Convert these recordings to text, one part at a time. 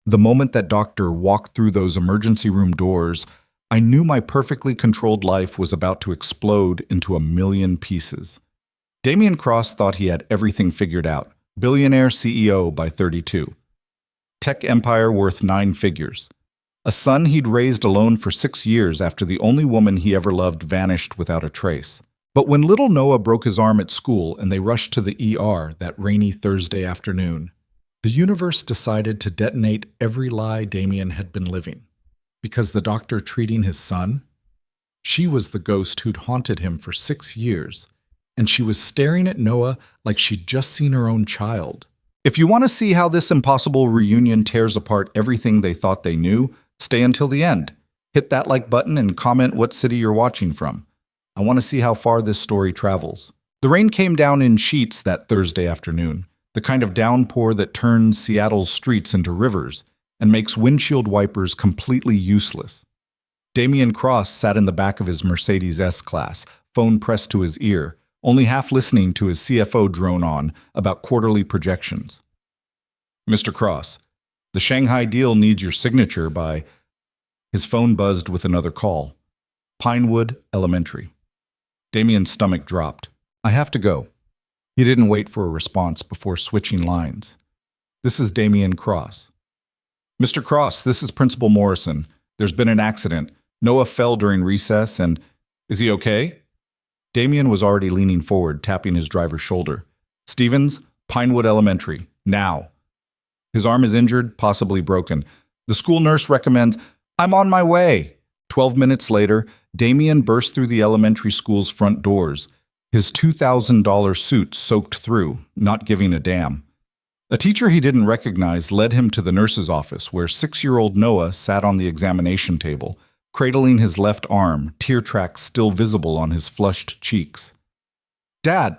The moment that doctor walked through those emergency room doors, I knew my perfectly controlled life was about to explode into a million pieces. Damien Cross thought he had everything figured out. Billionaire CEO by 32. Tech empire worth 9 figures. A son he'd raised alone for 6 years after the only woman he ever loved vanished without a trace. But when little Noah broke his arm at school and they rushed to the ER that rainy Thursday afternoon, the universe decided to detonate every lie Damien had been living. Because the doctor treating his son? She was the ghost who'd haunted him for 6 years, and she was staring at Noah like she'd just seen her own child. If you want to see how this impossible reunion tears apart everything they thought they knew, stay until the end. Hit that like button and comment what city you're watching from. I want to see how far this story travels. The rain came down in sheets that Thursday afternoon, the kind of downpour that turns Seattle's streets into rivers and makes windshield wipers completely useless. Damien Cross sat in the back of his Mercedes S-Class, phone pressed to his ear, only half listening to his CFO drone on about quarterly projections. Mr. Cross, the Shanghai deal needs your signature by... His phone buzzed with another call. Pinewood Elementary. Damien's stomach dropped. I have to go. He didn't wait for a response before switching lines. This is Damien Cross. Mr. Cross, this is Principal Morrison. There's been an accident. Noah fell during recess and... Is he okay? Damien was already leaning forward, tapping his driver's shoulder. Stevens, Pinewood Elementary. Now. His arm is injured, possibly broken. The school nurse recommends... I'm on my way. 12 minutes later, Damien burst through the elementary school's front doors, his $2,000 suit soaked through, not giving a damn. A teacher he didn't recognize led him to the nurse's office, where 6-year-old Noah sat on the examination table, cradling his left arm, tear tracks still visible on his flushed cheeks. Dad!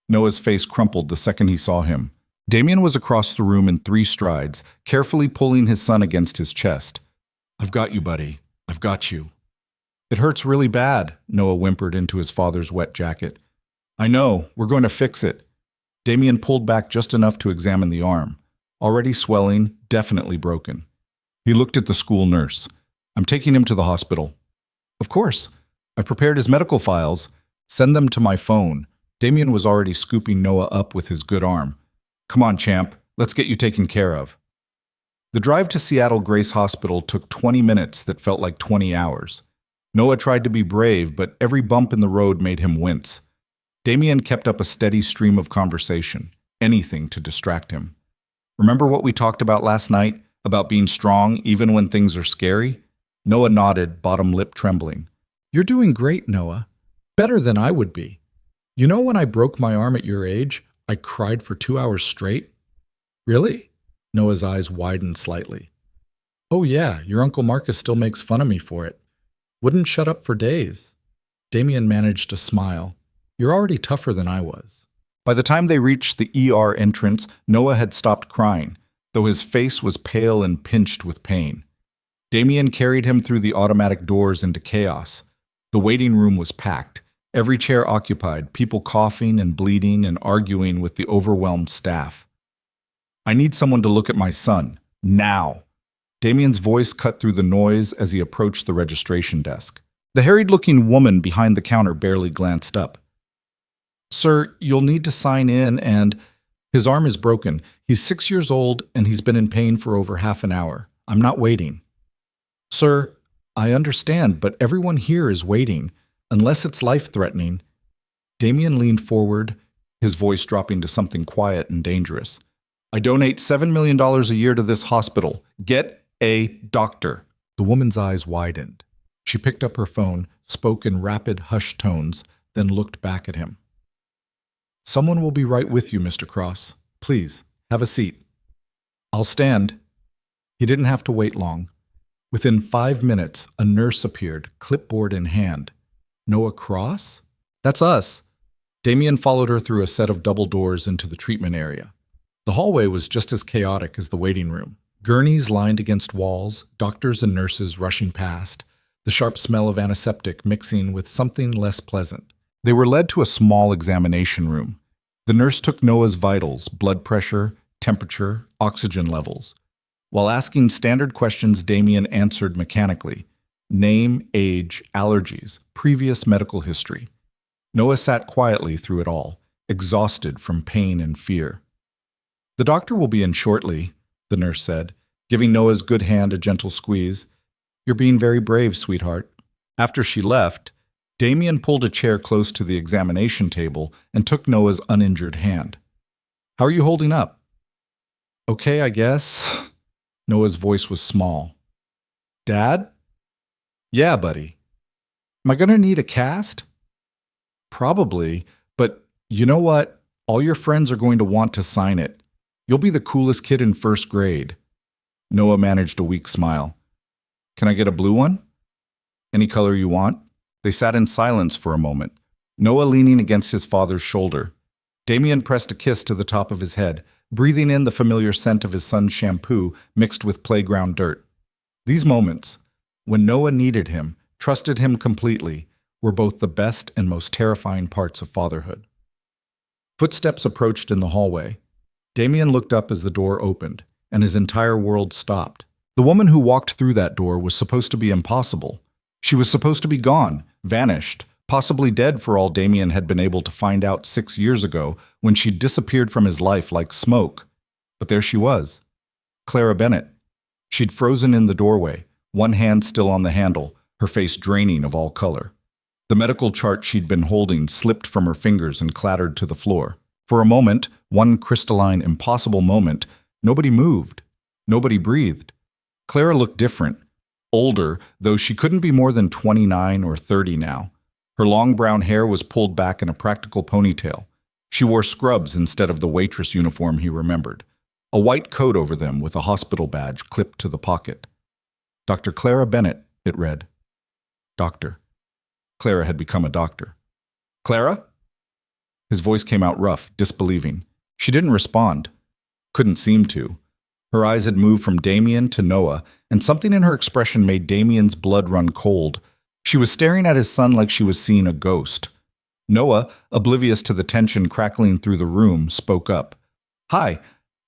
Noah's face crumpled the second he saw him. Damien was across the room in 3 strides, carefully pulling his son against his chest. I've got you, buddy. I've got you. It hurts really bad, Noah whimpered into his father's wet jacket. I know. We're going to fix it. Damien pulled back just enough to examine the arm. Already swelling, definitely broken. He looked at the school nurse. I'm taking him to the hospital. Of course. I've prepared his medical files. Send them to my phone. Damien was already scooping Noah up with his good arm. Come on, champ. Let's get you taken care of. The drive to Seattle Grace Hospital took 20 minutes that felt like 20 hours. Noah tried to be brave, but every bump in the road made him wince. Damien kept up a steady stream of conversation, anything to distract him. Remember what we talked about last night, about being strong even when things are scary? Noah nodded, bottom lip trembling. You're doing great, Noah. Better than I would be. You know when I broke my arm at your age, I cried for 2 hours straight? Really? Noah's eyes widened slightly. Oh yeah, your Uncle Marcus still makes fun of me for it. Wouldn't shut up for days. Damien managed to smile. You're already tougher than I was. By the time they reached the ER entrance, Noah had stopped crying, though his face was pale and pinched with pain. Damien carried him through the automatic doors into chaos. The waiting room was packed, every chair occupied, people coughing and bleeding and arguing with the overwhelmed staff. I need someone to look at my son. Now. Damien's voice cut through the noise as he approached the registration desk. The harried-looking woman behind the counter barely glanced up. Sir, you'll need to sign in and... His arm is broken. He's 6 years old and he's been in pain for over half an hour. I'm not waiting. Sir, I understand, but everyone here is waiting, unless it's life-threatening. Damien leaned forward, his voice dropping to something quiet and dangerous. I donate $7 million a year to this hospital. Get a doctor. The woman's eyes widened. She picked up her phone, spoke in rapid, hushed tones, then looked back at him. Someone will be right with you, Mr. Cross. Please, have a seat. I'll stand. He didn't have to wait long. Within 5 minutes, a nurse appeared, clipboard in hand. Noah Cross? That's us. Damien followed her through a set of double doors into the treatment area. The hallway was just as chaotic as the waiting room. Gurneys lined against walls, doctors and nurses rushing past, the sharp smell of antiseptic mixing with something less pleasant. They were led to a small examination room. The nurse took Noah's vitals, blood pressure, temperature, oxygen levels. While asking standard questions, Damien answered mechanically. Name, age, allergies, previous medical history. Noah sat quietly through it all, exhausted from pain and fear. The doctor will be in shortly, the nurse said, giving Noah's good hand a gentle squeeze. You're being very brave, sweetheart. After she left, Damien pulled a chair close to the examination table and took Noah's uninjured hand. How are you holding up? Okay, I guess. Noah's voice was small. Dad? Yeah, buddy. Am I going to need a cast? Probably, but you know what? All your friends are going to want to sign it. You'll be the coolest kid in first grade. Noah managed a weak smile. Can I get a blue one? Any color you want? They sat in silence for a moment, Noah leaning against his father's shoulder. Damien pressed a kiss to the top of his head, breathing in the familiar scent of his son's shampoo mixed with playground dirt. These moments, when Noah needed him, trusted him completely, were both the best and most terrifying parts of fatherhood. Footsteps approached in the hallway. Damien looked up as the door opened, and his entire world stopped. The woman who walked through that door was supposed to be impossible. She was supposed to be gone, vanished, possibly dead for all Damien had been able to find out 6 years ago when she disappeared from his life like smoke. But there she was, Clara Bennett. She'd frozen in the doorway, one hand still on the handle, her face draining of all color. The medical chart she'd been holding slipped from her fingers and clattered to the floor. For a moment, one crystalline, impossible moment, nobody moved. Nobody breathed. Clara looked different. Older, though she couldn't be more than 29 or 30 now. Her long brown hair was pulled back in a practical ponytail. She wore scrubs instead of the waitress uniform he remembered. A white coat over them with a hospital badge clipped to the pocket. Dr. Clara Bennett, it read. Doctor. Clara had become a doctor. Clara? His voice came out rough, disbelieving. She didn't respond. Couldn't seem to. Her eyes had moved from Damien to Noah, and something in her expression made Damien's blood run cold. She was staring at his son like she was seeing a ghost. Noah, oblivious to the tension crackling through the room, spoke up. Hi,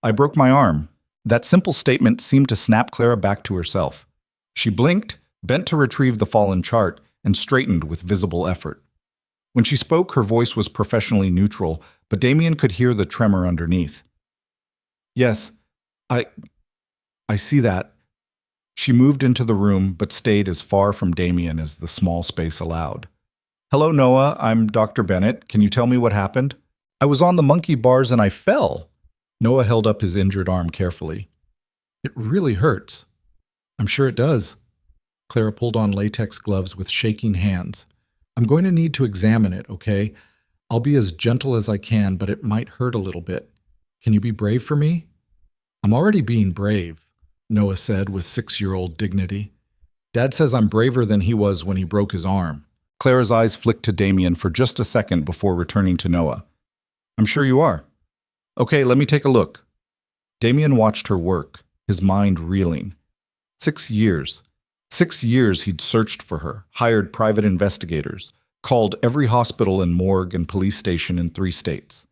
I broke my arm. That simple statement seemed to snap Clara back to herself. She blinked, bent to retrieve the fallen chart, and straightened with visible effort. When she spoke, her voice was professionally neutral, but Damien could hear the tremor underneath. Yes, I see that. She moved into the room, but stayed as far from Damien as the small space allowed. Hello, Noah. I'm Dr. Bennett. Can you tell me what happened? I was on the monkey bars and I fell. Noah held up his injured arm carefully. It really hurts. I'm sure it does. Clara pulled on latex gloves with shaking hands. I'm going to need to examine it, okay? I'll be as gentle as I can, but it might hurt a little bit. Can you be brave for me? I'm already being brave, Noah said with 6-year-old dignity. Dad says I'm braver than he was when he broke his arm. Clara's eyes flicked to Damien for just a second before returning to Noah. I'm sure you are. Okay, let me take a look. Damien watched her work, his mind reeling. 6 years. 6 years he'd searched for her, hired private investigators, called every hospital and morgue and police station in 3 states.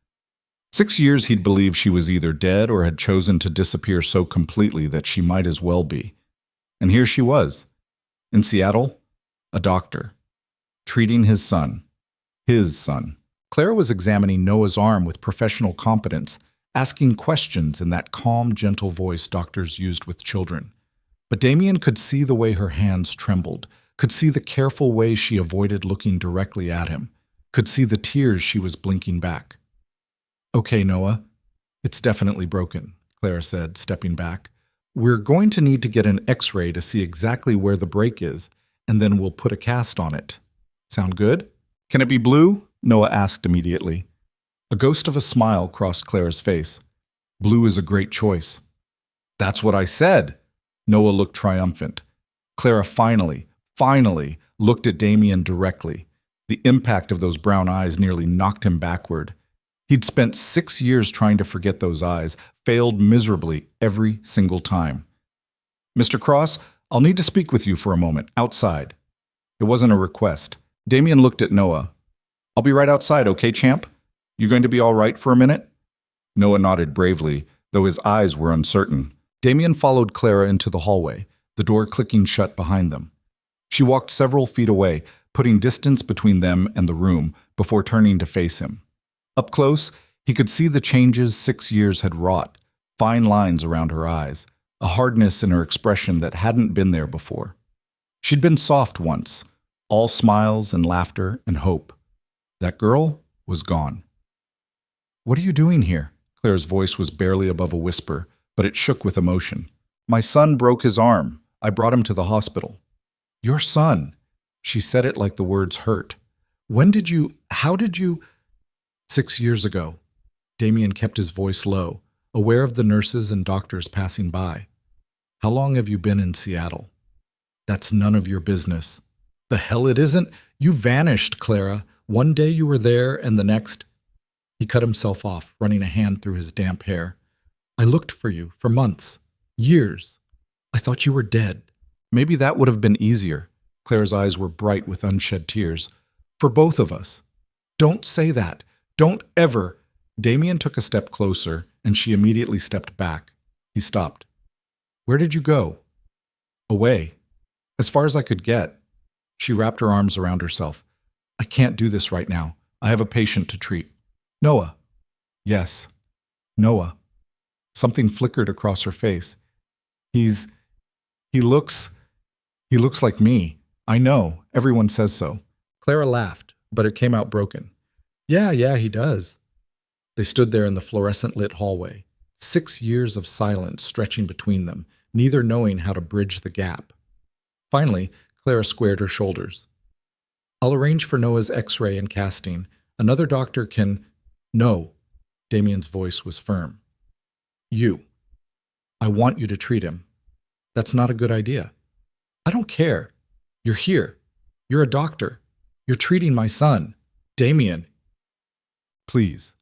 6 years he'd believed she was either dead or had chosen to disappear so completely that she might as well be. And here she was, in Seattle, a doctor, treating his son. His son. Clara was examining Noah's arm with professional competence, asking questions in that calm, gentle voice doctors used with children. But Damien could see the way her hands trembled, could see the careful way she avoided looking directly at him, could see the tears she was blinking back. Okay, Noah, it's definitely broken, Clara said, stepping back. We're going to need to get an X-ray to see exactly where the break is, and then we'll put a cast on it. Sound good? Can it be blue? Noah asked immediately. A ghost of a smile crossed Clara's face. Blue is a great choice. That's what I said. Noah looked triumphant. Clara finally looked at Damien directly. The impact of those brown eyes nearly knocked him backward. He'd spent 6 years trying to forget those eyes, failed miserably every single time. Mr. Cross, I'll need to speak with you for a moment, outside. It wasn't a request. Damien looked at Noah. I'll be right outside, okay, champ? You going to be all right for a minute? Noah nodded bravely, though his eyes were uncertain. Damien followed Clara into the hallway, the door clicking shut behind them. She walked several feet away, putting distance between them and the room before turning to face him. Up close, he could see the changes 6 years had wrought, fine lines around her eyes, a hardness in her expression that hadn't been there before. She'd been soft once, all smiles and laughter and hope. That girl was gone. "What are you doing here?" Claire's voice was barely above a whisper, but it shook with emotion. "My son broke his arm. I brought him to the hospital." "Your son?" She said it like the words hurt. How did you? 6 years ago. Damien kept his voice low, aware of the nurses and doctors passing by. "How long have you been in Seattle?" "That's none of your business." "The hell it isn't? You vanished, Clara. One day you were there and the next—" He cut himself off, running a hand through his damp hair. "I looked for you for months, years. I thought you were dead." "Maybe that would have been easier." Claire's eyes were bright with unshed tears. "For both of us." "Don't say that. Don't ever." Damien took a step closer, and she immediately stepped back. He stopped. "Where did you go?" "Away. As far as I could get." She wrapped her arms around herself. "I can't do this right now. I have a patient to treat." "Noah." "Yes. Noah." Something flickered across her face. He looks like me. I know. Everyone says so." Clara laughed, but it came out broken. Yeah, he does." They stood there in the fluorescent-lit hallway, 6 years of silence stretching between them, neither knowing how to bridge the gap. Finally, Clara squared her shoulders. "I'll arrange for Noah's X-ray and casting. Another doctor can—" "No." Damien's voice was firm. "You. I want you to treat him." "That's not a good idea." "I don't care. You're here. You're a doctor. You're treating my son. Damien." "Please."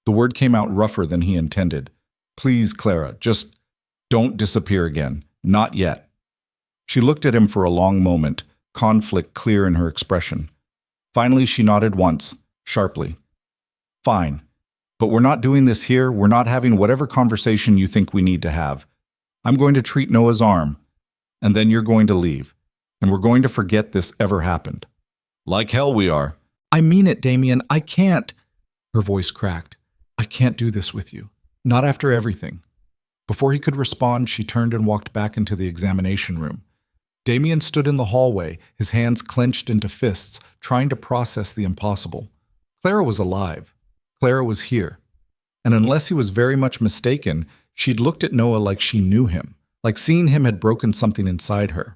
The word came out rougher than he intended. "Please, Clara, just don't disappear again. Not yet." She looked at him for a long moment, conflict clear in her expression. Finally, she nodded once, sharply. "Fine. But we're not doing this here. We're not having whatever conversation you think we need to have. I'm going to treat Noah's arm, and then you're going to leave, and we're going to forget this ever happened." "Like hell we are." "I mean it, Damien. I can't." Her voice cracked. "I can't do this with you. Not after everything." Before he could respond, she turned and walked back into the examination room. Damien stood in the hallway, his hands clenched into fists, trying to process the impossible. Clara was alive. Clara was here. And unless he was very much mistaken, she'd looked at Noah like she knew him, like seeing him had broken something inside her.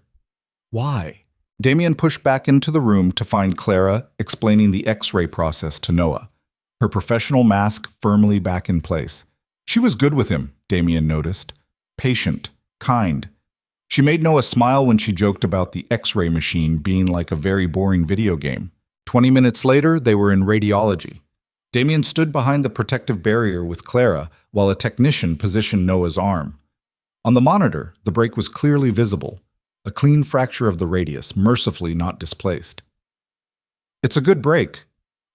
Why? Damien pushed back into the room to find Clara explaining the X-ray process to Noah, her professional mask firmly back in place. She was good with him, Damien noticed. Patient, kind. She made Noah smile when she joked about the X-ray machine being like a very boring video game. 20 minutes later, they were in radiology. Damien stood behind the protective barrier with Clara while a technician positioned Noah's arm. On the monitor, the break was clearly visible, a clean fracture of the radius, mercifully not displaced. "It's a good break,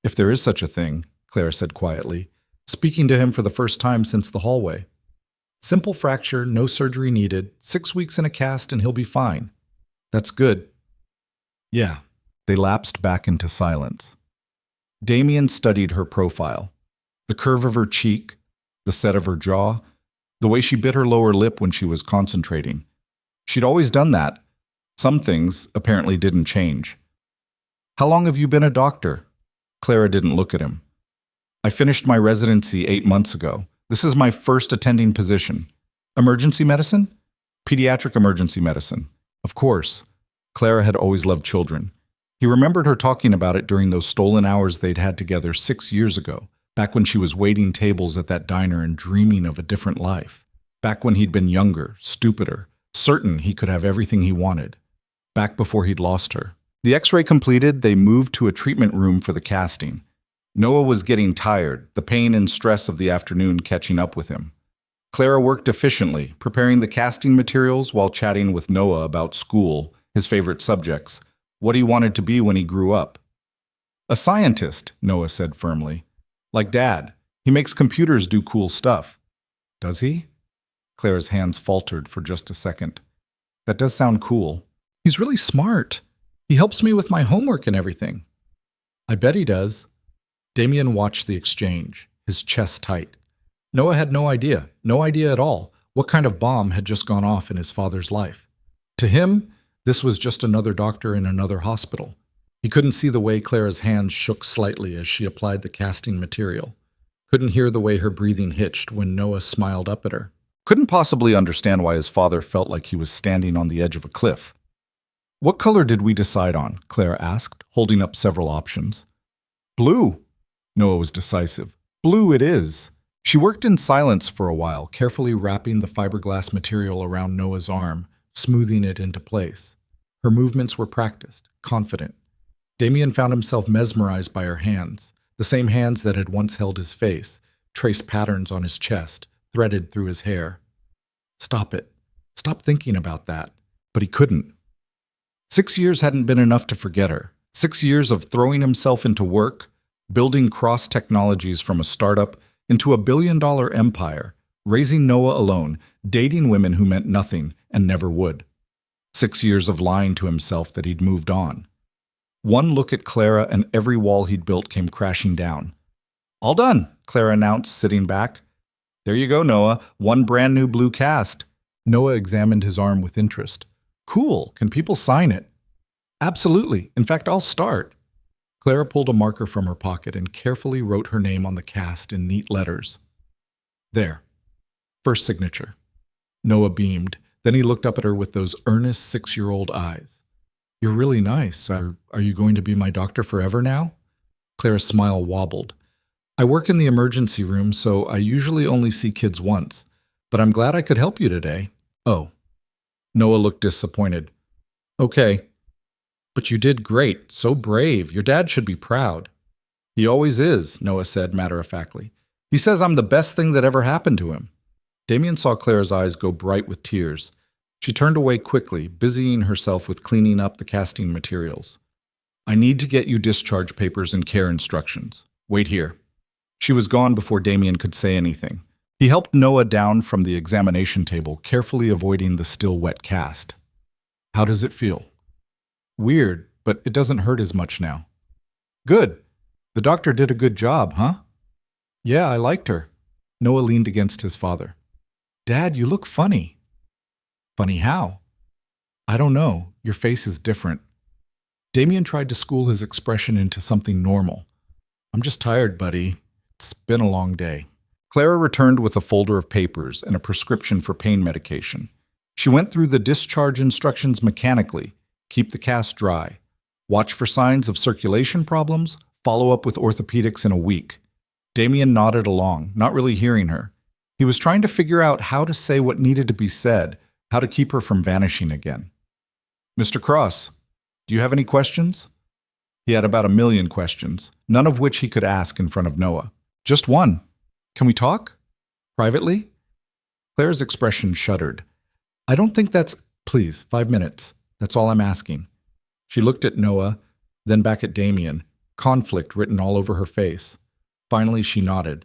if there is such a thing," Clara said quietly, speaking to him for the first time since the hallway. "Simple fracture, no surgery needed, 6 weeks in a cast and he'll be fine." "That's good." "Yeah." They lapsed back into silence. Damien studied her profile. The curve of her cheek, the set of her jaw, the way she bit her lower lip when she was concentrating. She'd always done that. Some things apparently didn't change. "How long have you been a doctor?" Clara didn't look at him. "I finished my residency 8 months ago. This is my first attending position." "Emergency medicine?" "Pediatric emergency medicine." Of course. Clara had always loved children. He remembered her talking about it during those stolen hours they'd had together 6 years ago, back when she was waiting tables at that diner and dreaming of a different life. Back when he'd been younger, stupider, certain he could have everything he wanted. Back before he'd lost her. The X-ray completed, they moved to a treatment room for the casting. Noah was getting tired, the pain and stress of the afternoon catching up with him. Clara worked efficiently, preparing the casting materials while chatting with Noah about school, his favorite subjects, what he wanted to be when he grew up. "A scientist," Noah said firmly. "Like Dad. He makes computers do cool stuff." "Does he?" Clara's hands faltered for just a second. That does sound cool. He's really smart. He helps me with my homework and everything. I bet he does. Damien watched the exchange, his chest tight. Noah had no idea at all, what kind of bomb had just gone off in his father's life. To him, this was just another doctor in another hospital. He couldn't see the way Clara's hands shook slightly as she applied the casting material. Couldn't hear the way her breathing hitched when Noah smiled up at her. Couldn't possibly understand why his father felt like he was standing on the edge of a cliff. What color did we decide on? Clara asked, holding up several options. Blue. Noah was decisive. Blue it is. She worked in silence for a while, carefully wrapping the fiberglass material around Noah's arm, smoothing it into place. Her movements were practiced, confident. Damien found himself mesmerized by her hands, the same hands that had once held his face, traced patterns on his chest, threaded through his hair. Stop it. Stop thinking about that. But he couldn't. 6 years hadn't been enough to forget her. 6 years of throwing himself into work, building cross technologies from a startup into a billion-dollar empire, raising Noah alone, dating women who meant nothing and never would. 6 years of lying to himself that he'd moved on. One look at Clara and every wall he'd built came crashing down. All done, Clara announced, sitting back. There you go, Noah. One brand new blue cast. Noah examined his arm with interest. Cool. Can people sign it? Absolutely. In fact, I'll start. Clara pulled a marker from her pocket and carefully wrote her name on the cast in neat letters. There. First signature. Noah beamed. Then he looked up at her with those earnest 6-year-old eyes. You're really nice. Are you going to be my doctor forever now? Clara's smile wobbled. I work in the emergency room, so I usually only see kids once. But I'm glad I could help you today. Oh. Noah looked disappointed. Okay. But you did great. So brave. Your dad should be proud. He always is, Noah said matter-of-factly. He says I'm the best thing that ever happened to him. Damien saw Clara's eyes go bright with tears. She turned away quickly, busying herself with cleaning up the casting materials. I need to get you discharge papers and care instructions. Wait here. She was gone before Damien could say anything. He helped Noah down from the examination table, carefully avoiding the still wet cast. How does it feel? Weird, but it doesn't hurt as much now. Good. The doctor did a good job, huh? Yeah, I liked her. Noah leaned against his father. Dad, you look funny. Funny how? I don't know. Your face is different. Damien tried to school his expression into something normal. I'm just tired, buddy. It's been a long day. Clara returned with a folder of papers and a prescription for pain medication. She went through the discharge instructions mechanically. Keep the cast dry. Watch for signs of circulation problems. Follow up with orthopedics in a week. Damien nodded along, not really hearing her. He was trying to figure out how to say what needed to be said, how to keep her from vanishing again. Mr. Cross, do you have any questions? He had about 1,000,000 questions, none of which he could ask in front of Noah. Just one. Can we talk? Privately? Claire's expression shuddered. I don't think that's... Please, 5 minutes. That's all I'm asking. She looked at Noah, then back at Damien, conflict written all over her face. Finally, she nodded.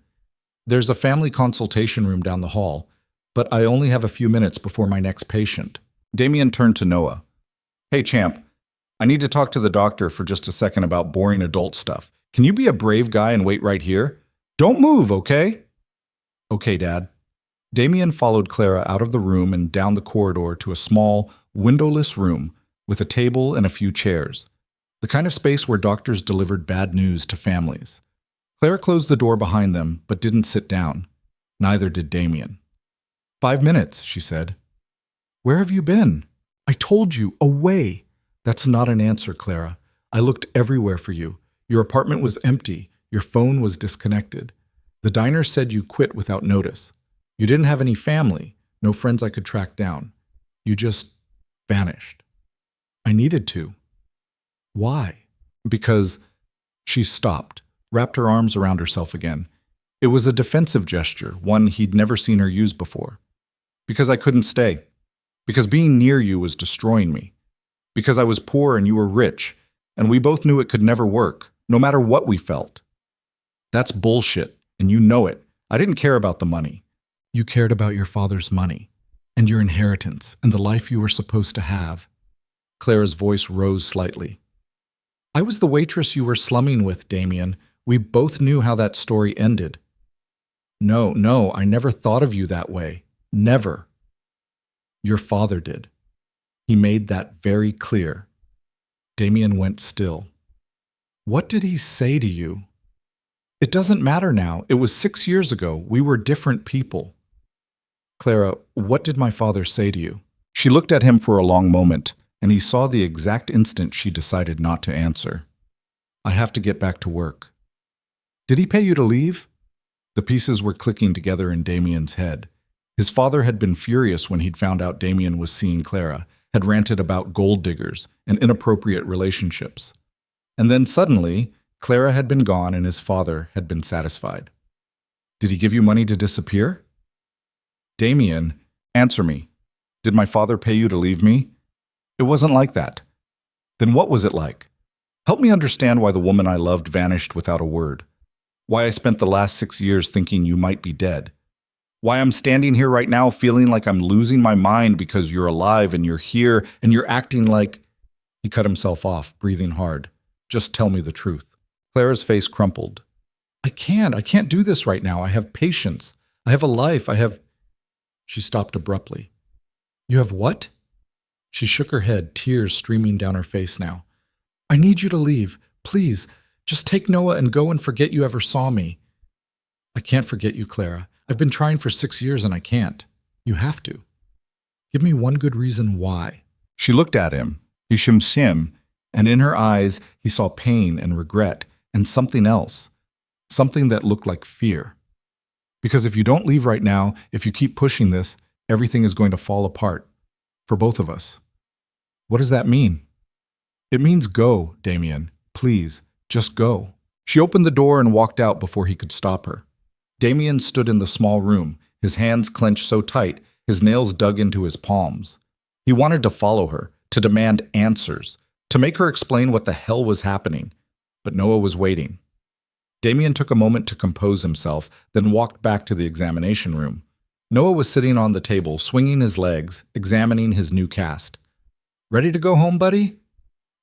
There's a family consultation room down the hall, but I only have a few minutes before my next patient. Damien turned to Noah. Hey, champ, I need to talk to the doctor for just a second about boring adult stuff. Can you be a brave guy and wait right here? Don't move, okay? Okay, Dad. Damien followed Clara out of the room and down the corridor to a small, windowless room with a table and a few chairs, the kind of space where doctors delivered bad news to families. Clara closed the door behind them, but didn't sit down. Neither did Damien. 5 minutes, she said. Where have you been? I told you, away. That's not an answer, Clara. I looked everywhere for you. Your apartment was empty. Your phone was disconnected. The diner said you quit without notice. You didn't have any family, no friends I could track down. You just vanished. I needed to. Why? Because she stopped, wrapped her arms around herself again. It was a defensive gesture, one he'd never seen her use before. Because I couldn't stay. Because being near you was destroying me. Because I was poor and you were rich, and we both knew it could never work, no matter what we felt. That's bullshit, and you know it. I didn't care about the money. You cared about your father's money, and your inheritance, and the life you were supposed to have. Clara's voice rose slightly. I was the waitress you were slumming with, Damien. We both knew how that story ended. No, I never thought of you that way. Never. Your father did. He made that very clear. Damien went still. What did he say to you? It doesn't matter now. It was 6 years ago. We were different people. Clara, what did my father say to you? She looked at him for a long moment, and he saw the exact instant she decided not to answer. I have to get back to work. Did he pay you to leave? The pieces were clicking together in Damien's head. His father had been furious when he'd found out Damien was seeing Clara, had ranted about gold diggers and inappropriate relationships. And then suddenly, Clara had been gone and his father had been satisfied. Did he give you money to disappear? Damien, answer me. Did my father pay you to leave me? It wasn't like that. Then what was it like? Help me understand why the woman I loved vanished without a word. Why I spent the last 6 years thinking you might be dead. Why I'm standing here right now feeling like I'm losing my mind because you're alive and you're here and you're acting like... He cut himself off, breathing hard. Just tell me the truth. Clara's face crumpled. I can't do this right now. I have patience. I have a life. She stopped abruptly. You have what? She shook her head, tears streaming down her face now. I need you to leave. Please, just take Noah and go and forget you ever saw me. I can't forget you, Clara. I've been trying for 6 years and I can't. You have to. Give me one good reason why. She looked at him, Hishim, and in her eyes he saw pain and regret and something else, something that looked like fear. Because if you don't leave right now, if you keep pushing this, everything is going to fall apart. For both of us. What does that mean? It means go, Damien. Please, just go. She opened the door and walked out before he could stop her. Damien stood in the small room, his hands clenched so tight, his nails dug into his palms. He wanted to follow her, to demand answers, to make her explain what the hell was happening. But Noah was waiting. Damien took a moment to compose himself, then walked back to the examination room. Noah was sitting on the table, swinging his legs, examining his new cast. Ready to go home, buddy?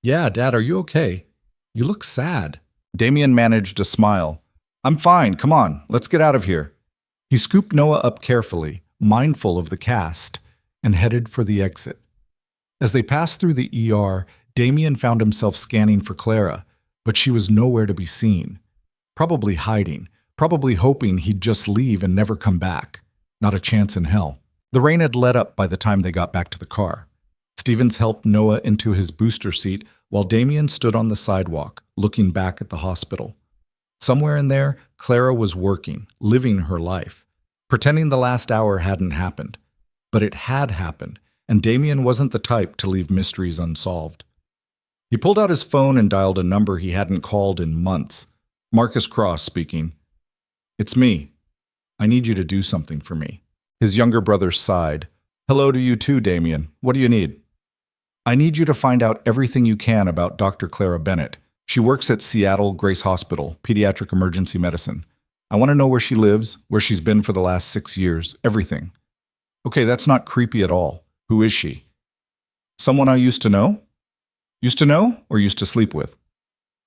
Yeah, Dad, are you okay? You look sad. Damien managed a smile. I'm fine, come on, let's get out of here. He scooped Noah up carefully, mindful of the cast, and headed for the exit. As they passed through the ER, Damien found himself scanning for Clara, but she was nowhere to be seen. Probably hiding, probably hoping he'd just leave and never come back. Not a chance in hell. The rain had let up by the time they got back to the car. Stevens helped Noah into his booster seat while Damien stood on the sidewalk, looking back at the hospital. Somewhere in there, Clara was working, living her life, pretending the last hour hadn't happened. But it had happened, and Damien wasn't the type to leave mysteries unsolved. He pulled out his phone and dialed a number he hadn't called in months. Marcus Cross speaking. It's me. I need you to do something for me. His younger brother sighed. Hello to you too, Damien. What do you need? I need you to find out everything you can about Dr. Clara Bennett. She works at Seattle Grace Hospital, Pediatric Emergency Medicine. I want to know where she lives, where she's been for the last 6 years, everything. Okay, that's not creepy at all. Who is she? Someone I used to know? Used to know or used to sleep with?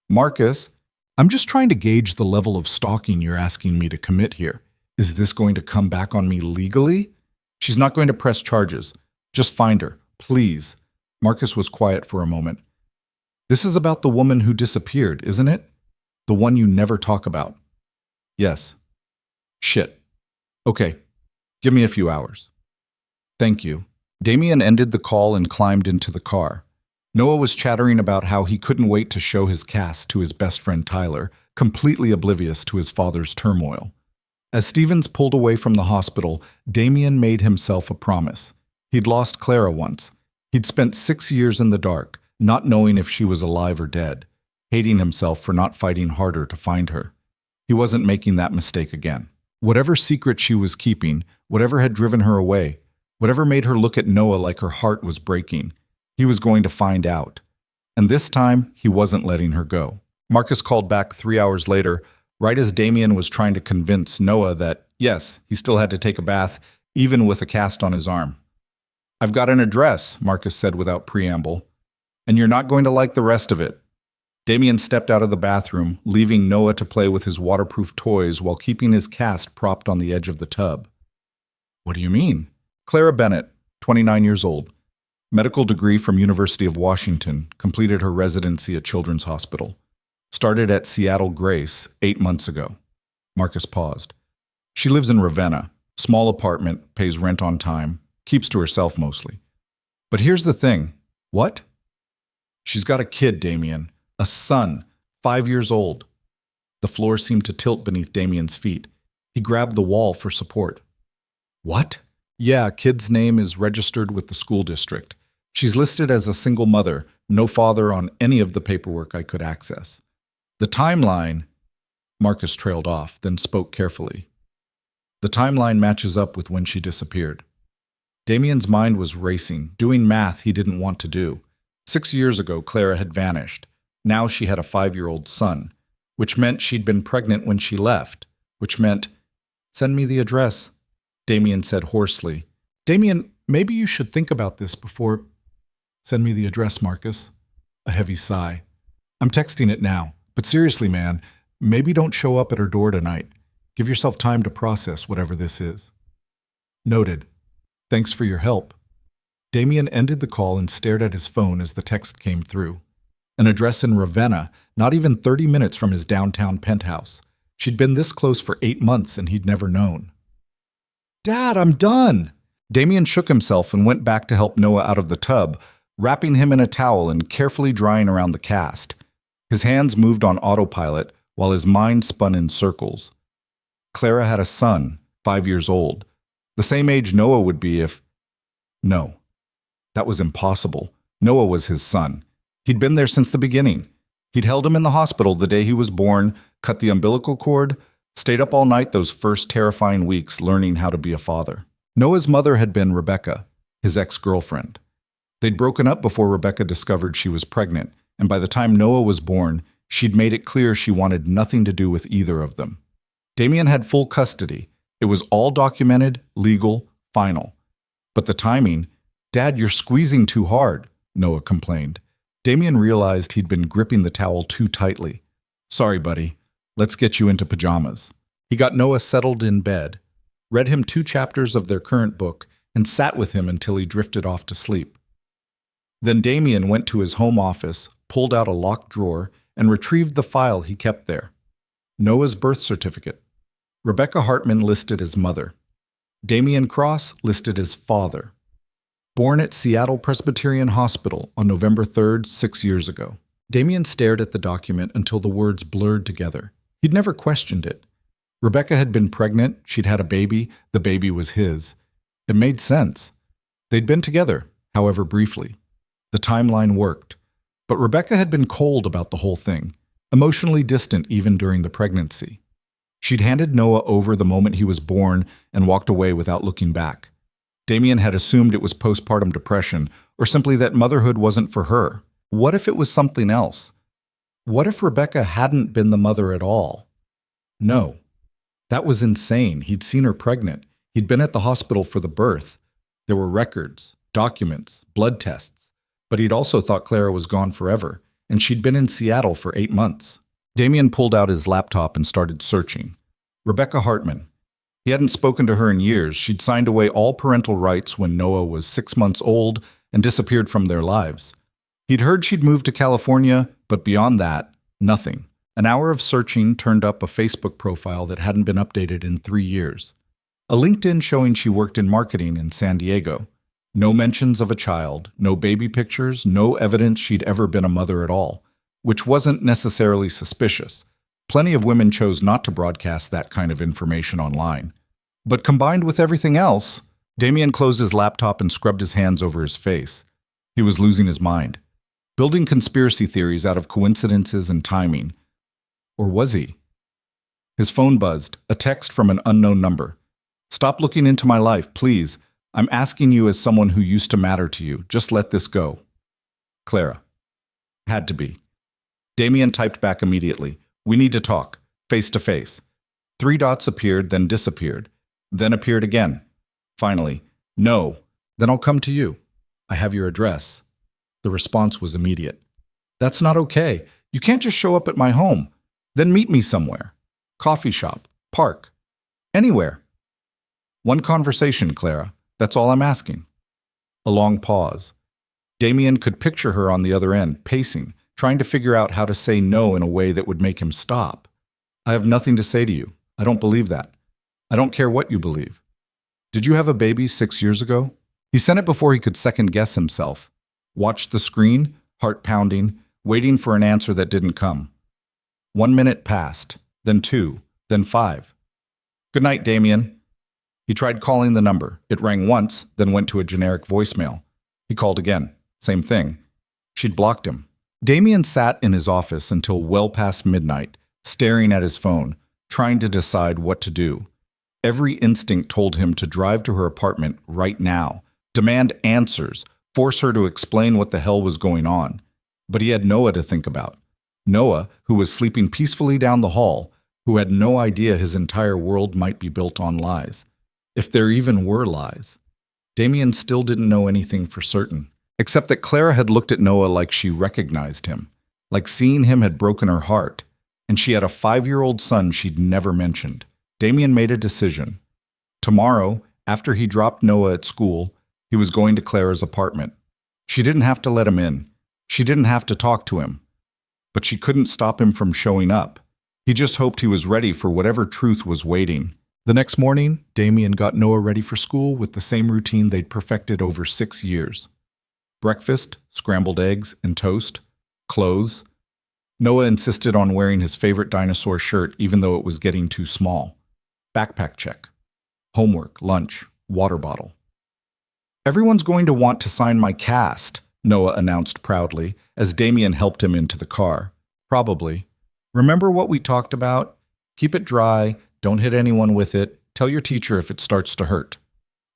Marcus, I'm just trying to gauge the level of stalking you're asking me to commit here. Is this going to come back on me legally? She's not going to press charges. Just find her, please. Marcus was quiet for a moment. This is about the woman who disappeared, isn't it? The one you never talk about. Yes. Shit. Okay. Give me a few hours. Thank you. Damien ended the call and climbed into the car. Noah was chattering about how he couldn't wait to show his cast to his best friend Tyler, completely oblivious to his father's turmoil. As Stevens pulled away from the hospital, Damien made himself a promise. He'd lost Clara once. He'd spent 6 years in the dark, not knowing if she was alive or dead, hating himself for not fighting harder to find her. He wasn't making that mistake again. Whatever secret she was keeping, whatever had driven her away, whatever made her look at Noah like her heart was breaking, he was going to find out. And this time, he wasn't letting her go. Marcus called back 3 hours later, right as Damien was trying to convince Noah that Yes, he still had to take a bath, even with a cast on his arm. I've got an address, Marcus said without preamble, and you're not going to like the rest of it. Damien stepped out of the bathroom, leaving Noah to play with his waterproof toys while keeping his cast propped on the edge of the tub. What do you mean? Clara Bennett, 29 years old. Medical degree from University of Washington, completed her residency at Children's Hospital. Started at Seattle Grace 8 months ago. Marcus paused. She lives in Ravenna, small apartment, pays rent on time, keeps to herself mostly. But here's the thing. What? She's got a kid, Damien. A son, 5 years old. The floor seemed to tilt beneath Damien's feet. He grabbed the wall for support. What? Yeah, kid's name is registered with the school district. She's listed as a single mother, no father on any of the paperwork I could access. The timeline, Marcus trailed off, then spoke carefully. The timeline matches up with when she disappeared. Damien's mind was racing, doing math he didn't want to do. 6 years ago, Clara had vanished. Now she had a 5-year-old son, which meant she'd been pregnant when she left, which meant, send me the address, Damien said hoarsely. Damien, maybe you should think about this before... Send me the address, Marcus. A heavy sigh. I'm texting it now, but seriously, man, maybe don't show up at her door tonight. Give yourself time to process whatever this is. Noted. Thanks for your help. Damien ended the call and stared at his phone as the text came through. An address in Ravenna, not even 30 minutes from his downtown penthouse. She'd been this close for 8 months and he'd never known. Dad, I'm done! Damien shook himself and went back to help Noah out of the tub, wrapping him in a towel and carefully drying around the cast. His hands moved on autopilot while his mind spun in circles. Clara had a son, 5 years old, the same age Noah would be if... No, that was impossible. Noah was his son. He'd been there since the beginning. He'd held him in the hospital the day he was born, cut the umbilical cord, stayed up all night those first terrifying weeks learning how to be a father. Noah's mother had been Rebecca, his ex-girlfriend. They'd broken up before Rebecca discovered she was pregnant, and by the time Noah was born, she'd made it clear she wanted nothing to do with either of them. Damien had full custody. It was all documented, legal, final. But the timing, Dad, you're squeezing too hard, Noah complained. Damien realized he'd been gripping the towel too tightly. Sorry, buddy. Let's get you into pajamas. He got Noah settled in bed, read him 2 chapters of their current book, and sat with him until he drifted off to sleep. Then Damien went to his home office, pulled out a locked drawer, and retrieved the file he kept there. Noah's birth certificate. Rebecca Hartman listed as mother. Damien Cross listed as father. Born at Seattle Presbyterian Hospital on November 3rd, 6 years ago. Damien stared at the document until the words blurred together. He'd never questioned it. Rebecca had been pregnant, she'd had a baby, the baby was his. It made sense. They'd been together, however briefly. The timeline worked. But Rebecca had been cold about the whole thing, emotionally distant even during the pregnancy. She'd handed Noah over the moment he was born and walked away without looking back. Damien had assumed it was postpartum depression, or simply that motherhood wasn't for her. What if it was something else? What if Rebecca hadn't been the mother at all? No. That was insane. He'd seen her pregnant. He'd been at the hospital for the birth. There were records, documents, blood tests. But he'd also thought Clara was gone forever, and she'd been in Seattle for 8 months. Damien pulled out his laptop and started searching. Rebecca Hartman. He hadn't spoken to her in years. She'd signed away all parental rights when Noah was 6 months old and disappeared from their lives. He'd heard she'd moved to California, but beyond that, nothing. An hour of searching turned up a Facebook profile that hadn't been updated in 3 years. A LinkedIn showing she worked in marketing in San Diego. No mentions of a child, no baby pictures, no evidence she'd ever been a mother at all, which wasn't necessarily suspicious. Plenty of women chose not to broadcast that kind of information online. But combined with everything else, Damien closed his laptop and scrubbed his hands over his face. He was losing his mind. Building conspiracy theories out of coincidences and timing. Or was he? His phone buzzed, a text from an unknown number. Stop looking into my life, please. I'm asking you as someone who used to matter to you. Just let this go. Clara. Had to be. Damien typed back immediately. We need to talk, face to face. 3 dots appeared, then disappeared, then appeared again. Finally, no. Then I'll come to you. I have your address. The response was immediate. That's not okay. You can't just show up at my home. Then meet me somewhere. Coffee shop, park, anywhere. One conversation, Clara. That's all I'm asking. A long pause. Damien could picture her on the other end, pacing, trying to figure out how to say no in a way that would make him stop. I have nothing to say to you. I don't believe that. I don't care what you believe. Did you have a baby 6 years ago? He sent it before he could second-guess himself. Watched the screen, heart pounding, waiting for an answer that didn't come. 1 minute passed, then 2, then 5. Good night, Damien. He tried calling the number. It rang once, then went to a generic voicemail. He called again. Same thing. She'd blocked him. Damien sat in his office until well past midnight, staring at his phone, trying to decide what to do. Every instinct told him to drive to her apartment right now, demand answers, force her to explain what the hell was going on. But he had Noah to think about. Noah, who was sleeping peacefully down the hall, who had no idea his entire world might be built on lies. If there even were lies. Damien still didn't know anything for certain, except that Clara had looked at Noah like she recognized him, like seeing him had broken her heart, and she had a 5-year-old son she'd never mentioned. Damien made a decision. Tomorrow, after he dropped Noah at school, he was going to Clara's apartment. She didn't have to let him in. She didn't have to talk to him. But she couldn't stop him from showing up. He just hoped he was ready for whatever truth was waiting. The next morning, Damien got Noah ready for school with the same routine they'd perfected over 6 years. Breakfast, scrambled eggs and toast, clothes. Noah insisted on wearing his favorite dinosaur shirt even though it was getting too small. Backpack check. Homework, lunch, water bottle. Everyone's going to want to sign my cast, Noah announced proudly as Damien helped him into the car. Probably. Remember what we talked about? Keep it dry, don't hit anyone with it, tell your teacher if it starts to hurt.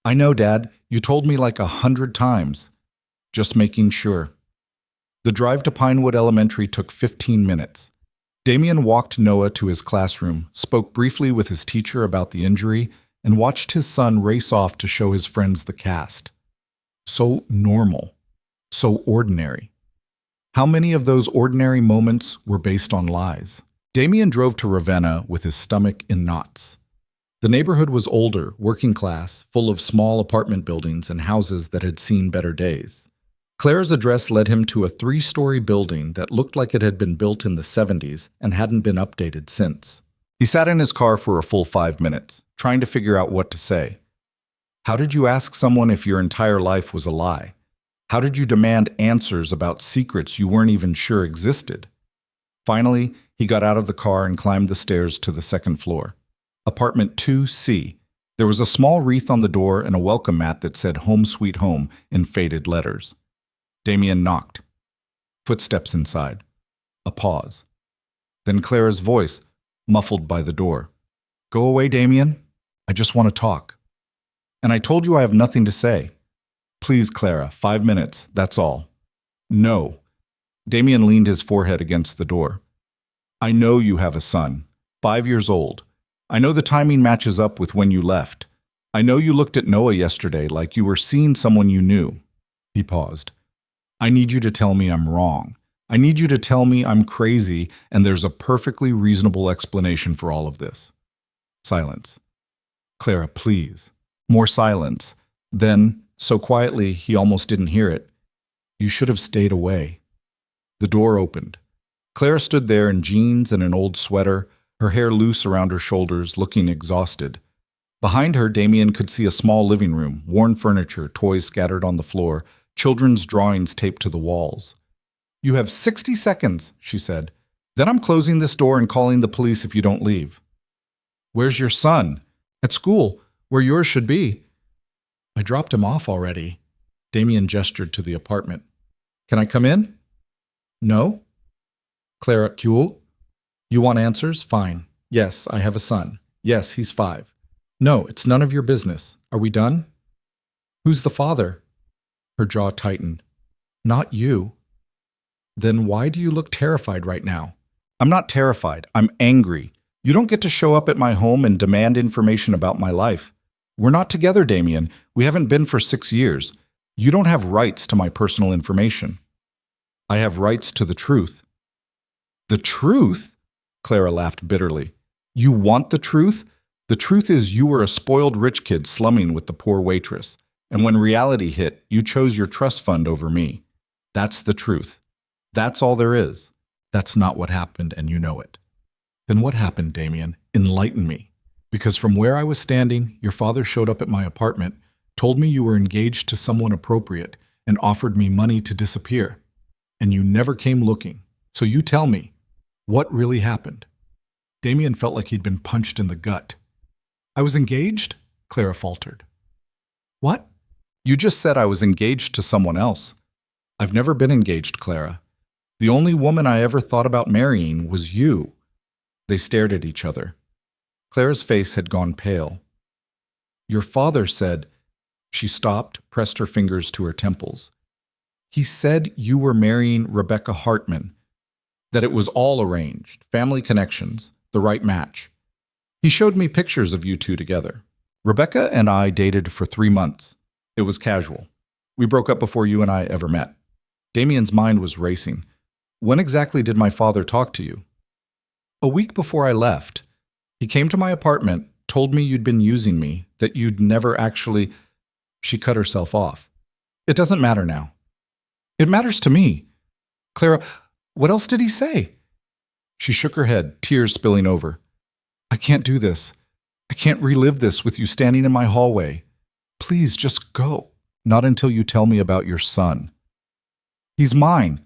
I know, Dad, you told me like 100 times. Just making sure. The drive to Pinewood Elementary took 15 minutes. Damien walked Noah to his classroom, spoke briefly with his teacher about the injury, and watched his son race off to show his friends the cast. So normal. So ordinary. How many of those ordinary moments were based on lies? Damien drove to Ravenna with his stomach in knots. The neighborhood was older, working class, full of small apartment buildings and houses that had seen better days. Claire's address led him to a 3-story building that looked like it had been built in the 70s and hadn't been updated since. He sat in his car for a full 5 minutes, trying to figure out what to say. How did you ask someone if your entire life was a lie? How did you demand answers about secrets you weren't even sure existed? Finally, he got out of the car and climbed the stairs to the 2nd floor. Apartment 2C. There was a small wreath on the door and a welcome mat that said Home Sweet Home in faded letters. Damien knocked. Footsteps inside. A pause. Then Clara's voice, muffled by the door. Go away, Damien. I just want to talk. And I told you I have nothing to say. Please, Clara, 5 minutes, that's all. No. Damien leaned his forehead against the door. I know you have a son, 5 years old. I know the timing matches up with when you left. I know you looked at Noah yesterday like you were seeing someone you knew. He paused. I need you to tell me I'm wrong. I need you to tell me I'm crazy and there's a perfectly reasonable explanation for all of this. Silence. Clara, please. More silence. Then, so quietly he almost didn't hear it, you should have stayed away. The door opened. Clara stood there in jeans and an old sweater, her hair loose around her shoulders, looking exhausted. Behind her, Damien could see a small living room, worn furniture, toys scattered on the floor, children's drawings taped to the walls. You have 60 seconds, she said. Then I'm closing this door and calling the police if you don't leave. Where's your son? At school, where yours should be. I dropped him off already. Damien gestured to the apartment. Can I come in? No? Clara, cool? You want answers? Fine. Yes, I have a son. Yes, he's 5. No, it's none of your business. Are we done? Who's the father? Her jaw tightened. Not you. Then why do you look terrified right now? I'm not terrified. I'm angry. You don't get to show up at my home and demand information about my life. We're not together, Damien. We haven't been for 6 years. You don't have rights to my personal information. I have rights to the truth. The truth? Clara laughed bitterly. You want the truth? The truth is you were a spoiled rich kid slumming with the poor waitress. And when reality hit, you chose your trust fund over me. That's the truth. That's all there is. That's not what happened, and you know it. Then what happened, Damien? Enlighten me. Because from where I was standing, your father showed up at my apartment, told me you were engaged to someone appropriate, and offered me money to disappear. And you never came looking. So you tell me, what really happened? Damien felt like he'd been punched in the gut. I was engaged? Clara faltered. What? You just said I was engaged to someone else. I've never been engaged, Clara. The only woman I ever thought about marrying was you. They stared at each other. Clara's face had gone pale. Your father said... She stopped, pressed her fingers to her temples. He said you were marrying Rebecca Hartman, that it was all arranged, family connections, the right match. He showed me pictures of you two together. Rebecca and I dated for 3 months. It was casual. We broke up before you and I ever met. Damien's mind was racing. When exactly did my father talk to you? A week before I left. He came to my apartment, told me you'd been using me, that you'd never actually... She cut herself off. It doesn't matter now. It matters to me. Clara, what else did he say? She shook her head, tears spilling over. I can't do this. I can't relive this with you standing in my hallway. Please just go. Not until you tell me about your son. He's mine.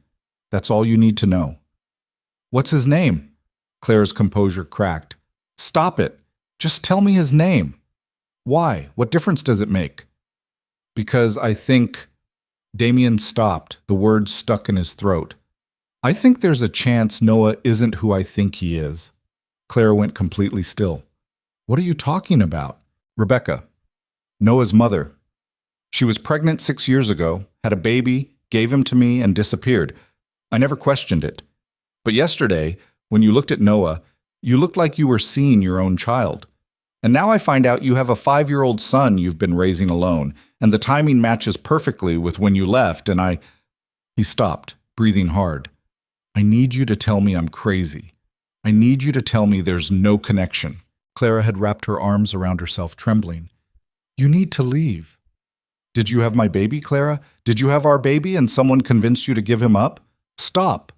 That's all you need to know. What's his name? Clara's composure cracked. Stop it. Just tell me his name. Why? What difference does it make? Because I think... Damien stopped, the words stuck in his throat. I think there's a chance Noah isn't who I think he is. Clara went completely still. What are you talking about? Rebecca, Noah's mother. She was pregnant 6 years ago, had a baby, gave him to me, and disappeared. I never questioned it. But yesterday, when you looked at Noah, you looked like you were seeing your own child. And now I find out you have a 5-year-old son you've been raising alone, and the timing matches perfectly with when you left, and I... He stopped, breathing hard. I need you to tell me I'm crazy. I need you to tell me there's no connection. Clara had wrapped her arms around herself, trembling. You need to leave. Did you have my baby, Clara? Did you have our baby and someone convinced you to give him up? Stop.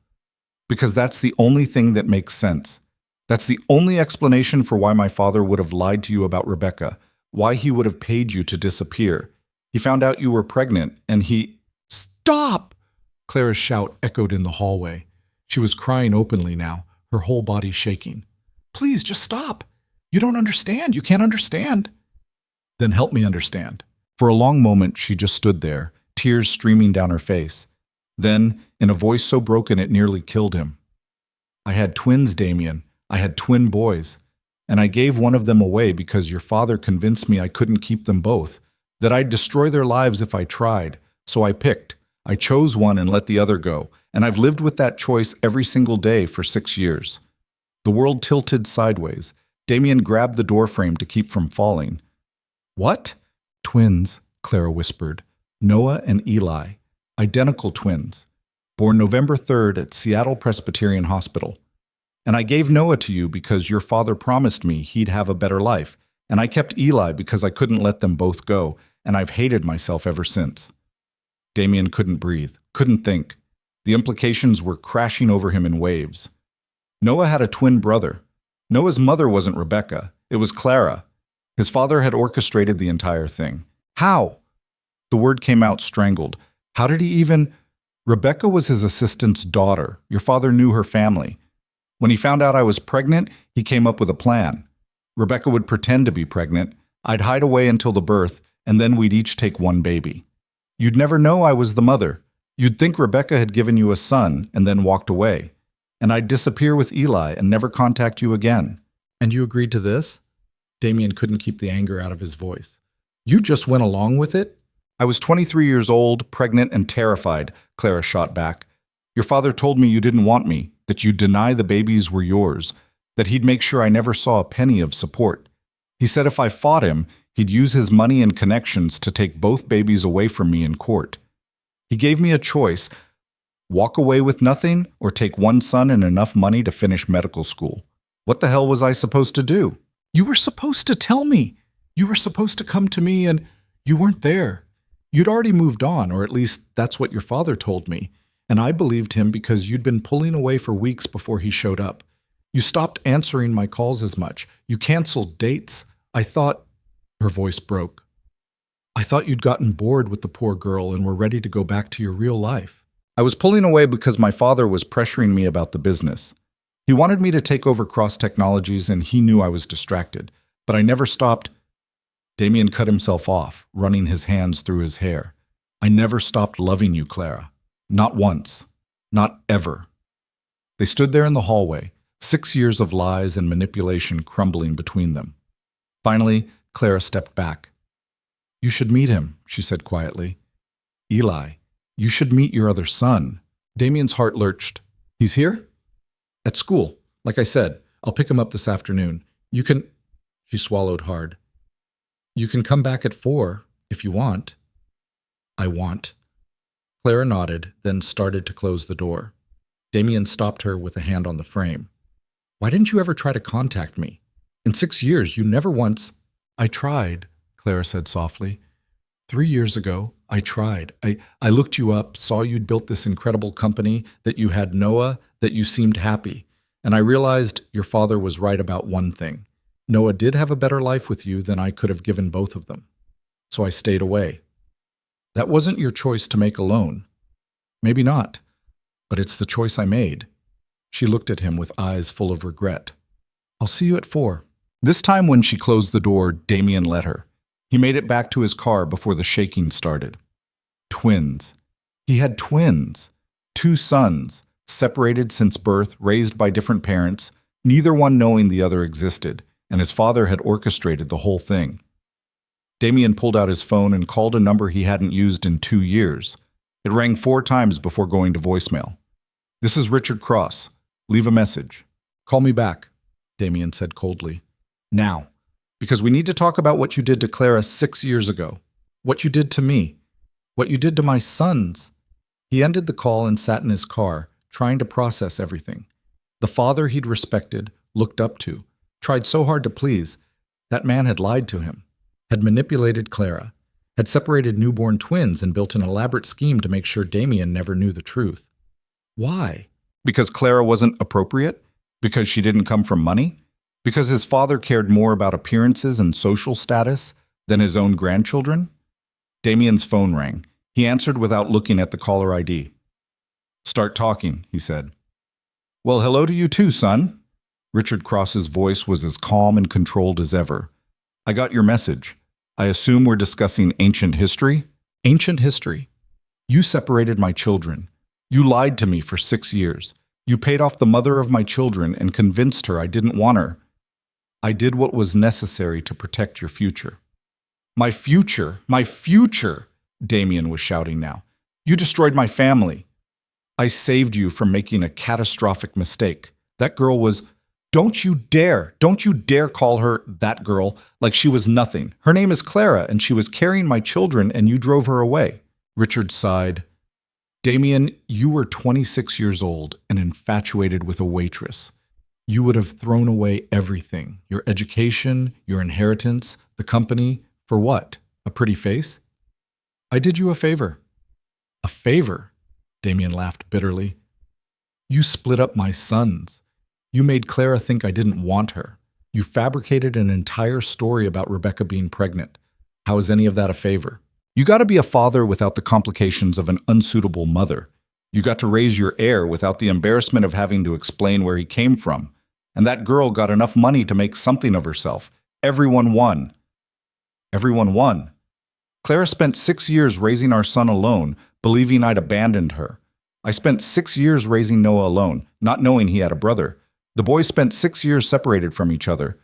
Because that's the only thing that makes sense. That's the only explanation for why my father would have lied to you about Rebecca, why he would have paid you to disappear. He found out you were pregnant, and he... Stop! Clara's shout echoed in the hallway. She was crying openly now, her whole body shaking. Please, just stop. You don't understand. You can't understand. Then help me understand. For a long moment, she just stood there, tears streaming down her face. Then, in a voice so broken it nearly killed him. I had twins, Damien. I had twin boys, and I gave one of them away because your father convinced me I couldn't keep them both, that I'd destroy their lives if I tried. So I picked. I chose one and let the other go, and I've lived with that choice every single day for 6 years. The world tilted sideways. Damien grabbed the doorframe to keep from falling. What? Twins, Clara whispered. Noah and Eli. Identical twins. Born November 3rd at Seattle Presbyterian Hospital. And I gave Noah to you because your father promised me he'd have a better life, and I kept Eli because I couldn't let them both go, and I've hated myself ever since. Damien couldn't breathe, couldn't think. The implications were crashing over him in waves. Noah had a twin brother. Noah's mother wasn't Rebecca, it was Clara. His father had orchestrated the entire thing. How? The word came out strangled. How did he even... Rebecca was his assistant's daughter. Your father knew her family. When he found out I was pregnant, he came up with a plan. Rebecca would pretend to be pregnant. I'd hide away until the birth, and then we'd each take one baby. You'd never know I was the mother. You'd think Rebecca had given you a son and then walked away. And I'd disappear with Eli and never contact you again. And you agreed to this? Damien couldn't keep the anger out of his voice. You just went along with it? I was 23 years old, pregnant, and terrified, Clara shot back. Your father told me you didn't want me, that you'd deny the babies were yours. that he'd make sure I never saw a penny of support. He said if I fought him, he'd use his money and connections to take both babies away from me in court. He gave me a choice: walk away with nothing or take one son and enough money to finish medical school. What the hell was I supposed to do? You were supposed to tell me. You were supposed to come to me, and you weren't there. You'd already moved on, or at least that's what your father told me. And I believed him because you'd been pulling away for weeks before he showed up. You stopped answering my calls as much. You canceled dates. I thought— Her voice broke. I thought you'd gotten bored with the poor girl and were ready to go back to your real life. I was pulling away because my father was pressuring me about the business. He wanted me to take over Cross Technologies, and he knew I was distracted. But I never stopped— Damien cut himself off, running his hands through his hair. I never stopped loving you, Clara. Not once. Not ever. They stood there in the hallway, 6 years of lies and manipulation crumbling between them. Finally, Clara stepped back. You should meet him, she said quietly. Eli, you should meet your other son. Damien's heart lurched. He's here? At school. Like I said, I'll pick him up this afternoon. You can— She swallowed hard. You can come back at 4 if you want. I want. Clara nodded, then started to close the door. Damien stopped her with a hand on the frame. Why didn't you ever try to contact me? In 6 years, you never once— I tried, Clara said softly. 3 years ago, I tried. I looked you up, saw you'd built this incredible company, that you had Noah, that you seemed happy. And I realized your father was right about one thing. Noah did have a better life with you than I could have given both of them. So I stayed away. That wasn't your choice to make alone. Maybe not, but it's the choice I made. She looked at him with eyes full of regret. I'll see you at 4. This time when she closed the door, Damien let her. He made it back to his car before the shaking started. Twins. He had twins. 2 sons, separated since birth, raised by different parents, neither one knowing the other existed, and his father had orchestrated the whole thing. Damien pulled out his phone and called a number he hadn't used in 2 years. It rang 4 times before going to voicemail. This is Richard Cross. Leave a message. Call me back, Damien said coldly. Now, because we need to talk about what you did to Clara 6 years ago. What you did to me. What you did to my sons. He ended the call and sat in his car, trying to process everything. The father he'd respected, looked up to, tried so hard to please. That man had lied to him, had manipulated Clara, had separated newborn twins and built an elaborate scheme to make sure Damien never knew the truth. Why? Because Clara wasn't appropriate? Because she didn't come from money? Because his father cared more about appearances and social status than his own grandchildren? Damien's phone rang. He answered without looking at the caller ID. Start talking, he said. Well, hello to you too, son. Richard Cross's voice was as calm and controlled as ever. I got your message. I assume we're discussing ancient history? Ancient history. You separated my children. You lied to me for 6 years. You paid off the mother of my children and convinced her I didn't want her. I did what was necessary to protect your future. My future! My future! Damien was shouting now. You destroyed my family. I saved you from making a catastrophic mistake. That girl was— Don't you dare call her that girl like she was nothing. Her name is Clara, and she was carrying my children, and you drove her away. Richard sighed. Damien, you were 26 years old and infatuated with a waitress. You would have thrown away everything, your education, your inheritance, the company, for what? A pretty face? I did you a favor. A favor? Damien laughed bitterly. You split up my sons. You made Clara think I didn't want her. You fabricated an entire story about Rebecca being pregnant. How is any of that a favor? You got to be a father without the complications of an unsuitable mother. You got to raise your heir without the embarrassment of having to explain where he came from. And that girl got enough money to make something of herself. Everyone won. Everyone won. Clara spent 6 years raising our son alone, believing I'd abandoned her. I spent 6 years raising Noah alone, not knowing he had a brother. The boys spent 6 years separated from each other.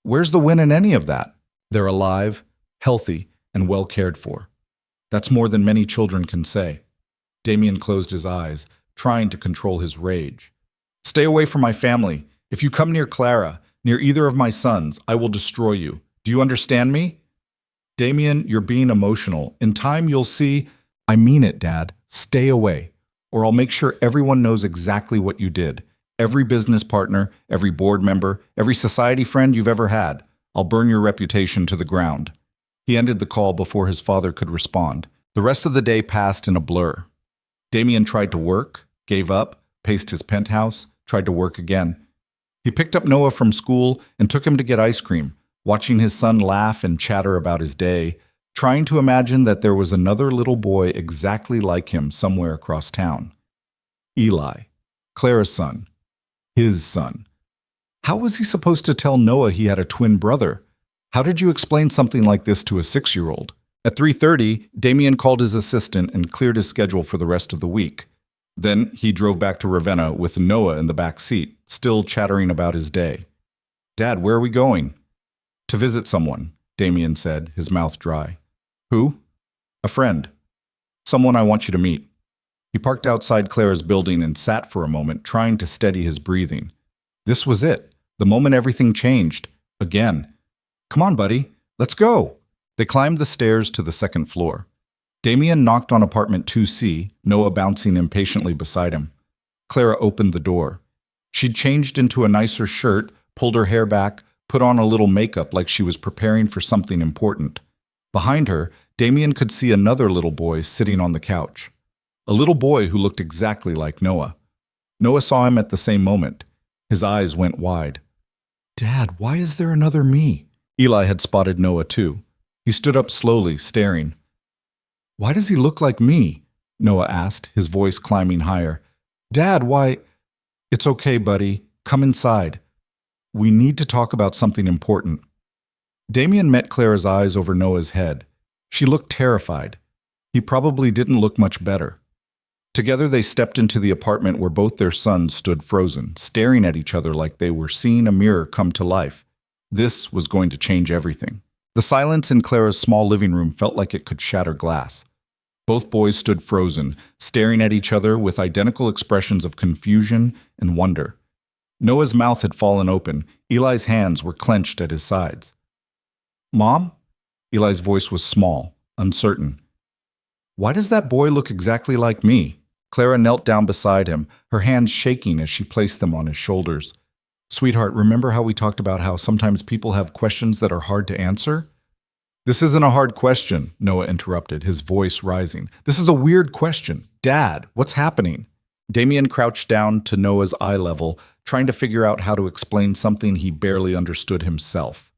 Where's the win in any of that? They're alive, healthy, and well cared for. That's more than many children can say. Damien closed his eyes, trying to control his rage. Stay away from my family. If you come near Clara, near either of my sons, I will destroy you. Do you understand me? Damien, you're being emotional. In time, you'll see. I mean it, Dad. Stay away, or I'll make sure everyone knows exactly what you did. Every business partner, every board member, every society friend you've ever had. I'll burn your reputation to the ground. He ended the call before his father could respond. The rest of the day passed in a blur. Damien tried to work, gave up, paced his penthouse, tried to work again. He picked up Noah from school and took him to get ice cream, watching his son laugh and chatter about his day, trying to imagine that there was another little boy exactly like him somewhere across town. Eli, Clara's son, his son. How was he supposed to tell Noah he had a twin brother? How did you explain something like this to a 6-year-old? At 3:30, Damien called his assistant and cleared his schedule for the rest of the week. Then he drove back to Ravenna with Noah in the back seat, still chattering about his day. Dad, where are we going? To visit someone, Damien said, his mouth dry. Who? A friend. Someone I want you to meet. He parked outside Clara's building and sat for a moment, trying to steady his breathing. This was it, the moment everything changed. Again. Come on, buddy. Let's go. They climbed the stairs to the second floor. Damien knocked on apartment 2C, Noah bouncing impatiently beside him. Clara opened the door. She'd changed into a nicer shirt, pulled her hair back, put on a little makeup like she was preparing for something important. Behind her, Damien could see another little boy sitting on the couch. A little boy who looked exactly like Noah. Noah saw him at the same moment. His eyes went wide. Dad, why is there another me? Eli had spotted Noah too. He stood up slowly, staring. Why does he look like me? Noah asked, his voice climbing higher. Dad, why? It's okay, buddy. Come inside. We need to talk about something important. Damien met Clara's eyes over Noah's head. She looked terrified. He probably didn't look much better. Together they stepped into the apartment where both their sons stood frozen, staring at each other like they were seeing a mirror come to life. This was going to change everything. The silence in Clara's small living room felt like it could shatter glass. Both boys stood frozen, staring at each other with identical expressions of confusion and wonder. Noah's mouth had fallen open. Eli's hands were clenched at his sides. Mom? Eli's voice was small, uncertain. Why does that boy look exactly like me? Clara knelt down beside him, her hands shaking as she placed them on his shoulders. Sweetheart, remember how we talked about how sometimes people have questions that are hard to answer? This isn't a hard question, Noah interrupted, his voice rising. This is a weird question. Dad, what's happening? Damien crouched down to Noah's eye level, trying to figure out how to explain something he barely understood himself.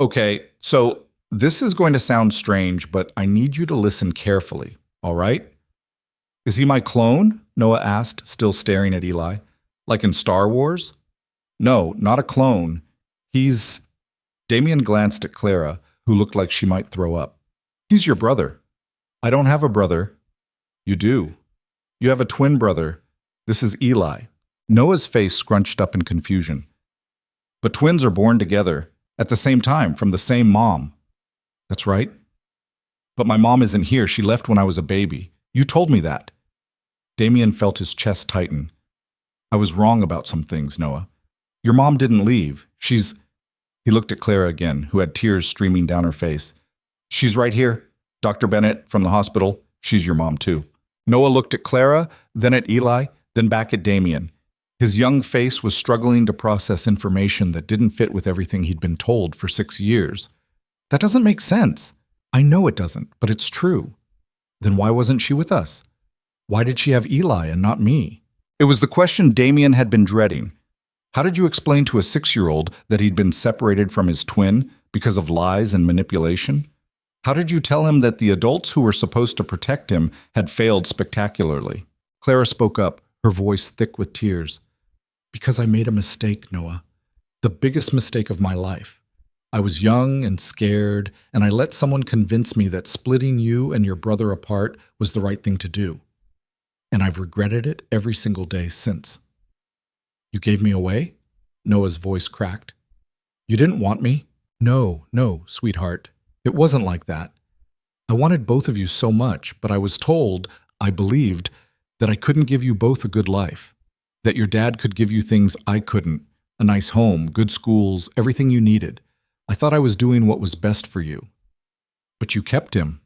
Okay, so this is going to sound strange, but I need you to listen carefully, all right? Is he my clone? Noah asked, still staring at Eli. Like in Star Wars? No, not a clone. He's... Damien glanced at Clara, who looked like she might throw up. He's your brother. I don't have a brother. You do. You have a twin brother. This is Eli. Noah's face scrunched up in confusion. But twins are born together, at the same time, from the same mom. That's right. But my mom isn't here. She left when I was a baby. You told me that. Damien felt his chest tighten. I was wrong about some things, Noah. Your mom didn't leave. She's... He looked at Clara again, who had tears streaming down her face. She's right here. Dr. Bennett from the hospital. She's your mom, too. Noah looked at Clara, then at Eli, then back at Damien. His young face was struggling to process information that didn't fit with everything he'd been told for 6 years. That doesn't make sense. I know it doesn't, but it's true. Then why wasn't she with us? Why did she have Eli and not me? It was the question Damien had been dreading. How did you explain to a 6-year-old that he'd been separated from his twin because of lies and manipulation? How did you tell him that the adults who were supposed to protect him had failed spectacularly? Clara spoke up, her voice thick with tears. Because I made a mistake, Noah. The biggest mistake of my life. I was young and scared, and I let someone convince me that splitting you and your brother apart was the right thing to do. And I've regretted it every single day since. You gave me away? Noah's voice cracked. You didn't want me? No, sweetheart. It wasn't like that. I wanted both of you so much, but I was told, I believed, that I couldn't give you both a good life. That your dad could give you things I couldn't, A nice home, good schools, everything you needed. I thought I was doing what was best for you. But you kept him.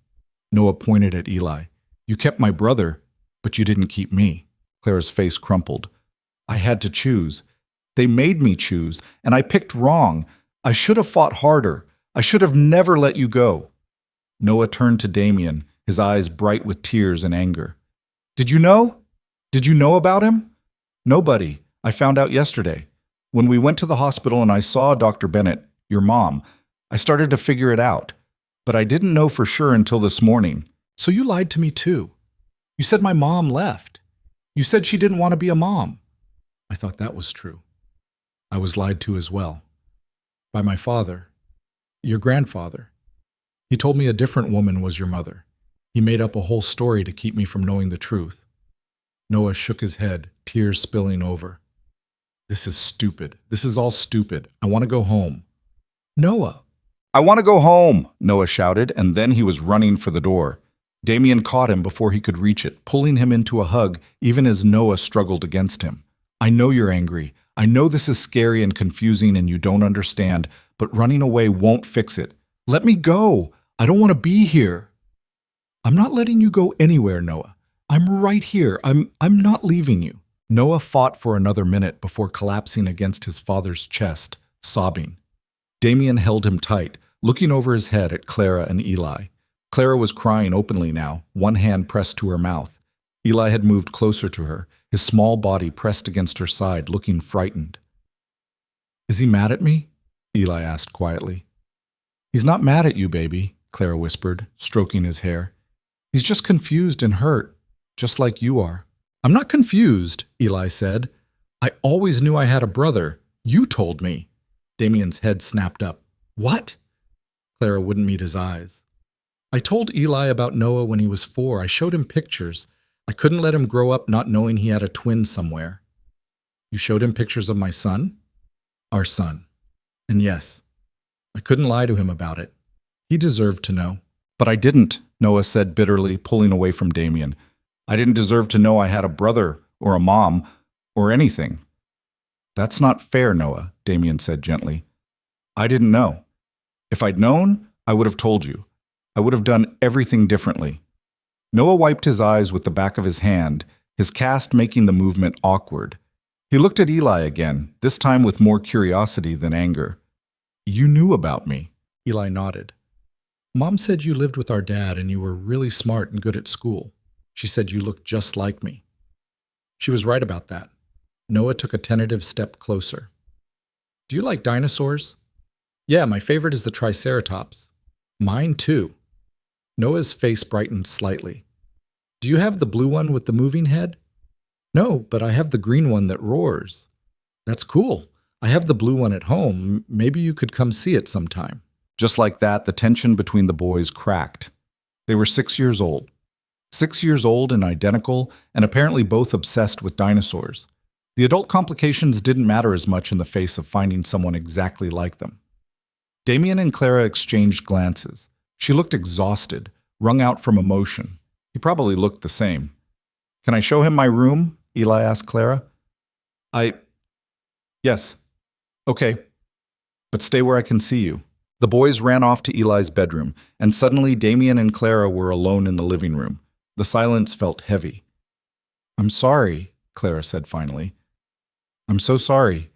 Noah pointed at Eli. You kept my brother, but you didn't keep me. Clara's face crumpled. I had to choose. They made me choose, and I picked wrong. I should have fought harder. I should have never let you go. Noah turned to Damien, his eyes bright with tears and anger. Did you know? Did you know about him? Nobody. I found out yesterday. When we went to the hospital and I saw Dr. Bennett, your mom, I started to figure it out. But I didn't know for sure until this morning. So you lied to me too. You said my mom left. You said she didn't want to be a mom. I thought that was true. I was lied to as well. By my father. Your grandfather. He told me a different woman was your mother. He made up a whole story to keep me from knowing the truth. Noah shook his head, tears spilling over. This is stupid. This is all stupid. I want to go home. Noah. I want to go home, Noah shouted, and then he was running for the door. Damien caught him before he could reach it, pulling him into a hug even as Noah struggled against him. I know you're angry. I know this is scary and confusing and you don't understand, but running away won't fix it. Let me go. I don't want to be here. I'm not letting you go anywhere, Noah. I'm right here. I'm not leaving you. Noah fought for another minute before collapsing against his father's chest, sobbing. Damien held him tight, looking over his head at Clara and Eli. Clara was crying openly now, one hand pressed to her mouth. Eli had moved closer to her, his small body pressed against her side, looking frightened. Is he mad at me? Eli asked quietly. He's not mad at you, baby, Clara whispered, stroking his hair. He's just confused and hurt, just like you are. I'm not confused, Eli said. I always knew I had a brother. You told me. Damien's head snapped up. What? Clara wouldn't meet his eyes. I told Eli about Noah when he was 4. I showed him pictures. I couldn't let him grow up not knowing he had a twin somewhere. You showed him pictures of my son? Our son. And yes, I couldn't lie to him about it. He deserved to know. But I didn't, Noah said bitterly, pulling away from Damien. I didn't deserve to know I had a brother or a mom or anything. That's not fair, Noah, Damien said gently. I didn't know. If I'd known, I would have told you. I would have done everything differently. Noah wiped his eyes with the back of his hand, his cast making the movement awkward. He looked at Eli again, this time with more curiosity than anger. You knew about me. Eli nodded. Mom said you lived with our dad and you were really smart and good at school. She said you looked just like me. She was right about that. Noah took a tentative step closer. Do you like dinosaurs? Yeah, my favorite is the Triceratops. Mine too. Noah's face brightened slightly. Do you have the blue one with the moving head? No, but I have the green one that roars. That's cool. I have the blue one at home. Maybe you could come see it sometime. Just like that, the tension between the boys cracked. They were 6 years old. 6 years old and identical, and apparently both obsessed with dinosaurs. The adult complications didn't matter as much in the face of finding someone exactly like them. Damien and Clara exchanged glances. She looked exhausted, wrung out from emotion. He probably looked the same. Can I show him my room? Eli asked Clara. Yes. Okay. But stay where I can see you. The boys ran off to Eli's bedroom, and suddenly Damien and Clara were alone in the living room. The silence felt heavy. I'm sorry, Clara said finally. I'm so sorry.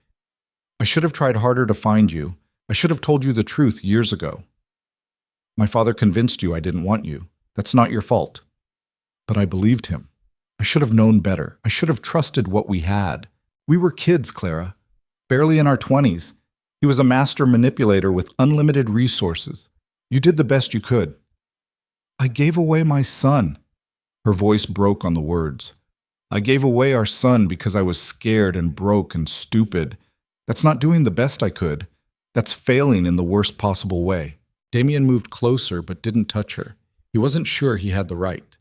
I should have tried harder to find you. I should have told you the truth years ago. My father convinced you I didn't want you. That's not your fault. But I believed him. I should have known better. I should have trusted what we had. We were kids, Clara. Barely in our 20s. He was a master manipulator with unlimited resources. You did the best you could. I gave away my son. Her voice broke on the words. I gave away our son because I was scared and broke and stupid. That's not doing the best I could. That's failing in the worst possible way. Damien moved closer but didn't touch her. He wasn't sure he had the right.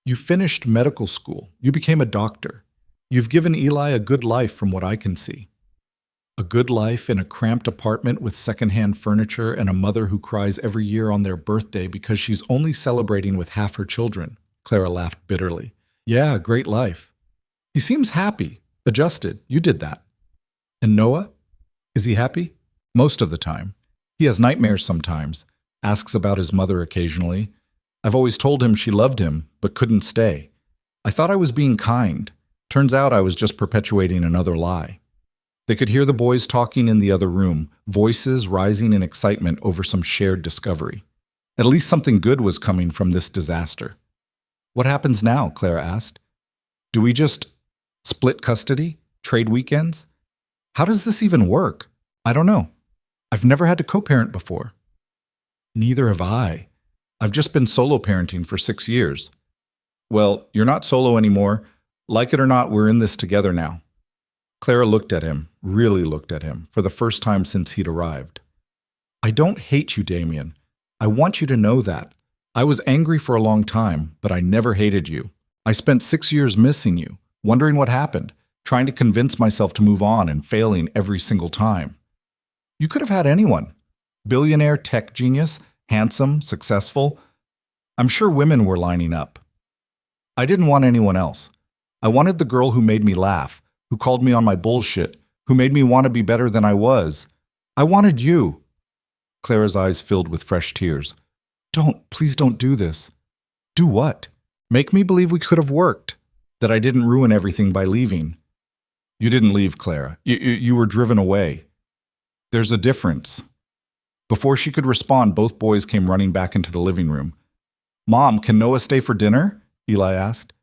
You finished medical school. You became a doctor. You've given Eli a good life from what I can see. A good life in a cramped apartment with secondhand furniture and a mother who cries every year on their birthday because she's only celebrating with half her children. Clara laughed bitterly. Yeah, great life. He seems happy, adjusted. You did that. And Noah? Is he happy? Most of the time. He has nightmares sometimes, asks about his mother occasionally. I've always told him she loved him, but couldn't stay. I thought I was being kind. Turns out I was just perpetuating another lie. They could hear the boys talking in the other room, voices rising in excitement over some shared discovery. At least something good was coming from this disaster. What happens now? Clara asked. Do we just split custody? Trade weekends? How does this even work? I don't know. I've never had to co-parent before. Neither have I. I've just been solo parenting for 6 years. Well, you're not solo anymore. Like it or not, we're in this together now. Clara looked at him, really looked at him, for the first time since he'd arrived. I don't hate you, Damien. I want you to know that. I was angry for a long time, but I never hated you. I spent 6 years missing you, wondering what happened, trying to convince myself to move on and failing every single time. You could have had anyone. Billionaire tech genius, handsome, successful. I'm sure women were lining up. I didn't want anyone else. I wanted the girl who made me laugh, who called me on my bullshit, who made me want to be better than I was. I wanted you. Clara's eyes filled with fresh tears. Please don't do this. Do what? Make me believe we could have worked, that I didn't ruin everything by leaving. You didn't leave, Clara. You were driven away. There's a difference. Before she could respond, both boys came running back into the living room. Mom, can Noah stay for dinner? Eli asked.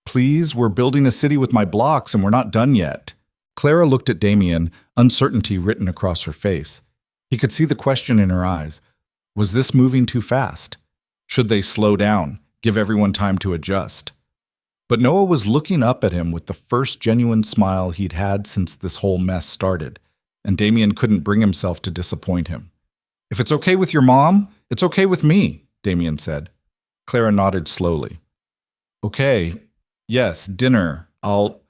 Please, we're building a city with my blocks and we're not done yet. Clara looked at Damien, uncertainty written across her face. He could see the question in her eyes. Was this moving too fast? Should they slow down, give everyone time to adjust? But Noah was looking up at him with the first genuine smile he'd had since this whole mess started, and Damien couldn't bring himself to disappoint him. If it's okay with your mom, it's okay with me, Damien said. Clara nodded slowly. Okay, yes, dinner. I'll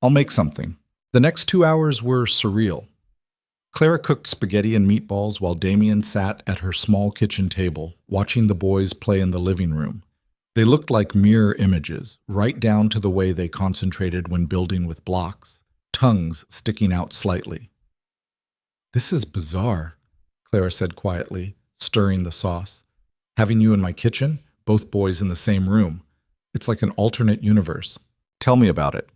make something. The next 2 hours were surreal. Clara cooked spaghetti and meatballs while Damien sat at her small kitchen table, watching the boys play in the living room. They looked like mirror images, right down to the way they concentrated when building with blocks, tongues sticking out slightly. This is bizarre, Clara said quietly, stirring the sauce. Having you in my kitchen, both boys in the same room. It's like an alternate universe. Tell me about it.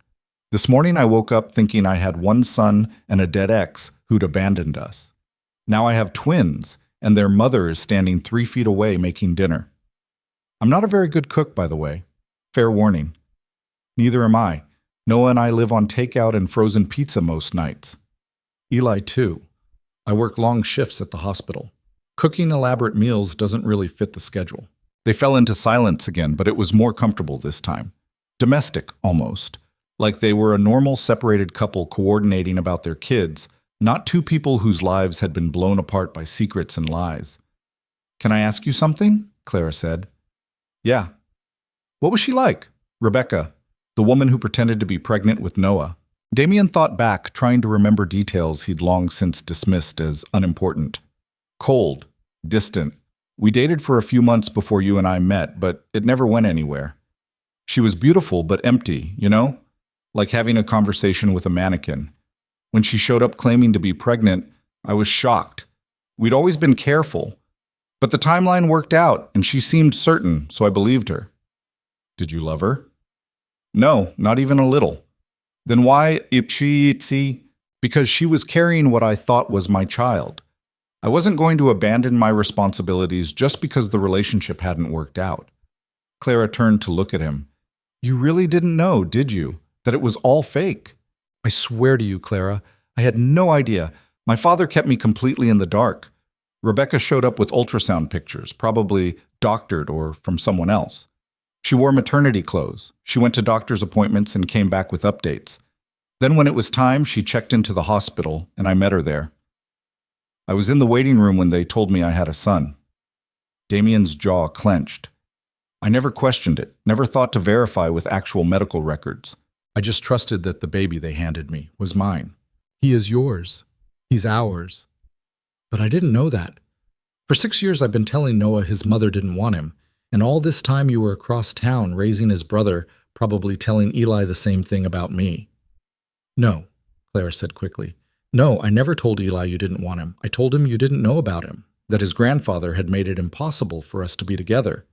This morning I woke up thinking I had one son and a dead ex who'd abandoned us. Now I have twins, and their mother is standing 3 feet away making dinner. I'm not a very good cook, by the way. Fair warning. Neither am I. Noah and I live on takeout and frozen pizza most nights. Eli, too. I work long shifts at the hospital. Cooking elaborate meals doesn't really fit the schedule. They fell into silence again, but it was more comfortable this time. Domestic, almost. Like they were a normal separated couple coordinating about their kids, not two people whose lives had been blown apart by secrets and lies. Can I ask you something? Clara said. Yeah. What was she like? Rebecca, the woman who pretended to be pregnant with Noah. Damien thought back, trying to remember details he'd long since dismissed as unimportant. Cold, distant. We dated for a few months before you and I met, but it never went anywhere. She was beautiful but empty, you know? Like having a conversation with a mannequin. When she showed up claiming to be pregnant, I was shocked. We'd always been careful. But the timeline worked out, and she seemed certain, so I believed her. Did you love her? No, not even a little. Then why, because she was carrying what I thought was my child. I wasn't going to abandon my responsibilities just because the relationship hadn't worked out. Clara turned to look at him. You really didn't know, did you, that it was all fake? I swear to you, Clara, I had no idea. My father kept me completely in the dark. Rebecca showed up with ultrasound pictures, probably doctored or from someone else. She wore maternity clothes. She went to doctor's appointments and came back with updates. Then when it was time, she checked into the hospital, and I met her there. I was in the waiting room when they told me I had a son. Damien's jaw clenched. I never questioned it, never thought to verify with actual medical records. I just trusted that the baby they handed me was mine. He is yours. He's ours. But I didn't know that. For 6 years I've been telling Noah his mother didn't want him, and all this time you were across town raising his brother, probably telling Eli the same thing about me. No, Clara said quickly. No, I never told Eli you didn't want him. I told him you didn't know about him, that his grandfather had made it impossible for us to be together.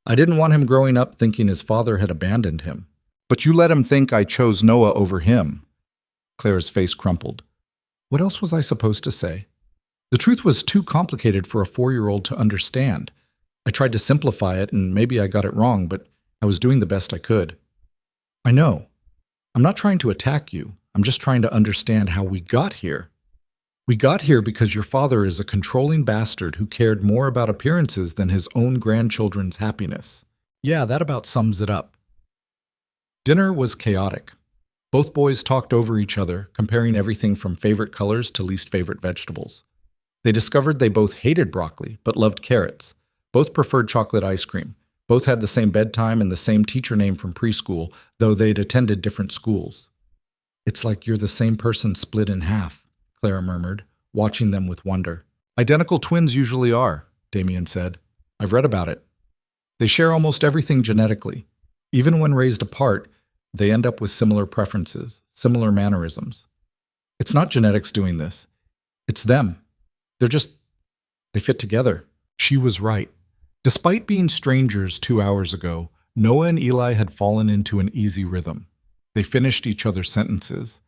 I didn't want him growing up thinking his father had abandoned him. But you let him think I chose Noah over him. Claire's face crumpled. What else was I supposed to say? The truth was too complicated for a 4-year-old to understand. I tried to simplify it, and maybe I got it wrong, but I was doing the best I could. I know. I'm not trying to attack you. I'm just trying to understand how we got here. We got here because your father is a controlling bastard who cared more about appearances than his own grandchildren's happiness. Yeah, that about sums it up. Dinner was chaotic. Both boys talked over each other, comparing everything from favorite colors to least favorite vegetables. They discovered they both hated broccoli, but loved carrots. Both preferred chocolate ice cream. Both had the same bedtime and the same teacher name from preschool, though they'd attended different schools. It's like you're the same person split in half, Clara murmured, watching them with wonder. Identical twins usually are, Damien said. I've read about it. They share almost everything genetically. Even when raised apart, they end up with similar preferences, similar mannerisms. It's not genetics doing this. It's them. They fit together. She was right. Despite being strangers 2 hours ago, Noah and Eli had fallen into an easy rhythm. They finished each other's sentences.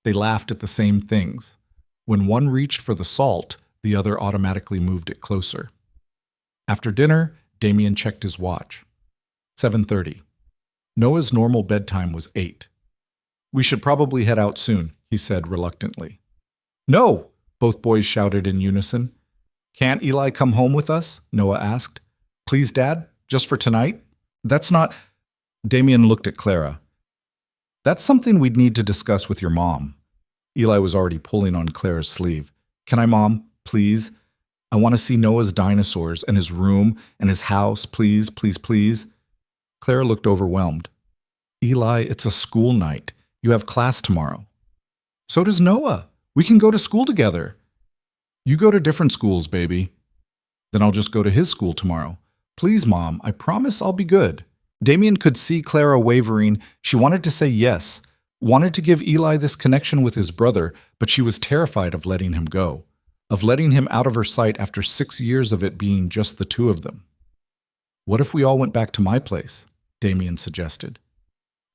They laughed at the same things. When one reached for the salt, the other automatically moved it closer. After dinner, Damien checked his watch. 7:30. Noah's normal bedtime was 8. We should probably head out soon, he said reluctantly. No, both boys shouted in unison. Can't Eli come home with us? Noah asked. Please, Dad, just for tonight? That's not... Damien looked at Clara. That's something we'd need to discuss with your mom. Eli was already pulling on Clara's sleeve. Can I, Mom? Please? I want to see Noah's dinosaurs and his room and his house, please, please, please. Clara looked overwhelmed. Eli, it's a school night. You have class tomorrow. So does Noah. We can go to school together. You go to different schools, baby. Then I'll just go to his school tomorrow. Please, Mom, I promise I'll be good. Damien could see Clara wavering. She wanted to say yes, wanted to give Eli this connection with his brother, but she was terrified of letting him go, of letting him out of her sight after 6 years of it being just the two of them. What if we all went back to my place? Damien suggested.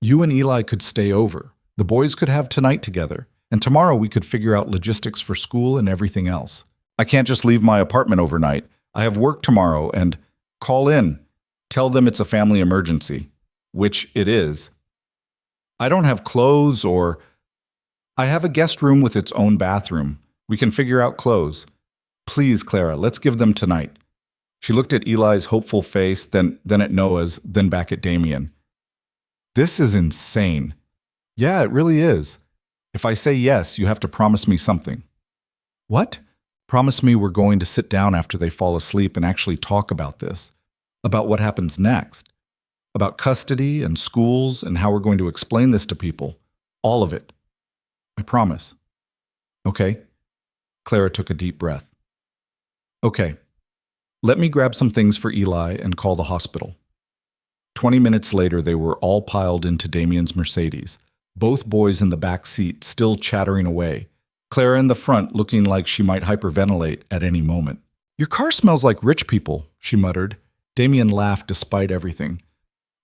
You and Eli could stay over. The boys could have tonight together, and tomorrow we could figure out logistics for school and everything else. I can't just leave my apartment overnight. I have work tomorrow, and call in. Tell them it's a family emergency, which it is. I don't have clothes or... I have a guest room with its own bathroom. We can figure out clothes. Please, Clara, let's give them tonight. She looked at Eli's hopeful face, then at Noah's, then back at Damien. This is insane. Yeah, it really is. If I say yes, you have to promise me something. What? Promise me we're going to sit down after they fall asleep and actually talk about this, about what happens next, about custody and schools and how we're going to explain this to people. All of it. I promise. Okay. Clara took a deep breath. Okay. Let me grab some things for Eli and call the hospital. 20 minutes later, they were all piled into Damien's Mercedes, both boys in the back seat still chattering away, Clara in the front looking like she might hyperventilate at any moment. Your car smells like rich people, she muttered. Damien laughed despite everything.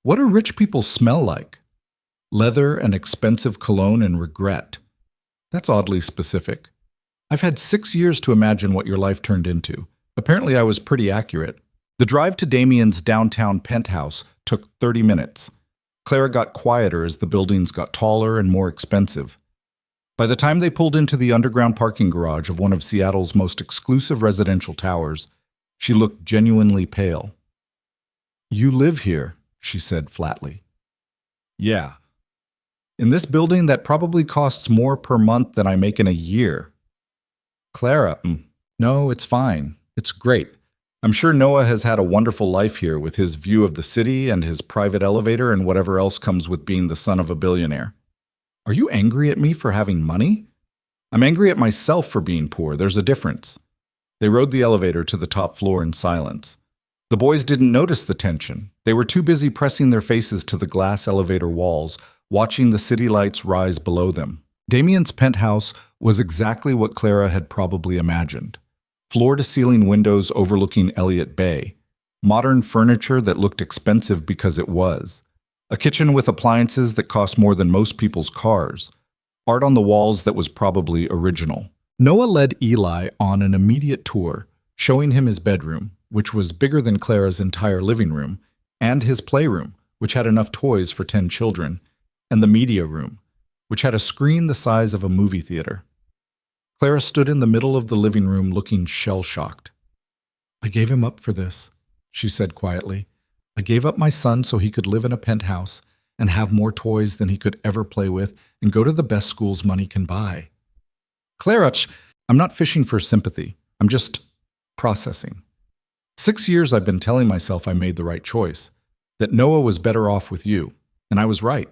What do rich people smell like? Leather and expensive cologne and regret. That's oddly specific. I've had 6 years to imagine what your life turned into. Apparently I was pretty accurate. The drive to Damien's downtown penthouse took 30 minutes. Clara got quieter as the buildings got taller and more expensive. By the time they pulled into the underground parking garage of one of Seattle's most exclusive residential towers, she looked genuinely pale. You live here, she said flatly. Yeah. In this building that probably costs more per month than I make in a year. Clara, no, it's fine. It's great. I'm sure Noah has had a wonderful life here with his view of the city and his private elevator and whatever else comes with being the son of a billionaire. Are you angry at me for having money? I'm angry at myself for being poor. There's a difference. They rode the elevator to the top floor in silence. The boys didn't notice the tension. They were too busy pressing their faces to the glass elevator walls, watching the city lights rise below them. Damien's penthouse was exactly what Clara had probably imagined. Floor-to-ceiling windows overlooking Elliott Bay, modern furniture that looked expensive because it was, a kitchen with appliances that cost more than most people's cars, art on the walls that was probably original. Noah led Eli on an immediate tour, showing him his bedroom, which was bigger than Clara's entire living room, and his playroom, which had enough toys for 10 children, and the media room, which had a screen the size of a movie theater. Clara stood in the middle of the living room looking shell-shocked. "I gave him up for this," she said quietly. "I gave up my son so he could live in a penthouse and have more toys than he could ever play with and go to the best schools money can buy." "Clara, I'm not fishing for sympathy. I'm just processing. 6 years I've been telling myself I made the right choice, that Noah was better off with you, and I was right.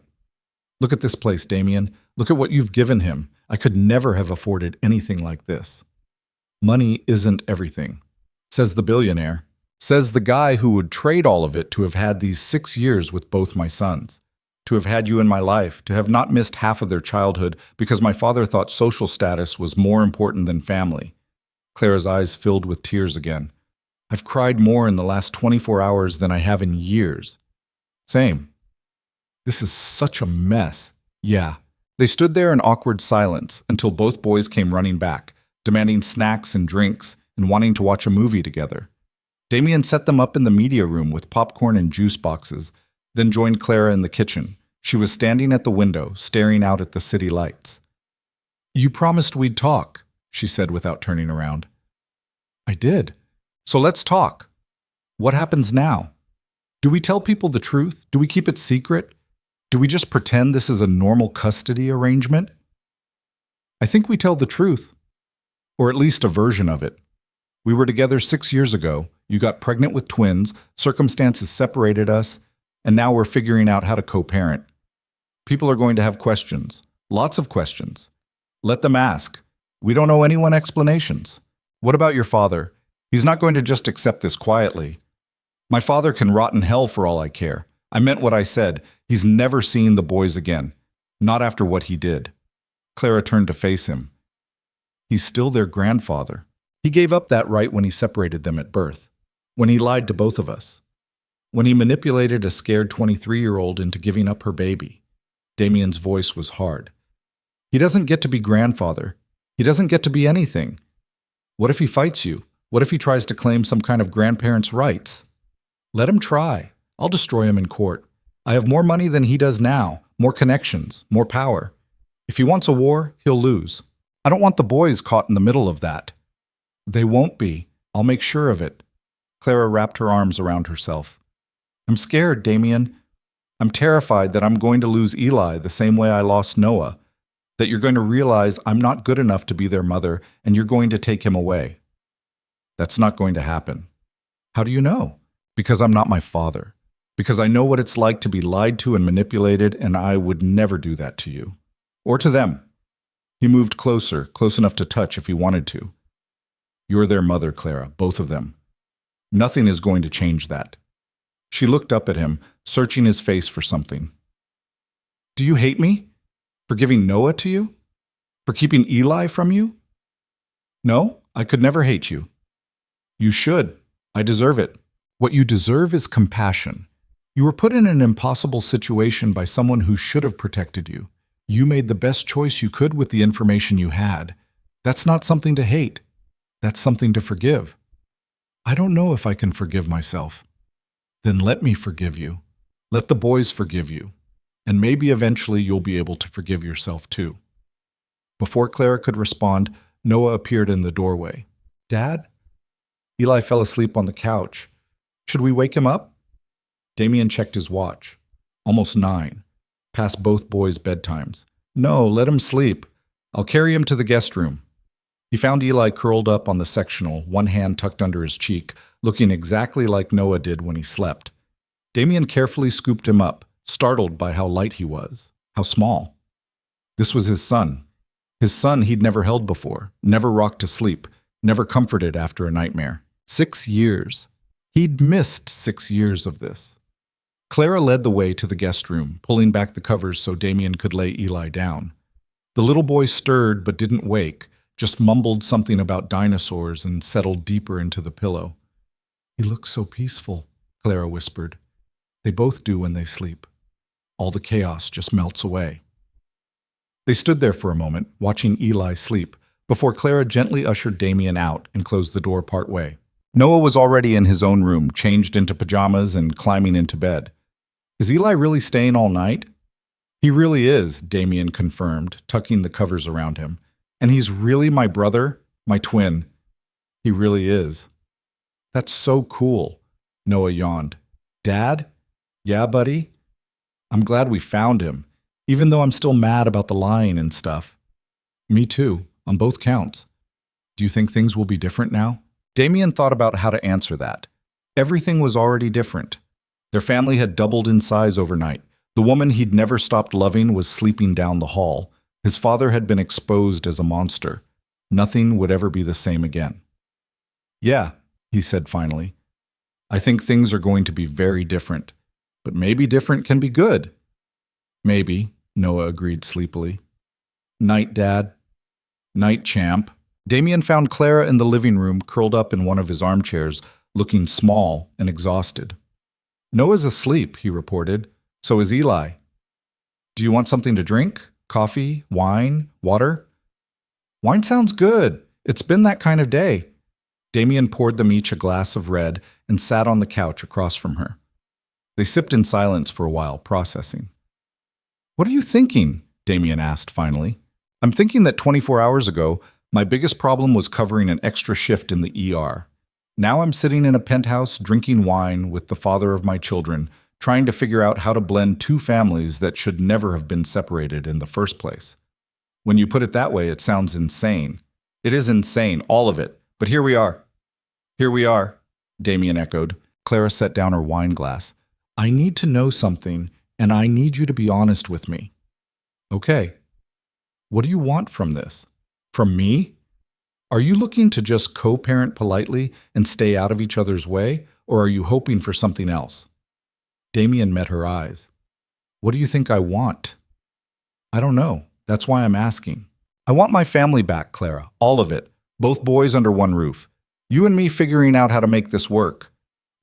Look at this place, Damien. Look at what you've given him. I could never have afforded anything like this." "Money isn't everything," says the billionaire, says the guy who would trade all of it to have had these 6 years with both my sons, to have had you in my life, to have not missed half of their childhood because my father thought social status was more important than family. Clara's eyes filled with tears again. "I've cried more in the last 24 hours than I have in years." "Same. This is such a mess." "Yeah." They stood there in awkward silence until both boys came running back, demanding snacks and drinks and wanting to watch a movie together. Damien set them up in the media room with popcorn and juice boxes, then joined Clara in the kitchen. She was standing at the window, staring out at the city lights. "You promised we'd talk," she said without turning around. "I did. So let's talk. What happens now? Do we tell people the truth? Do we keep it secret? Do we just pretend this is a normal custody arrangement?" "I think we tell the truth, or at least a version of it. We were together 6 years ago. You got pregnant with twins, circumstances separated us, and now we're figuring out how to co-parent. People are going to have questions, lots of questions. Let them ask. We don't owe anyone explanations. What about your father? He's not going to just accept this quietly. My father can rot in hell for all I care. I meant what I said. He's never seen the boys again. Not after what he did." Clara turned to face him. "He's still their grandfather. He gave up that right when he separated them at birth, when he lied to both of us, when he manipulated a scared 23-year-old into giving up her baby." Damien's voice was hard. "He doesn't get to be grandfather. He doesn't get to be anything. What if he fights you? What if he tries to claim some kind of grandparent's rights? Let him try. I'll destroy him in court. I have more money than he does now, more connections, more power. If he wants a war, he'll lose. I don't want the boys caught in the middle of that." "They won't be. I'll make sure of it." Clara wrapped her arms around herself. "I'm scared, Damien. I'm terrified that I'm going to lose Eli the same way I lost Noah, that you're going to realize I'm not good enough to be their mother and you're going to take him away." "That's not going to happen." "How do you know?" "Because I'm not my father. Because I know what it's like to be lied to and manipulated, and I would never do that to you. Or to them." He moved closer, close enough to touch if he wanted to. "You're their mother, Clara, both of them. Nothing is going to change that." She looked up at him, searching his face for something. "Do you hate me? For giving Noah to you? For keeping Eli from you?" "No, I could never hate you." "You should. I deserve it." "What you deserve is compassion. You were put in an impossible situation by someone who should have protected you. You made the best choice you could with the information you had. That's not something to hate. That's something to forgive." "I don't know if I can forgive myself." "Then let me forgive you. Let the boys forgive you. And maybe eventually you'll be able to forgive yourself too." Before Clara could respond, Noah appeared in the doorway. "Dad?" Eli fell asleep on the couch. "Should we wake him up?" Damien checked his watch. Almost 9. Past both boys' bedtimes. "No, let him sleep. I'll carry him to the guest room." He found Eli curled up on the sectional, one hand tucked under his cheek, looking exactly like Noah did when he slept. Damien carefully scooped him up, startled by how light he was, how small. This was his son. His son he'd never held before, never rocked to sleep, never comforted after a nightmare. 6 years. He'd missed 6 years of this. Clara led the way to the guest room, pulling back the covers so Damien could lay Eli down. The little boy stirred but didn't wake, just mumbled something about dinosaurs and settled deeper into the pillow. "He looks so peaceful," Clara whispered. "They both do when they sleep. All the chaos just melts away." They stood there for a moment, watching Eli sleep, before Clara gently ushered Damien out and closed the door part way. Noah was already in his own room, changed into pajamas and climbing into bed. "Is Eli really staying all night?" "He really is," Damien confirmed, tucking the covers around him. "And he's really my brother, my twin. He really is." "That's so cool," Noah yawned. "Dad? Yeah, buddy? I'm glad we found him, even though I'm still mad about the lying and stuff." "Me too, on both counts. Do you think things will be different now?" Damien thought about how to answer that. Everything was already different. Their family had doubled in size overnight. The woman he'd never stopped loving was sleeping down the hall. His father had been exposed as a monster. Nothing would ever be the same again. "Yeah," he said finally. "I think things are going to be very different. But maybe different can be good." "Maybe," Noah agreed sleepily. "Night, Dad." "Night, champ." Damien found Clara in the living room, curled up in one of his armchairs, looking small and exhausted. "Noah's asleep," he reported. "So is Eli. Do you want something to drink? Coffee? Wine? Water?" "Wine sounds good. It's been that kind of day." Damien poured them each a glass of red and sat on the couch across from her. They sipped in silence for a while, processing. "What are you thinking?" Damien asked finally. "I'm thinking that 24 hours ago, my biggest problem was covering an extra shift in the ER. Now I'm sitting in a penthouse drinking wine with the father of my children, trying to figure out how to blend two families that should never have been separated in the first place. When you put it that way, it sounds insane. It is insane, all of it. But here we are." "Here we are," Damien echoed. Clara set down her wine glass. "I need to know something, and I need you to be honest with me." "Okay. What do you want from this? From me? Are you looking to just co-parent politely and stay out of each other's way, or are you hoping for something else?" Damien met her eyes. "What do you think I want?" "I don't know. That's why I'm asking. I want my family back, Clara. All of it. Both boys under one roof. You and me figuring out how to make this work.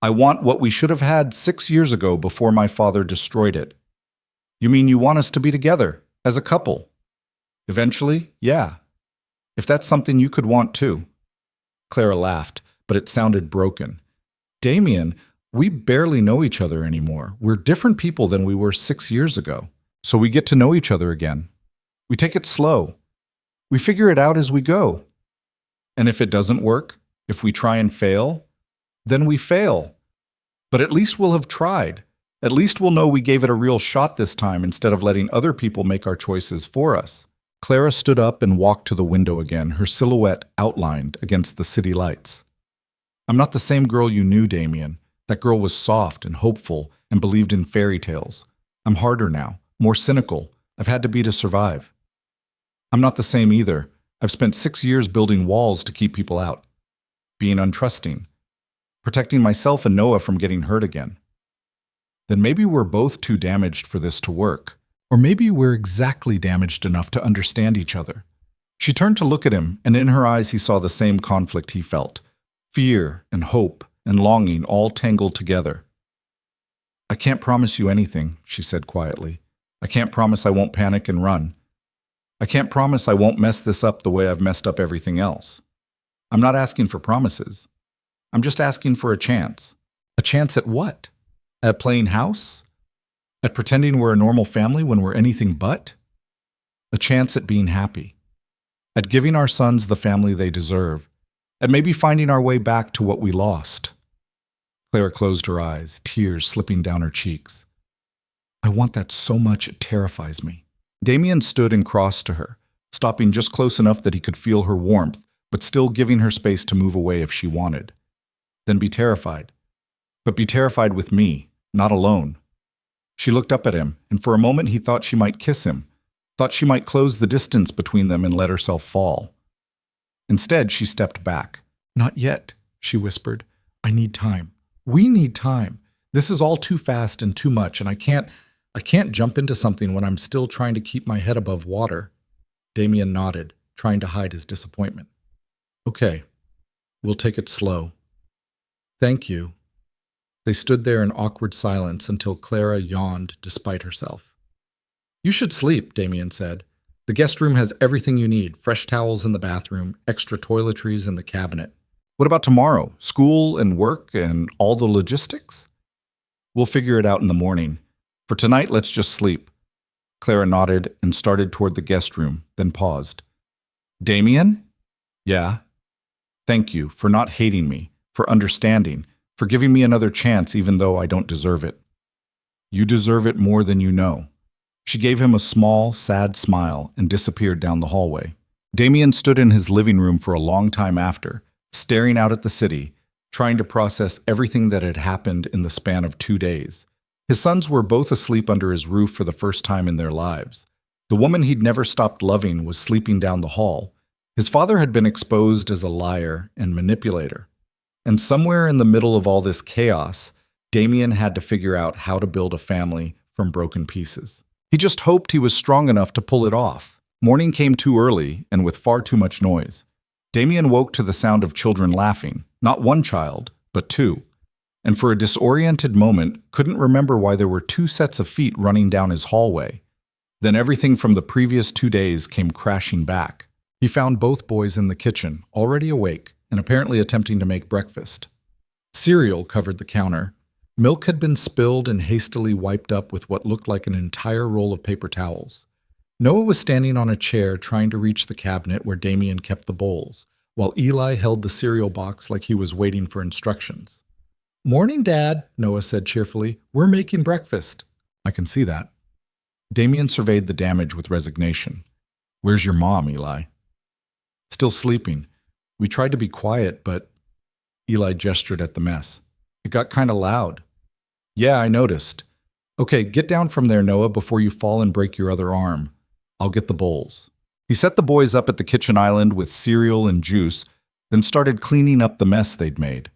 I want what we should have had 6 years ago before my father destroyed it." "You mean you want us to be together, as a couple?" "Eventually, yeah. If that's something you could want too." Clara laughed, but it sounded broken. "Damien, we barely know each other anymore. We're different people than we were 6 years ago. So we get to know each other again. We take it slow. We figure it out as we go. And if it doesn't work, if we try and fail, then we fail. But at least we'll have tried. At least we'll know we gave it a real shot this time instead of letting other people make our choices for us." Clara stood up and walked to the window again, her silhouette outlined against the city lights. "I'm not the same girl you knew, Damien. That girl was soft and hopeful and believed in fairy tales. I'm harder now, more cynical. I've had to be to survive. I'm not the same either. I've spent 6 years building walls to keep people out, being untrusting, protecting myself and Noah from getting hurt again. Then maybe we're both too damaged for this to work. Or maybe we're exactly damaged enough to understand each other." She turned to look at him, and in her eyes he saw the same conflict he felt. Fear and hope and longing all tangled together. "I can't promise you anything," she said quietly. "I can't promise I won't panic and run. I can't promise I won't mess this up the way I've messed up everything else. I'm not asking for promises. I'm just asking for a chance." "A chance at what? At playing house? At pretending we're a normal family when we're anything but?" "A chance at being happy. At giving our sons the family they deserve. At maybe finding our way back to what we lost." Clara closed her eyes, tears slipping down her cheeks. "I want that so much it terrifies me." Damien stood and crossed to her, stopping just close enough that he could feel her warmth, but still giving her space to move away if she wanted. "Then be terrified. But be terrified with me, not alone." She looked up at him, and for a moment he thought she might kiss him, thought she might close the distance between them and let herself fall. Instead, she stepped back. "Not yet," she whispered. "I need time. We need time. This is all too fast and too much, and I can't jump into something when I'm still trying to keep my head above water." Damien nodded, trying to hide his disappointment. Okay, we'll take it slow. Thank you. They stood there in awkward silence until Clara yawned despite herself. You should sleep, Damien said. The guest room has everything you need, fresh towels in the bathroom, extra toiletries in the cabinet. What about tomorrow? School and work and all the logistics? We'll figure it out in the morning. For tonight, let's just sleep. Clara nodded and started toward the guest room, then paused. Damien? Yeah. Thank you for not hating me, for understanding, for giving me another chance even though I don't deserve it. You deserve it more than you know. She gave him a small, sad smile and disappeared down the hallway. Damien stood in his living room for a long time after, staring out at the city, trying to process everything that had happened in the span of 2 days. His sons were both asleep under his roof for the first time in their lives. The woman he'd never stopped loving was sleeping down the hall. His father had been exposed as a liar and manipulator. And somewhere in the middle of all this chaos, Damien had to figure out how to build a family from broken pieces. He just hoped he was strong enough to pull it off. Morning came too early and with far too much noise. Damien woke to the sound of children laughing, not one child, but two, and for a disoriented moment couldn't remember why there were 2 sets of feet running down his hallway. Then everything from the previous 2 days came crashing back. He found both boys in the kitchen, already awake, and apparently attempting to make breakfast. Cereal covered the counter. Milk had been spilled and hastily wiped up with what looked like an entire roll of paper towels. Noah was standing on a chair trying to reach the cabinet where Damien kept the bowls, while Eli held the cereal box like he was waiting for instructions. Morning, Dad, Noah said cheerfully. We're making breakfast. I can see that. Damien surveyed the damage with resignation. Where's your mom, Eli? Still sleeping. We tried to be quiet, but... Eli gestured at the mess. It got kind of loud. Yeah, I noticed. Okay, get down from there, Noah, before you fall and break your other arm. I'll get the bowls. He set the boys up at the kitchen island with cereal and juice, then started cleaning up the mess they'd made.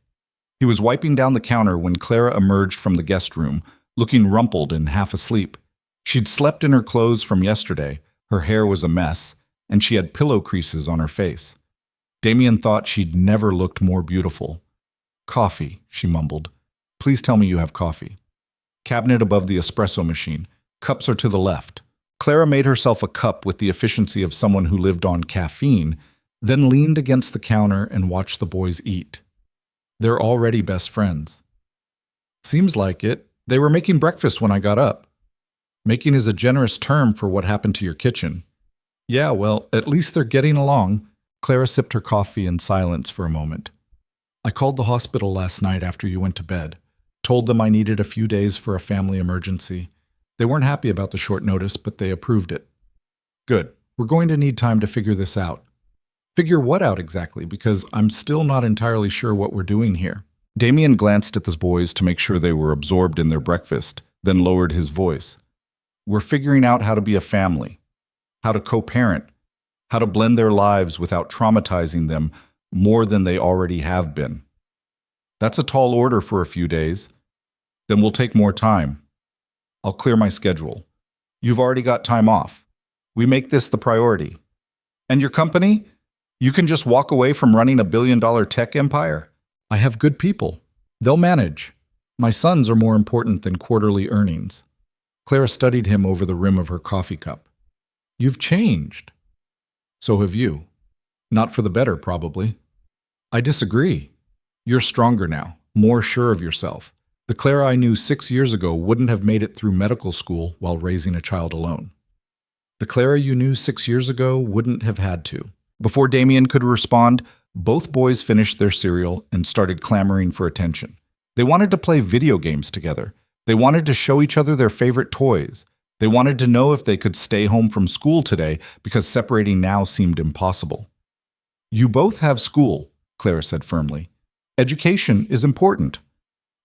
He was wiping down the counter when Clara emerged from the guest room, looking rumpled and half asleep. She'd slept in her clothes from yesterday, her hair was a mess, and she had pillow creases on her face. Damien thought she'd never looked more beautiful. Coffee, she mumbled. Please tell me you have coffee. Cabinet above the espresso machine. Cups are to the left. Clara made herself a cup with the efficiency of someone who lived on caffeine, then leaned against the counter and watched the boys eat. They're already best friends. Seems like it. They were making breakfast when I got up. Making is a generous term for what happened to your kitchen. Yeah, well, at least they're getting along. Clara sipped her coffee in silence for a moment. I called the hospital last night after you went to bed. Told them I needed a few days for a family emergency. They weren't happy about the short notice, but they approved it. Good. We're going to need time to figure this out. Figure what out exactly? Because I'm still not entirely sure what we're doing here. Damien glanced at the boys to make sure they were absorbed in their breakfast, then lowered his voice. We're figuring out how to be a family, how to co-parent, how to blend their lives without traumatizing them more than they already have been. That's a tall order for a few days. Then we'll take more time. I'll clear my schedule. You've already got time off. We make this the priority. And your company? You can just walk away from running a billion-dollar tech empire? I have good people. They'll manage. My sons are more important than quarterly earnings. Clara studied him over the rim of her coffee cup. You've changed. So have you. Not for the better, probably. I disagree. You're stronger now, more sure of yourself. The Clara I knew 6 years ago wouldn't have made it through medical school while raising a child alone. The Clara you knew 6 years ago wouldn't have had to. Before Damien could respond, both boys finished their cereal and started clamoring for attention. They wanted to play video games together. They wanted to show each other their favorite toys. They wanted to know if they could stay home from school today because separating now seemed impossible. You both have school, Clara said firmly. Education is important.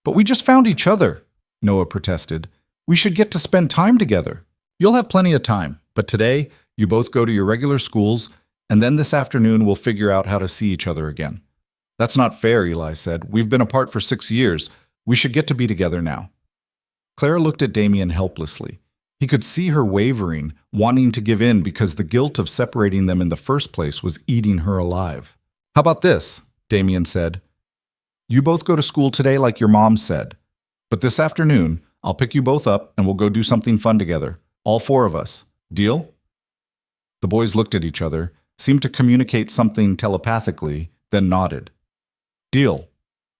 But we just found each other, Noah protested. We should get to spend time together. You'll have plenty of time, but today you both go to your regular schools, and then this afternoon we'll figure out how to see each other again. That's not fair, Eli said. We've been apart for 6 years. We should get to be together now. Clara looked at Damien helplessly. He could see her wavering, wanting to give in because the guilt of separating them in the first place was eating her alive. "How about this?" Damien said. "You both go to school today like your mom said. But this afternoon, I'll pick you both up and we'll go do something fun together. All four of us. Deal?" The boys looked at each other, seemed to communicate something telepathically, then nodded. "Deal,"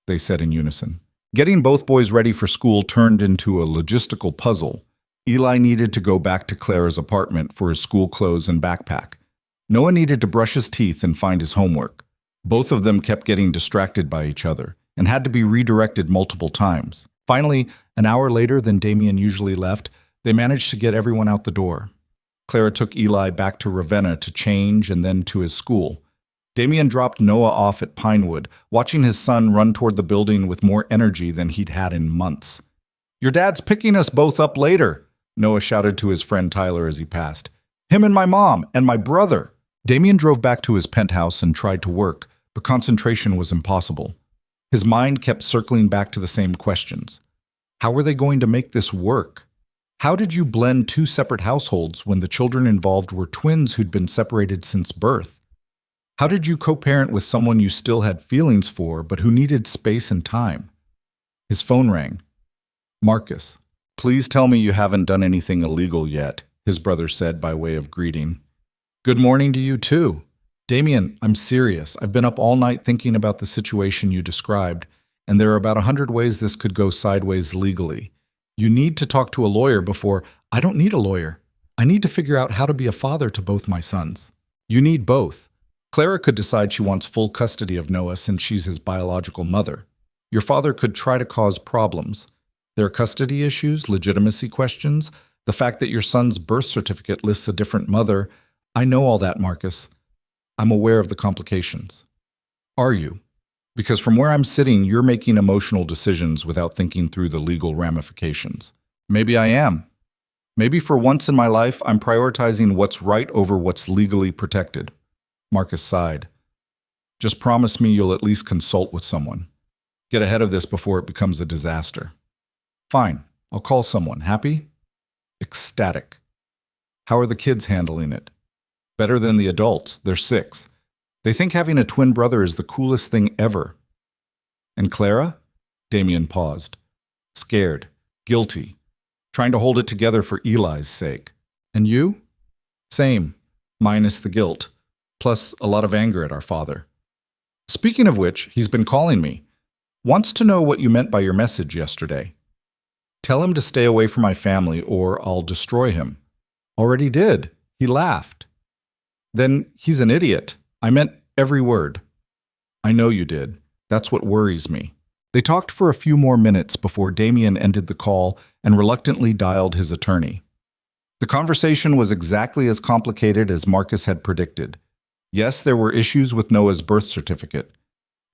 they said in unison. Getting both boys ready for school turned into a logistical puzzle. Eli needed to go back to Clara's apartment for his school clothes and backpack. Noah needed to brush his teeth and find his homework. Both of them kept getting distracted by each other and had to be redirected multiple times. Finally, an hour later than Damien usually left, they managed to get everyone out the door. Clara took Eli back to Ravenna to change and then to his school. Damien dropped Noah off at Pinewood, watching his son run toward the building with more energy than he'd had in months. "Your dad's picking us both up later," Noah shouted to his friend Tyler as he passed. "Him and my mom, and my brother." Damien drove back to his penthouse and tried to work, but concentration was impossible. His mind kept circling back to the same questions. How were they going to make this work? How did you blend two separate households when the children involved were twins who'd been separated since birth? How did you co-parent with someone you still had feelings for, but who needed space and time? His phone rang. "Marcus, please tell me you haven't done anything illegal yet," his brother said by way of greeting. "Good morning to you too. Damien, I'm serious. I've been up all night thinking about the situation you described, and there are about 100 ways this could go sideways legally. You need to talk to a lawyer before—" "I don't need a lawyer. I need to figure out how to be a father to both my sons." "You need both. Clara could decide she wants full custody of Noah since she's his biological mother. Your father could try to cause problems. There are custody issues, legitimacy questions, the fact that your son's birth certificate lists a different mother. I know all that, Marcus. I'm aware of the complications." "Are you? Because from where I'm sitting, you're making emotional decisions without thinking through the legal ramifications." "Maybe I am. Maybe for once in my life, I'm prioritizing what's right over what's legally protected." Marcus sighed. "Just promise me you'll at least consult with someone. Get ahead of this before it becomes a disaster." "Fine. I'll call someone. Happy?" "Ecstatic." "How are the kids handling it?" "Better than the adults. They're 6. They think having a twin brother is the coolest thing ever." "And Clara?" Damien paused. "Scared. Guilty. Trying to hold it together for Eli's sake." "And you?" "Same. Minus the guilt. Plus a lot of anger at our father. Speaking of which, he's been calling me. Wants to know what you meant by your message yesterday. Tell him to stay away from my family or I'll destroy him." "Already did. He laughed." "Then he's an idiot. I meant every word." "I know you did. That's what worries me." They talked for a few more minutes before Damien ended the call and reluctantly dialed his attorney. The conversation was exactly as complicated as Marcus had predicted. Yes, there were issues with Noah's birth certificate.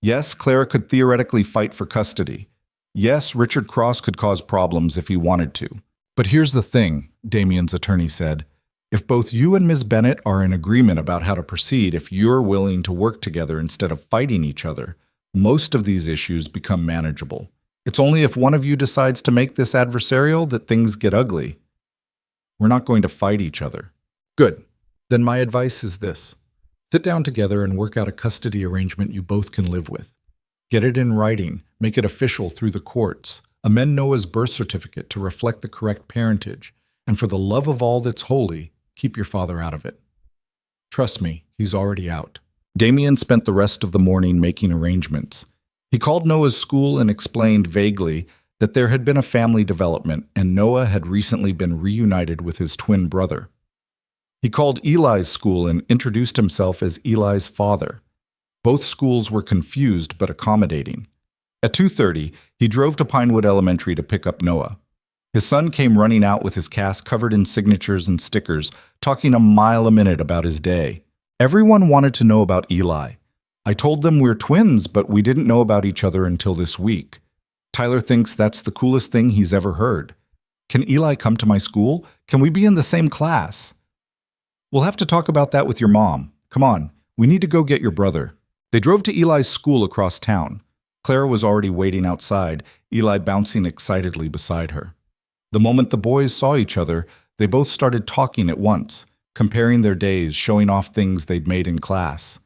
Yes, Clara could theoretically fight for custody. Yes, Richard Cross could cause problems if he wanted to. "But here's the thing," Damien's attorney said. "If both you and Ms. Bennett are in agreement about how to proceed, if you're willing to work together instead of fighting each other, most of these issues become manageable. It's only if one of you decides to make this adversarial that things get ugly. We're not going to fight each other." "Good. Then my advice is this. Sit down together and work out a custody arrangement you both can live with. Get it in writing, make it official through the courts, amend Noah's birth certificate to reflect the correct parentage, and for the love of all that's holy, keep your father out of it. Trust me, he's already out." Damien spent the rest of the morning making arrangements. He called Noah's school and explained vaguely that there had been a family development and Noah had recently been reunited with his twin brother. He called Eli's school and introduced himself as Eli's father. Both schools were confused but accommodating. At 2:30, he drove to Pinewood Elementary to pick up Noah. His son came running out with his cast covered in signatures and stickers, talking a mile a minute about his day. Everyone wanted to know about Eli. "I told them we're twins, but we didn't know about each other until this week. Tyler thinks that's the coolest thing he's ever heard. Can Eli come to my school? Can we be in the same class? We'll have to talk about that with your mom. Come on, we need to go get your brother." They drove to Eli's school across town. Clara was already waiting outside, Eli bouncing excitedly beside her. The moment the boys saw each other, They both started talking at once, comparing their days, showing off things they'd made in class.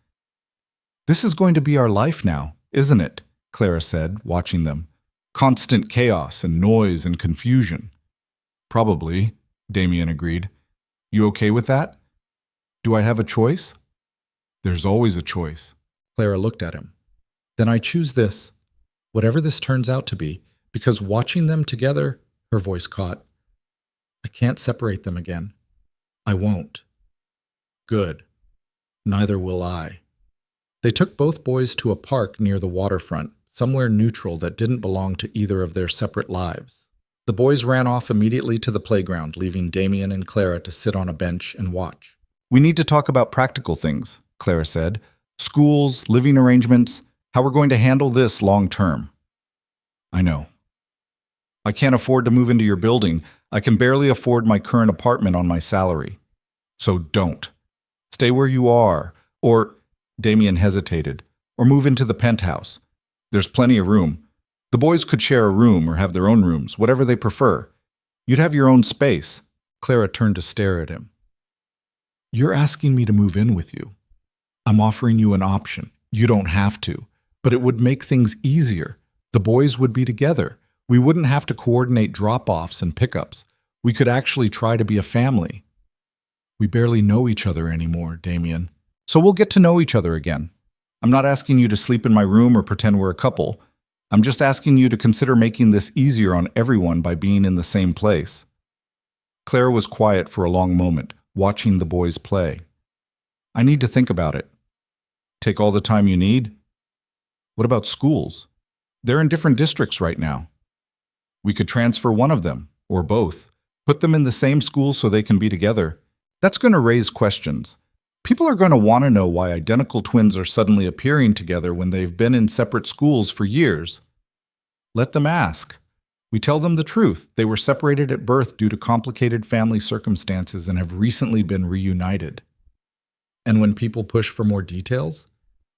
"This is going to be our life now, isn't it?" Clara said, watching them. "Constant chaos and noise and confusion." "Probably," Damien agreed. "You okay with that? Do I have a choice?" "There's always a choice." Clara looked at him. "Then I choose this, whatever this turns out to be, because watching them together," her voice caught, "I can't separate them again. I won't." "Good. Neither will I." They took both boys to a park near the waterfront, somewhere neutral that didn't belong to either of their separate lives. The boys ran off immediately to the playground, leaving Damien and Clara to sit on a bench and watch. "We need to talk about practical things," Clara said. "Schools, living arrangements, how we're going to handle this long term." "I know. I can't afford to move into your building. I can barely afford my current apartment on my salary. So don't. Stay where you are, or," Damien hesitated, "or move into the penthouse. There's plenty of room. The boys could share a room or have their own rooms, whatever they prefer. You'd have your own space." Clara turned to stare at him. "You're asking me to move in with you. I'm offering you an option. You don't have to, but it would make things easier. The boys would be together. We wouldn't have to coordinate drop-offs and pickups. We could actually try to be a family." "We barely know each other anymore, Damien. So we'll get to know each other again. I'm not asking you to sleep in my room or pretend we're a couple. I'm just asking you to consider making this easier on everyone by being in the same place." Clara was quiet for a long moment, watching the boys play. "I need to think about it." "Take all the time you need?" "What about schools? They're in different districts right now. We could transfer one of them, or both. Put them in the same school so they can be together. That's going to raise questions. People are going to want to know why identical twins are suddenly appearing together when they've been in separate schools for years. Let them ask. We tell them the truth. They were separated at birth due to complicated family circumstances and have recently been reunited. And when people push for more details,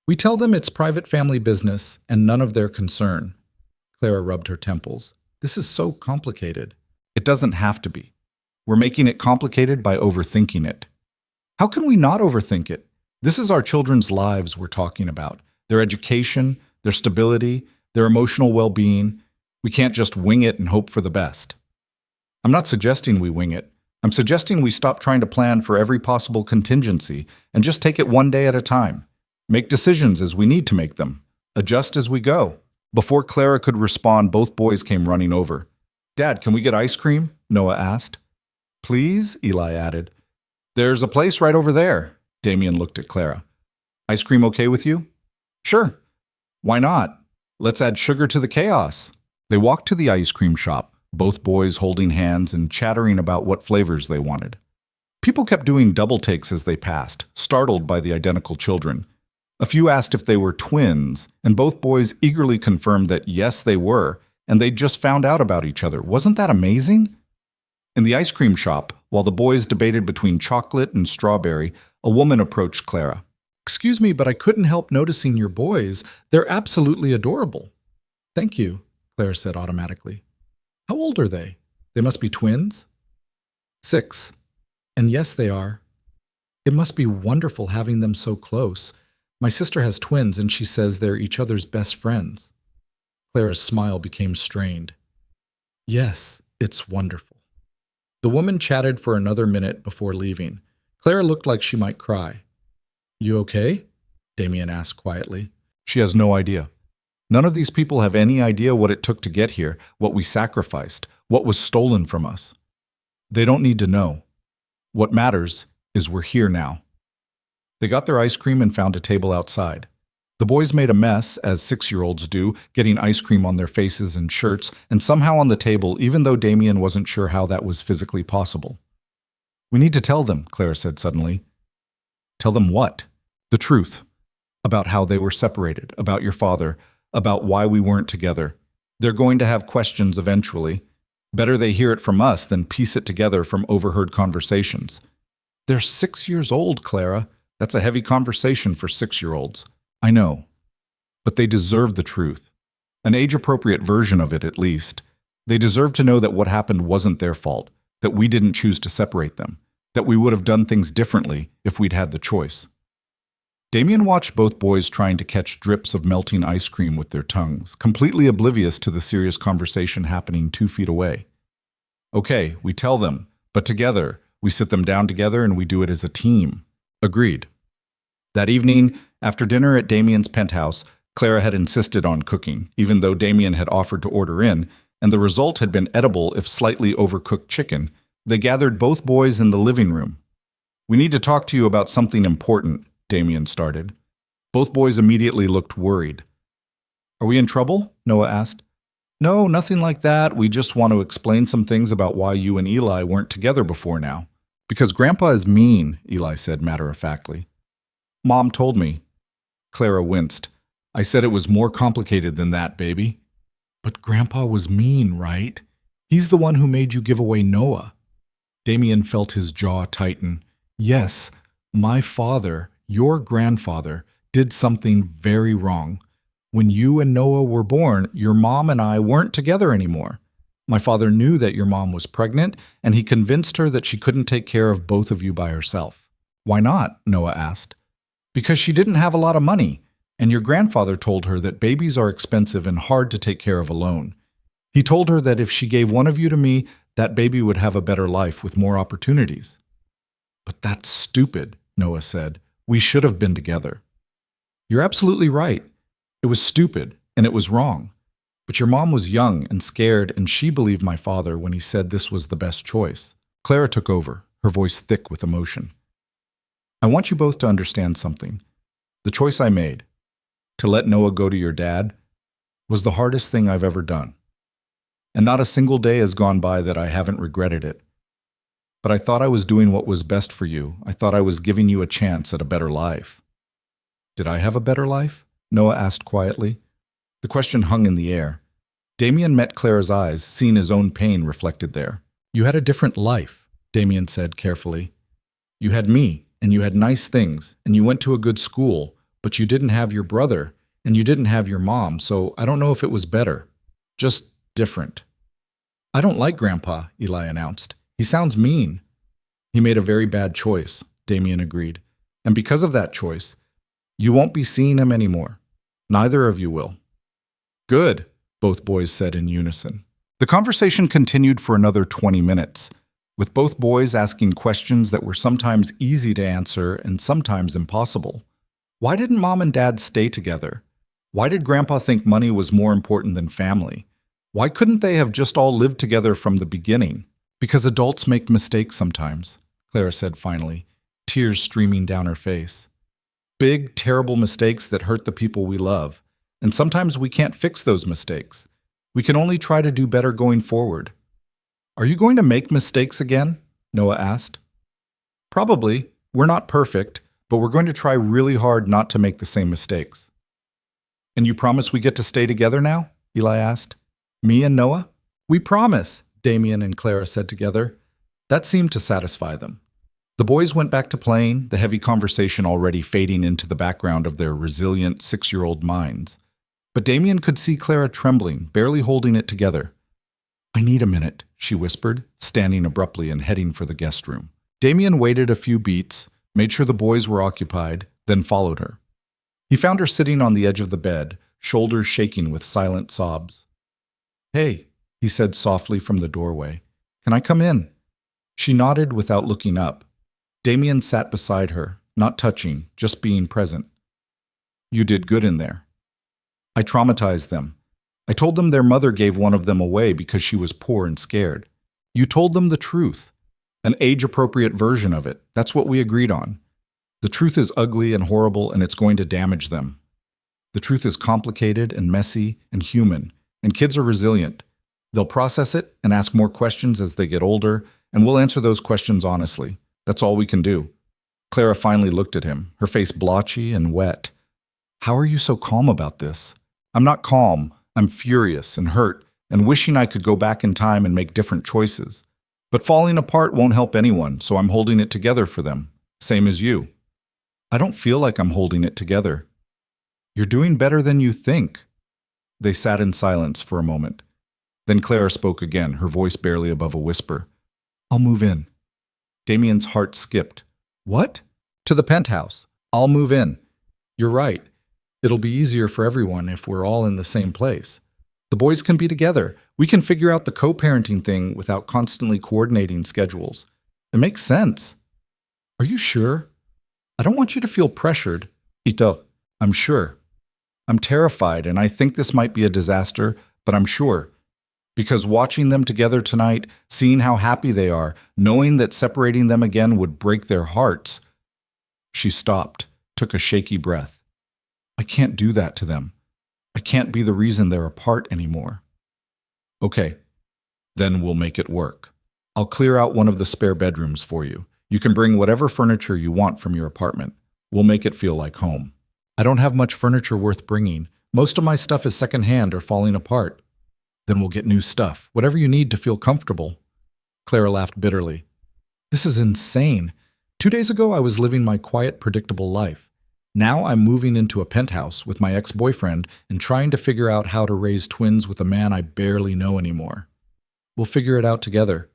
we tell them it's private family business and none of their concern." Clara rubbed her temples. "This is so complicated." "It doesn't have to be. We're making it complicated by overthinking it." "How can we not overthink it? This is our children's lives we're talking about. Their education, their stability, their emotional well-being. We can't just wing it and hope for the best." "I'm not suggesting we wing it. I'm suggesting we stop trying to plan for every possible contingency and just take it one day at a time. Make decisions as we need to make them. Adjust as we go." Before Clara could respond, both boys came running over. "Dad, can we get ice cream?" Noah asked. "Please?" Eli added. "There's a place right over there." Damien looked at Clara. "Ice cream okay with you?" "Sure. Why not? Let's add sugar to the chaos." They walked to the ice cream shop, both boys holding hands and chattering about what flavors they wanted. People kept doing double takes as they passed, startled by the identical children. A few asked if they were twins, and both boys eagerly confirmed that yes, they were, and they'd just found out about each other. Wasn't that amazing? In the ice cream shop, while the boys debated between chocolate and strawberry, a woman approached Clara. "Excuse me, but I couldn't help noticing your boys. They're absolutely adorable." "Thank you," Clara said automatically. "How old are they? They must be twins?" 6. "And yes, they are. It must be wonderful having them so close. My sister has twins, and she says they're each other's best friends." Clara's smile became strained. "Yes, it's wonderful." The woman chatted for another minute before leaving. Clara looked like she might cry. "You okay?" Damien asked quietly. She has no idea. None of these people have any idea what it took to get here, what we sacrificed, what was stolen from us. They don't need to know. What matters is we're here now. They got their ice cream and found a table outside. The boys made a mess, as 6-year-olds do, getting ice cream on their faces and shirts, and somehow on the table, even though Damien wasn't sure how that was physically possible. "We need to tell them," Clara said suddenly. "Tell them what?" "The truth. About how they were separated, about your father, about why we weren't together. They're going to have questions eventually. Better they hear it from us than piece it together from overheard conversations." "They're 6 years old, Clara. That's a heavy conversation for 6-year-olds. "I know. But they deserve the truth. An age-appropriate version of it, at least. They deserve to know that what happened wasn't their fault. that we didn't choose to separate them, that we would have done things differently if we'd had the choice. Damien watched both boys trying to catch drips of melting ice cream with their tongues, completely oblivious to the serious conversation happening 2 feet away. Okay, we tell them, but together, we sit them down together and we do it as a team. Agreed. That evening, after dinner at Damien's penthouse, Clara had insisted on cooking, even though Damien had offered to order in, and the result had been edible if slightly overcooked chicken. They gathered both boys in the living room. We need to talk to you about something important, Damien started. Both boys immediately looked worried. Are we in trouble? Noah asked. No, nothing like that. We just want to explain some things about why you and Eli weren't together before now. Because Grandpa is mean, Eli said matter-of-factly. Mom told me. Clara winced. I said it was more complicated than that, baby. But Grandpa was mean, right? He's the one who made you give away Noah. Damien felt his jaw tighten. Yes, my father, your grandfather, did something very wrong. When you and Noah were born, your mom and I weren't together anymore. My father knew that your mom was pregnant, and he convinced her that she couldn't take care of both of you by herself. Why not? Noah asked. Because she didn't have a lot of money, and your grandfather told her that babies are expensive and hard to take care of alone. He told her that if she gave one of you to me, that baby would have a better life with more opportunities. But that's stupid, Noah said. We should have been together. You're absolutely right. It was stupid, and it was wrong. But your mom was young and scared, and she believed my father when he said this was the best choice. Clara took over, her voice thick with emotion. I want you both to understand something. The choice I made, to let Noah go to your dad, was the hardest thing I've ever done. And not a single day has gone by that I haven't regretted it. But I thought I was doing what was best for you. I thought I was giving you a chance at a better life. Did I have a better life? Noah asked quietly. The question hung in the air. Damien met Clara's eyes, seeing his own pain reflected there. You had a different life, Damien said carefully. You had me, and you had nice things, and you went to a good school, but you didn't have your brother, and you didn't have your mom, so I don't know if it was better. Just different. I don't like Grandpa, Eli announced. He sounds mean. He made a very bad choice, Damien agreed. And because of that choice, you won't be seeing him anymore. Neither of you will. Good, both boys said in unison. The conversation continued for another 20 minutes, with both boys asking questions that were sometimes easy to answer and sometimes impossible. Why didn't Mom and Dad stay together? Why did Grandpa think money was more important than family? Why couldn't they have just all lived together from the beginning? Because adults make mistakes sometimes, Clara said finally, tears streaming down her face. Big, terrible mistakes that hurt the people we love. And sometimes we can't fix those mistakes. We can only try to do better going forward. Are you going to make mistakes again? Noah asked. Probably. We're not perfect, but we're going to try really hard not to make the same mistakes. And you promise we get to stay together now? Eli asked. Me and Noah? We promise, Damien and Clara said together. That seemed to satisfy them. The boys went back to playing, the heavy conversation already fading into the background of their resilient 6-year-old minds. But Damien could see Clara trembling, barely holding it together. I need a minute, she whispered, standing abruptly and heading for the guest room. Damien waited a few beats, made sure the boys were occupied, then followed her. He found her sitting on the edge of the bed, shoulders shaking with silent sobs. Hey, he said softly from the doorway. Can I come in? She nodded without looking up. Damien sat beside her, not touching, just being present. You did good in there. I traumatized them. I told them their mother gave one of them away because she was poor and scared. You told them the truth. An age-appropriate version of it. That's what we agreed on. The truth is ugly and horrible, and it's going to damage them. The truth is complicated and messy and human, and kids are resilient. They'll process it and ask more questions as they get older, and we'll answer those questions honestly. That's all we can do. Clara finally looked at him, her face blotchy and wet. How are you so calm about this? I'm not calm. I'm furious and hurt and wishing I could go back in time and make different choices. But falling apart won't help anyone, so I'm holding it together for them. Same as you. I don't feel like I'm holding it together. You're doing better than you think. They sat in silence for a moment. Then Clara spoke again, her voice barely above a whisper. I'll move in. Damien's heart skipped. What? To the penthouse. I'll move in. You're right. It'll be easier for everyone if we're all in the same place. The boys can be together. We can figure out the co-parenting thing without constantly coordinating schedules. It makes sense. Are you sure? I don't want you to feel pressured. Ito, I'm sure. I'm terrified and I think this might be a disaster, but I'm sure. Because watching them together tonight, seeing how happy they are, knowing that separating them again would break their hearts. She stopped, took a shaky breath. I can't do that to them. I can't be the reason they're apart anymore. Okay, then we'll make it work. I'll clear out one of the spare bedrooms for you. You can bring whatever furniture you want from your apartment. We'll make it feel like home. I don't have much furniture worth bringing. Most of my stuff is secondhand or falling apart. Then we'll get new stuff, whatever you need to feel comfortable. Clara laughed bitterly. This is insane. 2 days ago, I was living my quiet, predictable life. Now I'm moving into a penthouse with my ex-boyfriend and trying to figure out how to raise twins with a man I barely know anymore. We'll figure it out together.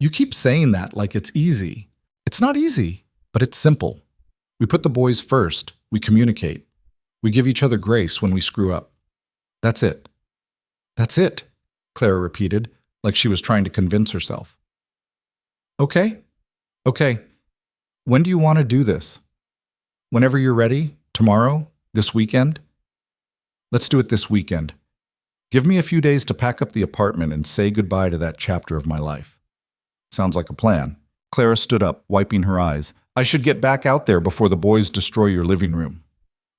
You keep saying that like it's easy. It's not easy, but it's simple. We put the boys first. We communicate. We give each other grace when we screw up. That's it. That's it, Clara repeated, like she was trying to convince herself. Okay. When do you want to do this? Whenever you're ready? Tomorrow? This weekend? Let's do it this weekend. Give me a few days to pack up the apartment and say goodbye to that chapter of my life. Sounds like a plan. Clara stood up, wiping her eyes. I should get back out there before the boys destroy your living room.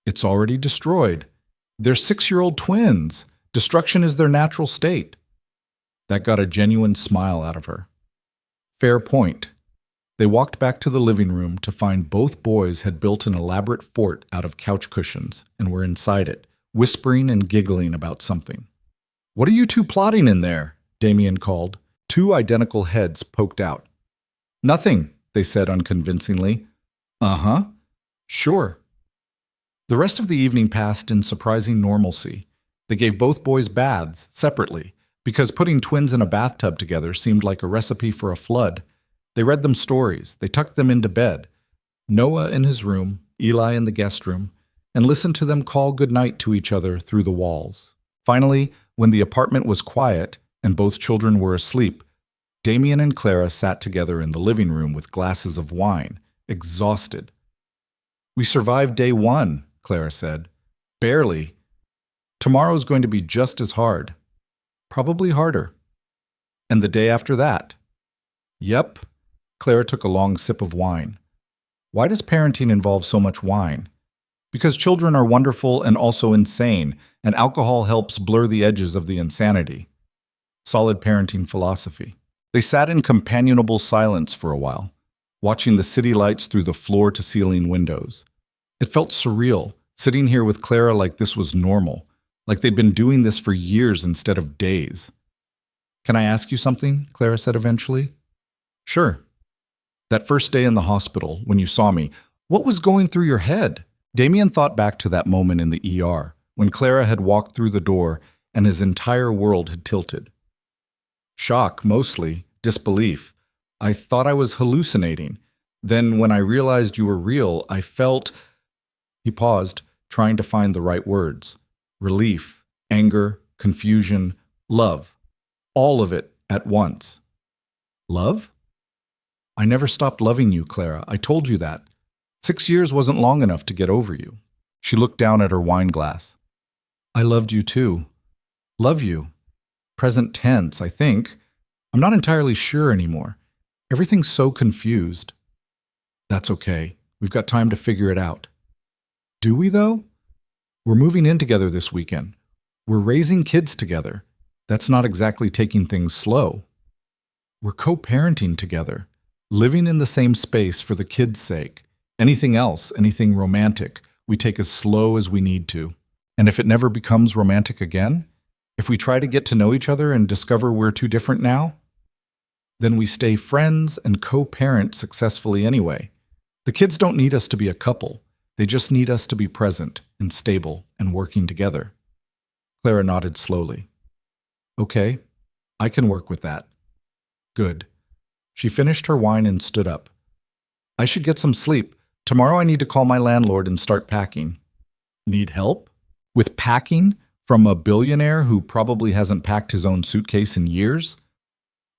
It's already destroyed. They're 6-year-old twins. Destruction is their natural state. That got a genuine smile out of her. Fair point. They walked back to the living room to find both boys had built an elaborate fort out of couch cushions and were inside it, whispering and giggling about something. What are you two plotting in there? Damien called. 2 identical heads poked out. Nothing, they said unconvincingly. Uh-huh. Sure. The rest of the evening passed in surprising normalcy. They gave both boys baths separately, because putting twins in a bathtub together seemed like a recipe for a flood. They read them stories. They tucked them into bed. Noah in his room, Eli in the guest room, and listened to them call goodnight to each other through the walls. Finally, when the apartment was quiet and both children were asleep, Damien and Clara sat together in the living room with glasses of wine, exhausted. We survived day 1, Clara said. Barely. Tomorrow's going to be just as hard. Probably harder. And the day after that. Yep. Clara took a long sip of wine. Why does parenting involve so much wine? Because children are wonderful and also insane, and alcohol helps blur the edges of the insanity. Solid parenting philosophy. They sat in companionable silence for a while, watching the city lights through the floor-to-ceiling windows. It felt surreal, sitting here with Clara like this was normal, like they'd been doing this for years instead of days. Can I ask you something? Clara said eventually. Sure. That first day in the hospital, when you saw me, what was going through your head? Damien thought back to that moment in the ER, when Clara had walked through the door and his entire world had tilted. Shock, mostly. Disbelief. I thought I was hallucinating. Then when I realized you were real, I felt... He paused, trying to find the right words. Relief, anger, confusion, love. All of it at once. Love? I never stopped loving you, Clara. I told you that. 6 years wasn't long enough to get over you. She looked down at her wine glass. I loved you too. Love you. Present tense, I think. I'm not entirely sure anymore. Everything's so confused. That's okay. We've got time to figure it out. Do we, though? We're moving in together this weekend. We're raising kids together. That's not exactly taking things slow. We're co-parenting together, living in the same space for the kids' sake. Anything else, anything romantic, we take as slow as we need to. And if it never becomes romantic again, if we try to get to know each other and discover we're too different now, then we stay friends and co-parent successfully anyway. The kids don't need us to be a couple. They just need us to be present and stable and working together. Clara nodded slowly. Okay, I can work with that. Good. She finished her wine and stood up. I should get some sleep. Tomorrow I need to call my landlord and start packing. Need help? With packing? From a billionaire who probably hasn't packed his own suitcase in years?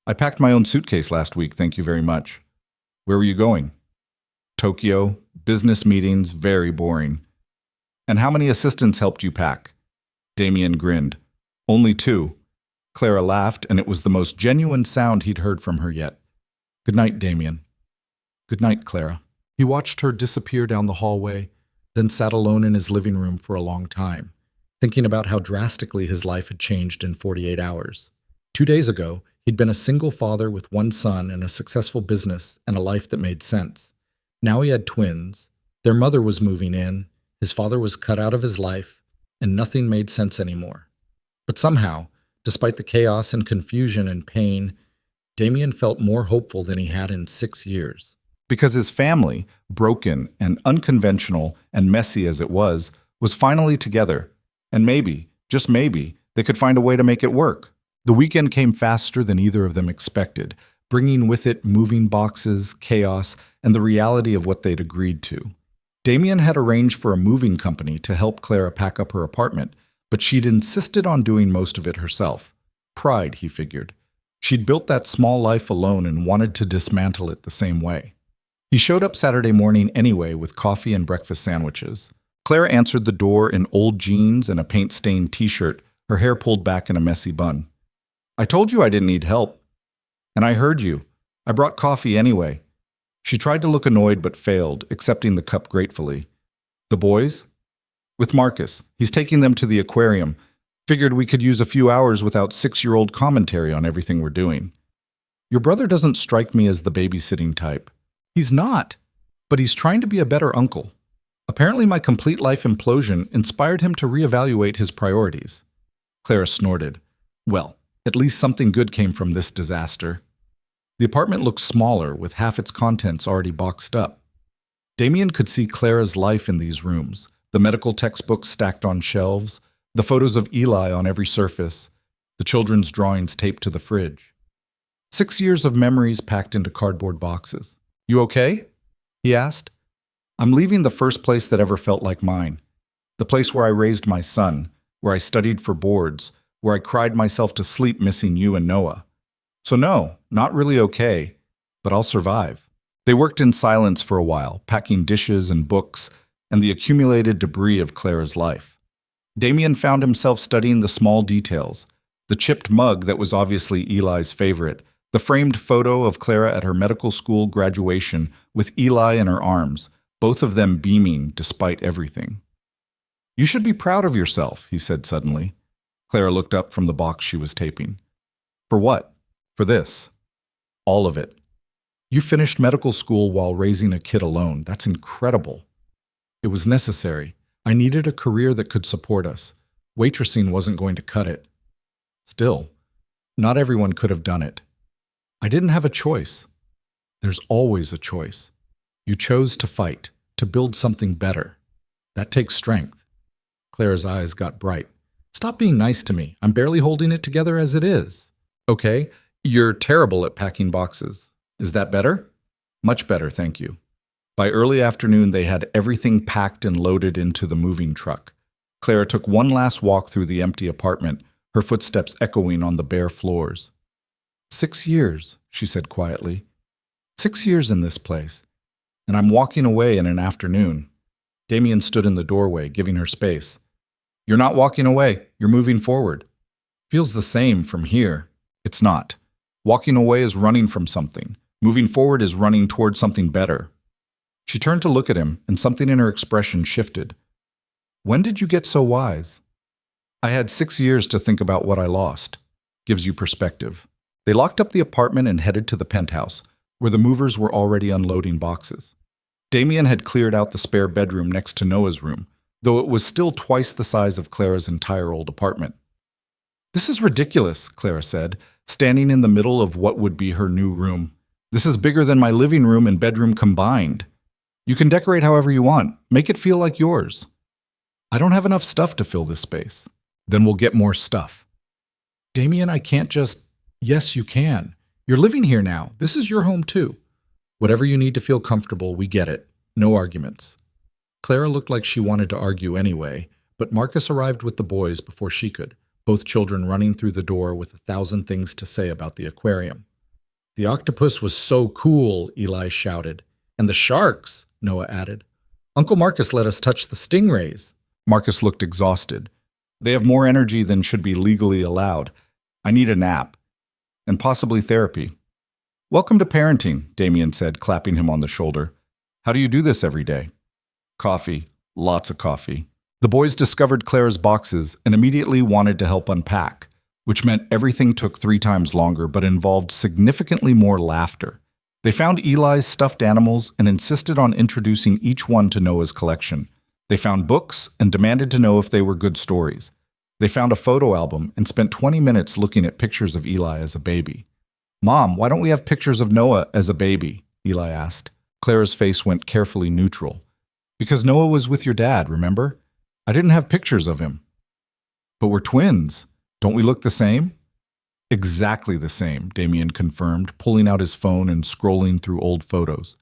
I packed my own suitcase last week, thank you very much. Where were you going? Tokyo. Business meetings, very boring. And how many assistants helped you pack? Damien grinned. Only 2. Clara laughed, and it was the most genuine sound he'd heard from her yet. Good night, Damien. Good night, Clara. He watched her disappear down the hallway, then sat alone in his living room for a long time, thinking about how drastically his life had changed in 48 hours. 2 days ago, he'd been a single father with 1 son and a successful business and a life that made sense. Now he had twins, their mother was moving in, his father was cut out of his life, and nothing made sense anymore. But somehow, despite the chaos and confusion and pain, Damien felt more hopeful than he had in 6 years. Because his family, broken and unconventional and messy as it was finally together. And maybe, just maybe, they could find a way to make it work. The weekend came faster than either of them expected, bringing with it moving boxes, chaos, and the reality of what they'd agreed to. Damien had arranged for a moving company to help Clara pack up her apartment, but she'd insisted on doing most of it herself. Pride, he figured. She'd built that small life alone and wanted to dismantle it the same way. He showed up Saturday morning anyway with coffee and breakfast sandwiches. Clara answered the door in old jeans and a paint-stained t-shirt, her hair pulled back in a messy bun. I told you I didn't need help. And I heard you. I brought coffee anyway. She tried to look annoyed but failed, accepting the cup gratefully. The boys? With Marcus. He's taking them to the aquarium. Figured we could use a few hours without 6-year-old commentary on everything we're doing. Your brother doesn't strike me as the babysitting type. He's not, but he's trying to be a better uncle. Apparently my complete life implosion inspired him to reevaluate his priorities. Clara snorted. Well, at least something good came from this disaster. The apartment looked smaller, with half its contents already boxed up. Damien could see Clara's life in these rooms, the medical textbooks stacked on shelves, the photos of Eli on every surface, the children's drawings taped to the fridge. 6 years of memories packed into cardboard boxes. You okay? He asked. I'm leaving the first place that ever felt like mine. The place where I raised my son, where I studied for boards, where I cried myself to sleep missing you and Noah. So no, not really okay, but I'll survive. They worked in silence for a while, packing dishes and books and the accumulated debris of Clara's life. Damien found himself studying the small details, the chipped mug that was obviously Eli's favorite, the framed photo of Clara at her medical school graduation with Eli in her arms, both of them beaming despite everything. You should be proud of yourself, he said suddenly. Clara looked up from the box she was taping. For what? For this. All of it. You finished medical school while raising a kid alone. That's incredible. It was necessary. I needed a career that could support us. Waitressing wasn't going to cut it. Still, not everyone could have done it. I didn't have a choice. There's always a choice. You chose to fight, to build something better. That takes strength. Clara's eyes got bright. Stop being nice to me. I'm barely holding it together as it is. Okay, you're terrible at packing boxes. Is that better? Much better, thank you. By early afternoon, they had everything packed and loaded into the moving truck. Clara took one last walk through the empty apartment, her footsteps echoing on the bare floors. 6 years, she said quietly. 6 years in this place. And I'm walking away in an afternoon. Damien stood in the doorway, giving her space. You're not walking away. You're moving forward. Feels the same from here. It's not. Walking away is running from something. Moving forward is running towards something better. She turned to look at him, and something in her expression shifted. When did you get so wise? I had 6 years to think about what I lost. Gives you perspective. They locked up the apartment and headed to the penthouse, where the movers were already unloading boxes. Damien had cleared out the spare bedroom next to Noah's room, though it was still twice the size of Clara's entire old apartment. This is ridiculous, Clara said, standing in the middle of what would be her new room. This is bigger than my living room and bedroom combined. You can decorate however you want. Make it feel like yours. I don't have enough stuff to fill this space. Then we'll get more stuff. Damien, I can't just... Yes, you can. You're living here now. This is your home too. Whatever you need to feel comfortable, we get it. No arguments. Clara looked like she wanted to argue anyway, but Marcus arrived with the boys before she could, both children running through the door with 1,000 things to say about the aquarium. The octopus was so cool, Eli shouted. And the sharks, Noah added. Uncle Marcus let us touch the stingrays. Marcus looked exhausted. They have more energy than should be legally allowed. I need a nap. And possibly therapy. Welcome to parenting, Damien said, clapping him on the shoulder. How do you do this every day? Coffee. Lots of coffee. The boys discovered Clara's boxes and immediately wanted to help unpack, which meant everything took 3 times longer but involved significantly more laughter. They found Eli's stuffed animals and insisted on introducing each one to Noah's collection. They found books and demanded to know if they were good stories. They found a photo album and spent 20 minutes looking at pictures of Eli as a baby. Mom, why don't we have pictures of Noah as a baby? Eli asked. Clara's face went carefully neutral. Because Noah was with your dad, remember? I didn't have pictures of him. But we're twins. Don't we look the same? Exactly the same, Damien confirmed, pulling out his phone and scrolling through old photos.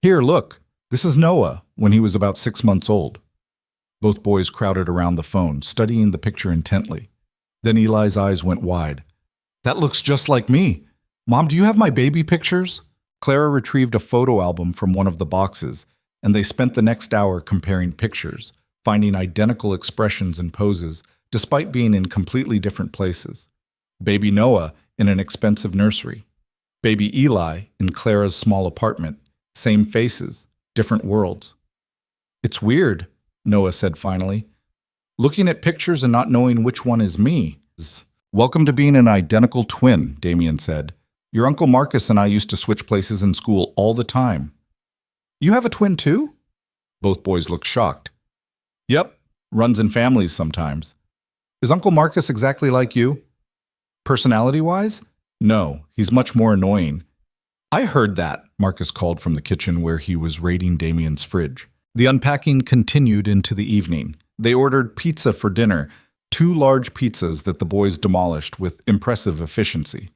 Here, look. This is Noah, when he was about 6 months old. Both boys crowded around the phone, studying the picture intently. Then Eli's eyes went wide. That looks just like me. Mom, do you have my baby pictures? Clara retrieved a photo album from one of the boxes, and they spent the next hour comparing pictures, finding identical expressions and poses, despite being in completely different places. Baby Noah in an expensive nursery. Baby Eli in Clara's small apartment. Same faces, different worlds. It's weird, Noah said finally. Looking at pictures and not knowing which one is me. Welcome to being an identical twin, Damien said. Your Uncle Marcus and I used to switch places in school all the time. You have a twin too? Both boys looked shocked. Yep, runs in families sometimes. Is Uncle Marcus exactly like you? Personality-wise? No, he's much more annoying. I heard that, Marcus called from the kitchen where he was raiding Damien's fridge. The unpacking continued into the evening. They ordered pizza for dinner, 2 large pizzas that the boys demolished with impressive efficiency.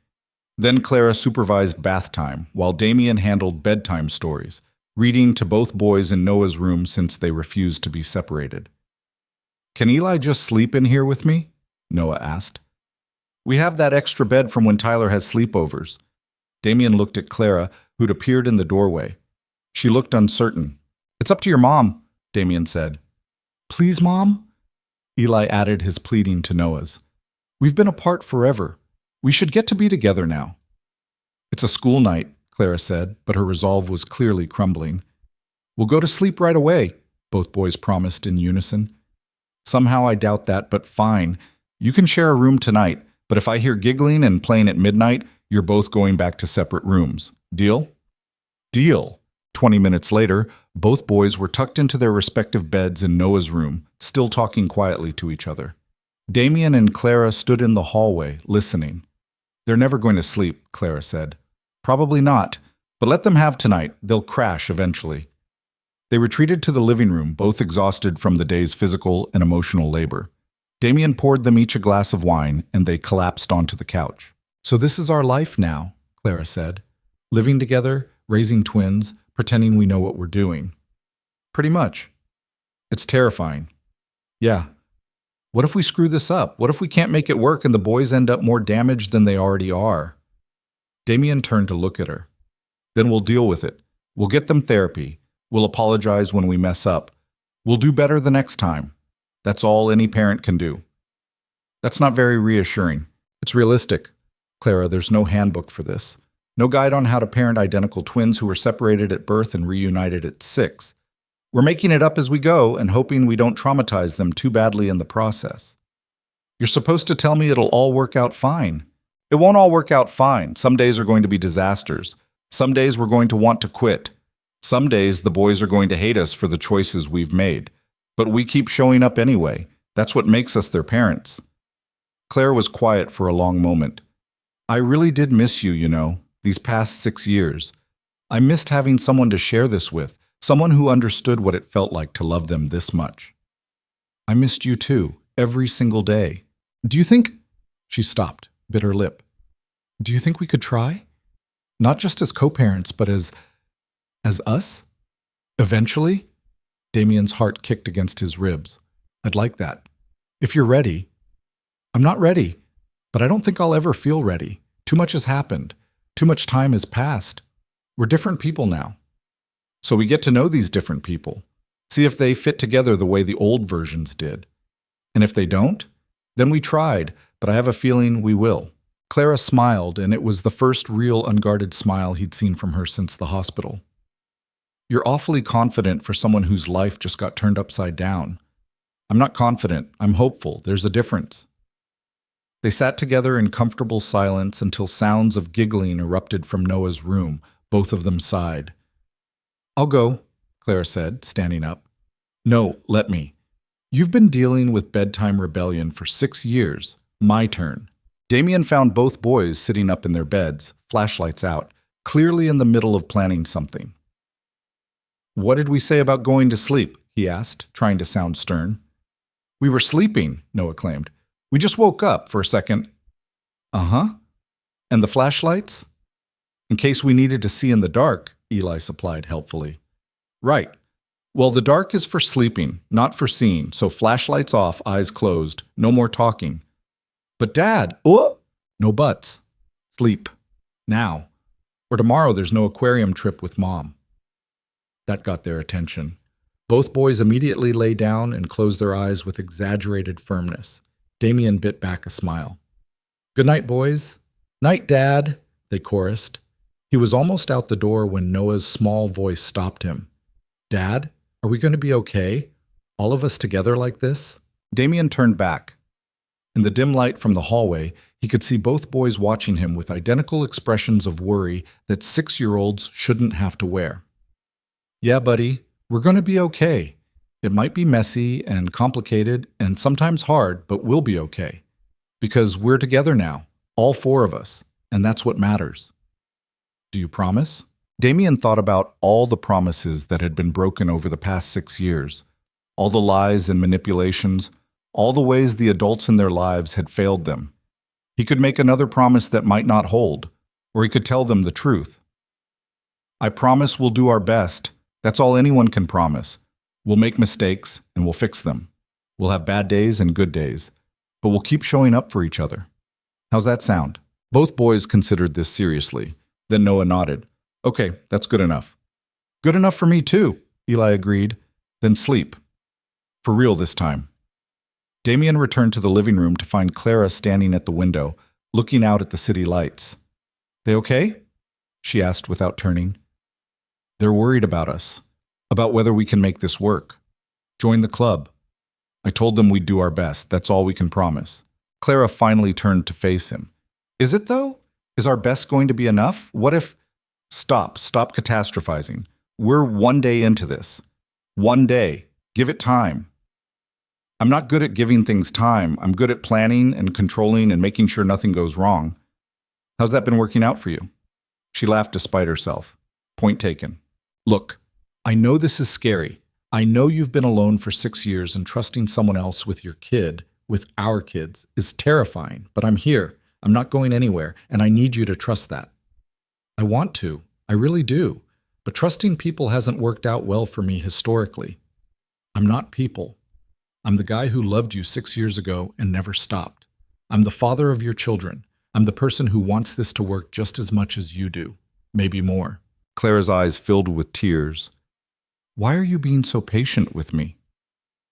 Then Clara supervised bath time, while Damien handled bedtime stories, reading to both boys in Noah's room since they refused to be separated. Can Eli just sleep in here with me? Noah asked. We have that extra bed from when Tyler has sleepovers. Damien looked at Clara, who'd appeared in the doorway. She looked uncertain. It's up to your mom, Damien said. Please, Mom? Eli added his pleading to Noah's. We've been apart forever. We should get to be together now. It's a school night, Clara said, but her resolve was clearly crumbling. We'll go to sleep right away, both boys promised in unison. Somehow I doubt that, but fine. You can share a room tonight, but if I hear giggling and playing at midnight, you're both going back to separate rooms. Deal? Deal. 20 minutes later, both boys were tucked into their respective beds in Noah's room, still talking quietly to each other. Damien and Clara stood in the hallway, listening. They're never going to sleep, Clara said. Probably not, but let them have tonight. They'll crash eventually. They retreated to the living room, both exhausted from the day's physical and emotional labor. Damien poured them each a glass of wine, and they collapsed onto the couch. So this is our life now, Clara said. Living together, raising twins, pretending we know what we're doing. Pretty much. It's terrifying. Yeah. What if we screw this up? What if we can't make it work and the boys end up more damaged than they already are? Damien turned to look at her. Then we'll deal with it. We'll get them therapy. We'll apologize when we mess up. We'll do better the next time. That's all any parent can do. That's not very reassuring. It's realistic. Clara, there's no handbook for this. No guide on how to parent identical twins who were separated at birth and reunited at 6. We're making it up as we go and hoping we don't traumatize them too badly in the process. You're supposed to tell me it'll all work out fine. It won't all work out fine. Some days are going to be disasters. Some days we're going to want to quit. Some days the boys are going to hate us for the choices we've made. But we keep showing up anyway. That's what makes us their parents. Claire was quiet for a long moment. I really did miss you, these past 6 years. I missed having someone to share this with, someone who understood what it felt like to love them this much. I missed you too, every single day. Do you think... She stopped, bit her lip. Do you think we could try? Not just as co-parents, but as us? Eventually? Damien's heart kicked against his ribs. I'd like that. If you're ready. I'm not ready, but I don't think I'll ever feel ready. Too much has happened. Too much time has passed. We're different people now. So we get to know these different people. See if they fit together the way the old versions did. And if they don't, then we tried, but I have a feeling we will. Clara smiled, and it was the first real unguarded smile he'd seen from her since the hospital. You're awfully confident for someone whose life just got turned upside down. I'm not confident. I'm hopeful. There's a difference. They sat together in comfortable silence until sounds of giggling erupted from Noah's room. Both of them sighed. I'll go, Clara said, standing up. No, let me. You've been dealing with bedtime rebellion for 6 years. My turn. Damien found both boys sitting up in their beds, flashlights out, clearly in the middle of planning something. What did we say about going to sleep? He asked, trying to sound stern. We were sleeping, Noah claimed. We just woke up for a second. Uh-huh. And the flashlights? In case we needed to see in the dark, Eli supplied helpfully. Right. Well, the dark is for sleeping, not for seeing, so flashlights off, eyes closed, no more talking. But Dad, no buts. Sleep. Now. Or tomorrow there's no aquarium trip with Mom. That got their attention. Both boys immediately lay down and closed their eyes with exaggerated firmness. Damien bit back a smile. Good night, boys. Night, Dad, they chorused. He was almost out the door when Noah's small voice stopped him. Dad, are we going to be okay? All of us together like this? Damien turned back. In the dim light from the hallway, he could see both boys watching him with identical expressions of worry that 6-year-olds shouldn't have to wear. Yeah, buddy, we're going to be okay. It might be messy and complicated and sometimes hard, but we'll be okay. Because we're together now, all 4 of us, and that's what matters. Do you promise? Damien thought about all the promises that had been broken over the past 6 years, all the lies and manipulations, all the ways the adults in their lives had failed them. He could make another promise that might not hold, or he could tell them the truth. I promise we'll do our best. That's all anyone can promise. We'll make mistakes, and we'll fix them. We'll have bad days and good days, but we'll keep showing up for each other. How's that sound? Both boys considered this seriously. Then Noah nodded. Okay, that's good enough. Good enough for me too, Eli agreed. Then sleep. For real this time. Damien returned to the living room to find Clara standing at the window, looking out at the city lights. They okay? She asked without turning. They're worried about us, about whether we can make this work. Join the club. I told them we'd do our best. That's all we can promise. Clara finally turned to face him. Is it though? Is our best going to be enough? What if... Stop catastrophizing. We're 1 day into this. 1 day. Give it time. I'm not good at giving things time. I'm good at planning and controlling and making sure nothing goes wrong. How's that been working out for you? She laughed despite herself. Point taken. Look, I know this is scary. I know you've been alone for 6 years and trusting someone else with your kid, with our kids, is terrifying, but I'm here. I'm not going anywhere, and I need you to trust that. I want to. I really do. But trusting people hasn't worked out well for me historically. I'm not people. I'm the guy who loved you 6 years ago and never stopped. I'm the father of your children. I'm the person who wants this to work just as much as you do, maybe more. Clara's eyes filled with tears. Why are you being so patient with me?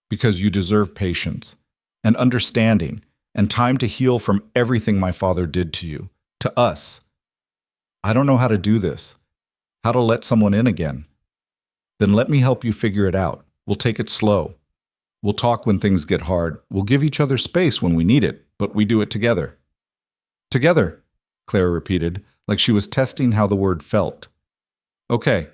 Because you deserve patience and understanding and time to heal from everything my father did to you, to us. I don't know how to do this, how to let someone in again. Then let me help you figure it out. We'll take it slow. We'll talk when things get hard. We'll give each other space when we need it, but we do it together. Together, Clara repeated, like she was testing how the word felt. Okay,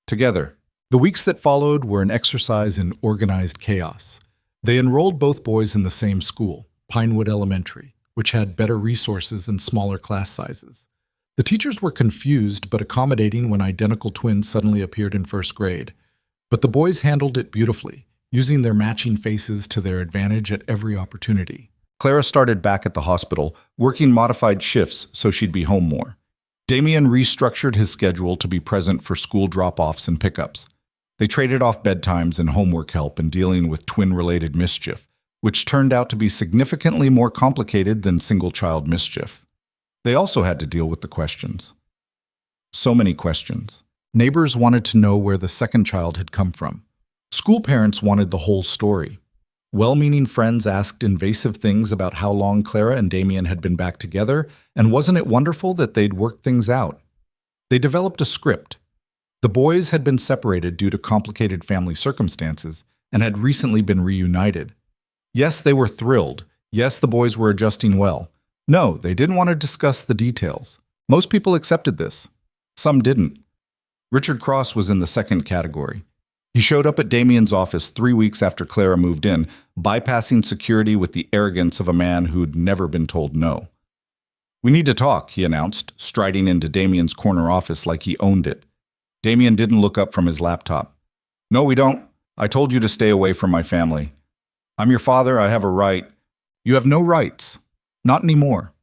together. The weeks that followed were an exercise in organized chaos. They enrolled both boys in the same school, Pinewood Elementary, which had better resources and smaller class sizes. The teachers were confused but accommodating when identical twins suddenly appeared in first grade. But the boys handled it beautifully, using their matching faces to their advantage at every opportunity. Clara started back at the hospital, working modified shifts so she'd be home more. Damien restructured his schedule to be present for school drop-offs and pickups. They traded off bedtimes and homework help in dealing with twin-related mischief, which turned out to be significantly more complicated than single-child mischief. They also had to deal with the questions. So many questions. Neighbors wanted to know where the second child had come from. School parents wanted the whole story. Well-meaning friends asked invasive things about how long Clara and Damien had been back together, and wasn't it wonderful that they'd worked things out? They developed a script. The boys had been separated due to complicated family circumstances and had recently been reunited. Yes, they were thrilled. Yes, the boys were adjusting well. No, they didn't want to discuss the details. Most people accepted this. Some didn't. Richard Cross was in the second category. He showed up at Damien's office 3 weeks after Clara moved in, bypassing security with the arrogance of a man who'd never been told no. "We need to talk," he announced, striding into Damien's corner office like he owned it. Damien didn't look up from his laptop. "No, we don't. I told you to stay away from my family. I'm your father. I have a right." "You have no rights. Not anymore.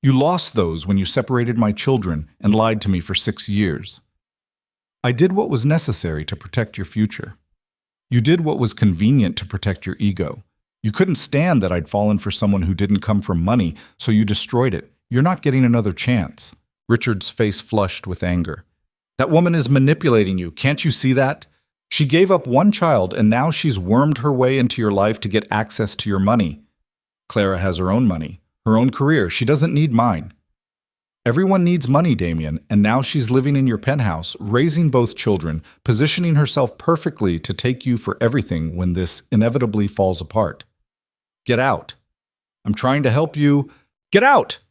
You lost those when you separated my children and lied to me for 6 years. I did what was necessary to protect your future. You did what was convenient to protect your ego. You couldn't stand that I'd fallen for someone who didn't come from money, so you destroyed it. You're not getting another chance." Richard's face flushed with anger. "That woman is manipulating you. Can't you see that? She gave up one child, and now she's wormed her way into your life to get access to your money. Clara has her own money, her own career. She doesn't need mine. Everyone needs money, Damien, and now she's living in your penthouse, raising both children, positioning herself perfectly to take you for everything when this inevitably falls apart. Get out. I'm trying to help you. Get out!"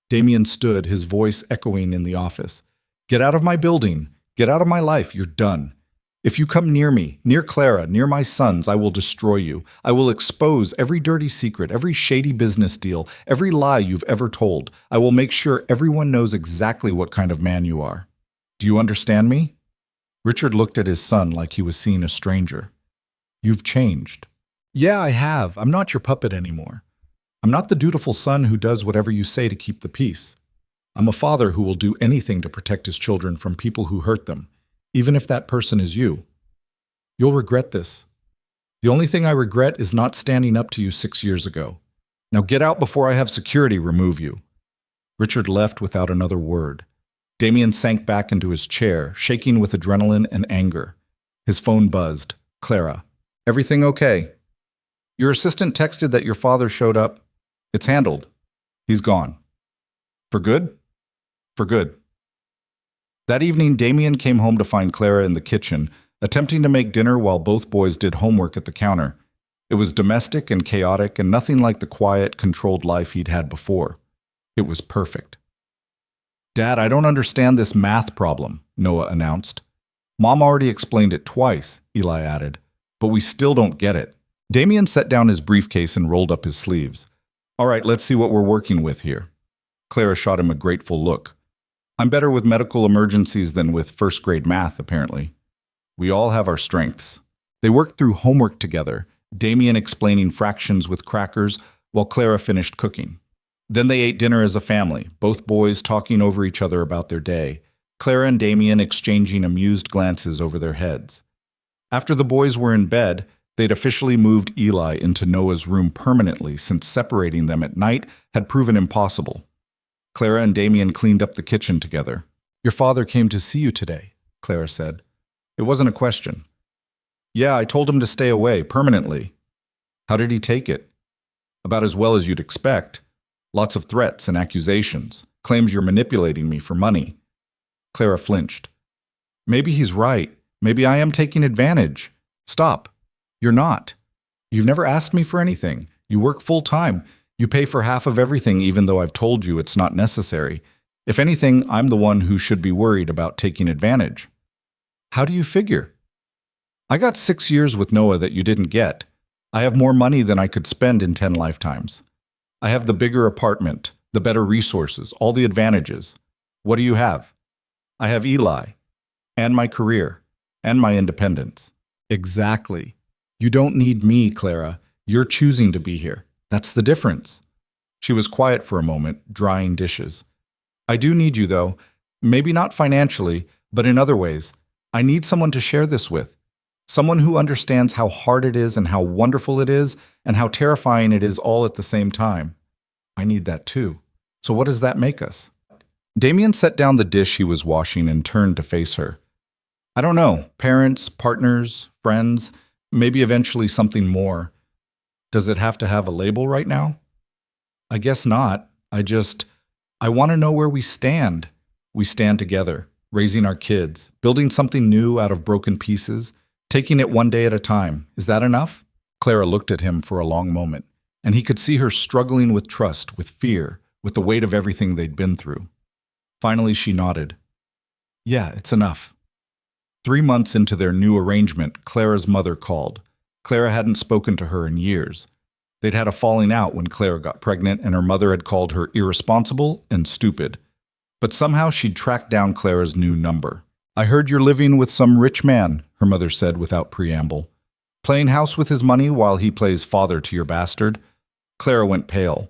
Damien stood, his voice echoing in the office. "Get out of my building. Get out of my life. You're done. If you come near me, near Clara, near my sons, I will destroy you. I will expose every dirty secret, every shady business deal, every lie you've ever told. I will make sure everyone knows exactly what kind of man you are. Do you understand me?" Richard looked at his son like he was seeing a stranger. "You've changed." "Yeah, I have. I'm not your puppet anymore. I'm not the dutiful son who does whatever you say to keep the peace. I'm a father who will do anything to protect his children from people who hurt them, even if that person is you. You'll regret this. The only thing I regret is not standing up to you 6 years ago. Now get out before I have security remove you." Richard left without another word. Damien sank back into his chair, shaking with adrenaline and anger. His phone buzzed. "Clara, everything okay? Your assistant texted that your father showed up. It's handled. He's gone." "For good?" "For good." That evening, Damien came home to find Clara in the kitchen, attempting to make dinner while both boys did homework at the counter. It was domestic and chaotic and nothing like the quiet, controlled life he'd had before. It was perfect. "Dad, I don't understand this math problem," Noah announced. "Mom already explained it twice," Eli added, "but we still don't get it." Damien set down his briefcase and rolled up his sleeves. "All right, let's see what we're working with here." Clara shot him a grateful look. "I'm better with medical emergencies than with first-grade math, apparently. We all have our strengths." They worked through homework together, Damien explaining fractions with crackers while Clara finished cooking. Then they ate dinner as a family, both boys talking over each other about their day, Clara and Damien exchanging amused glances over their heads. After the boys were in bed, they'd officially moved Eli into Noah's room permanently since separating them at night had proven impossible. Clara and Damien cleaned up the kitchen together. "Your father came to see you today," Clara said. It wasn't a question. "Yeah, I told him to stay away, permanently." "How did he take it?" "About as well as you'd expect. Lots of threats and accusations. Claims you're manipulating me for money." Clara flinched. "Maybe he's right. Maybe I am taking advantage." "Stop. You're not. You've never asked me for anything. You work full-time. You pay for half of everything even though I've told you it's not necessary. If anything, I'm the one who should be worried about taking advantage." "How do you figure?" "I got 6 years with Noah that you didn't get. I have more money than I could spend in 10 lifetimes. I have the bigger apartment, the better resources, all the advantages. What do you have?" "I have Eli, and my career, and my independence." "Exactly. You don't need me, Clara. You're choosing to be here. That's the difference." She was quiet for a moment, drying dishes. "I do need you, though. Maybe not financially, but in other ways. I need someone to share this with. Someone who understands how hard it is and how wonderful it is and how terrifying it is all at the same time. I need that too. So what does that make us? Damien set down the dish he was washing and turned to face her. I don't know. Parents, partners, friends, maybe eventually something more. Does it have to have a label right now? I guess not. I want to know where we stand. We stand together, raising our kids, building something new out of broken pieces, taking it one day at a time. Is that enough? Clara looked at him for a long moment, and he could see her struggling with trust, with fear, with the weight of everything they'd been through. Finally, she nodded. Yeah, it's enough. 3 months into their new arrangement, Clara's mother called. Clara hadn't spoken to her in years. They'd had a falling out when Clara got pregnant, and her mother had called her irresponsible and stupid. But somehow she'd tracked down Clara's new number. I heard you're living with some rich man, her mother said without preamble. Playing house with his money while he plays father to your bastard? Clara went pale.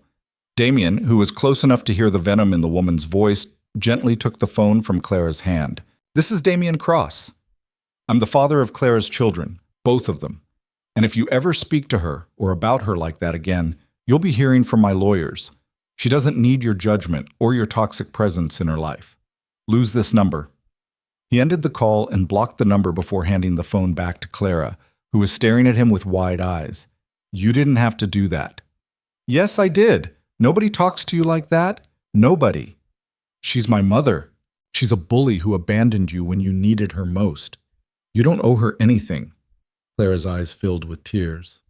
Damien, who was close enough to hear the venom in the woman's voice, gently took the phone from Clara's hand. This is Damien Cross. I'm the father of Clara's children, both of them. And if you ever speak to her or about her like that again, you'll be hearing from my lawyers. She doesn't need your judgment or your toxic presence in her life. Lose this number. He ended the call and blocked the number before handing the phone back to Clara, who was staring at him with wide eyes. You didn't have to do that. Yes, I did. Nobody talks to you like that. Nobody. She's my mother. She's a bully who abandoned you when you needed her most. You don't owe her anything. Clara's eyes filled with tears.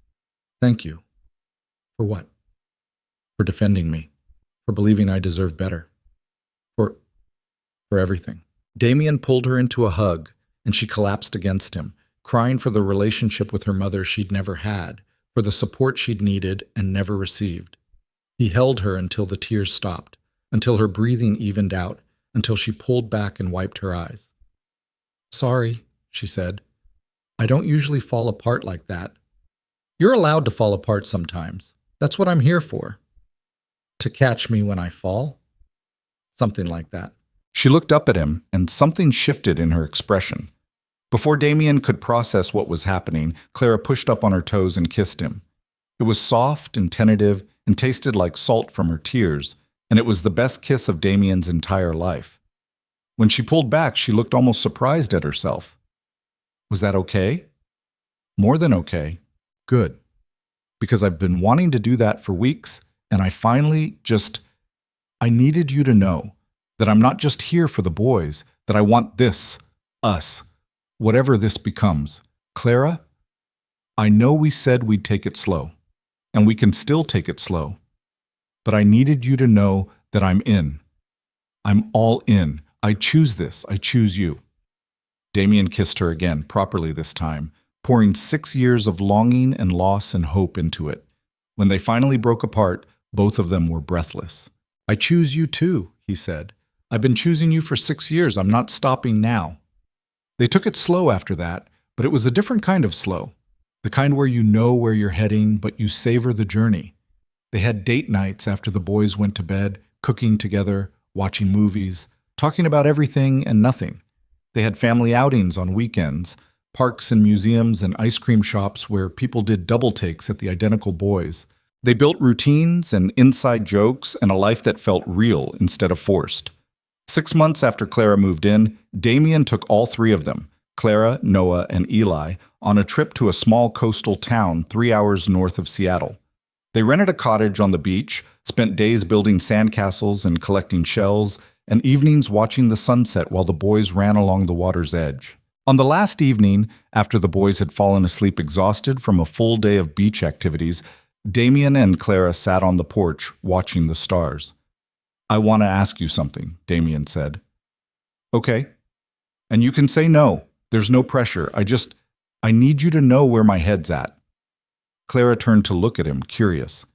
Thank you. For what? For defending me. For believing I deserve better. For everything. Damien pulled her into a hug, and she collapsed against him, crying for the relationship with her mother she'd never had, for the support she'd needed and never received. He held her until the tears stopped, until her breathing evened out, until she pulled back and wiped her eyes. Sorry, she said. I don't usually fall apart like that. You're allowed to fall apart sometimes. That's what I'm here for. To catch me when I fall? Something like that. She looked up at him, and something shifted in her expression. Before Damien could process what was happening, Clara pushed up on her toes and kissed him. It was soft and tentative and tasted like salt from her tears, and it was the best kiss of Damien's entire life. When she pulled back, she looked almost surprised at herself. Was that okay? More than okay. Good. Because I've been wanting to do that for weeks, and I finally I needed you to know that I'm not just here for the boys, that I want this, us, whatever this becomes. Clara, I know we said we'd take it slow, and we can still take it slow, but I needed you to know that I'm in. I'm all in. I choose this. I choose you. Damien kissed her again, properly this time, pouring 6 years of longing and loss and hope into it. When they finally broke apart, both of them were breathless. I choose you too, he said. I've been choosing you for 6 years. I'm not stopping now. They took it slow after that, but it was a different kind of slow. The kind where you know where you're heading, but you savor the journey. They had date nights after the boys went to bed, cooking together, watching movies, talking about everything and nothing. They had family outings on weekends, parks and museums and ice cream shops where people did double takes at the identical boys. They built routines and inside jokes and a life that felt real instead of forced. 6 months after Clara moved in, Damien took all 3 of them, Clara, Noah, and Eli, on a trip to a small coastal town 3 hours north of Seattle. They rented a cottage on the beach, spent days building sandcastles and collecting shells, and evenings watching the sunset while the boys ran along the water's edge. On the last evening, after the boys had fallen asleep exhausted from a full day of beach activities, Damien and Clara sat on the porch watching the stars. I want to ask you something, Damien said. Okay. And you can say no. There's no pressure. I need you to know where my head's at. Clara turned to look at him, curious.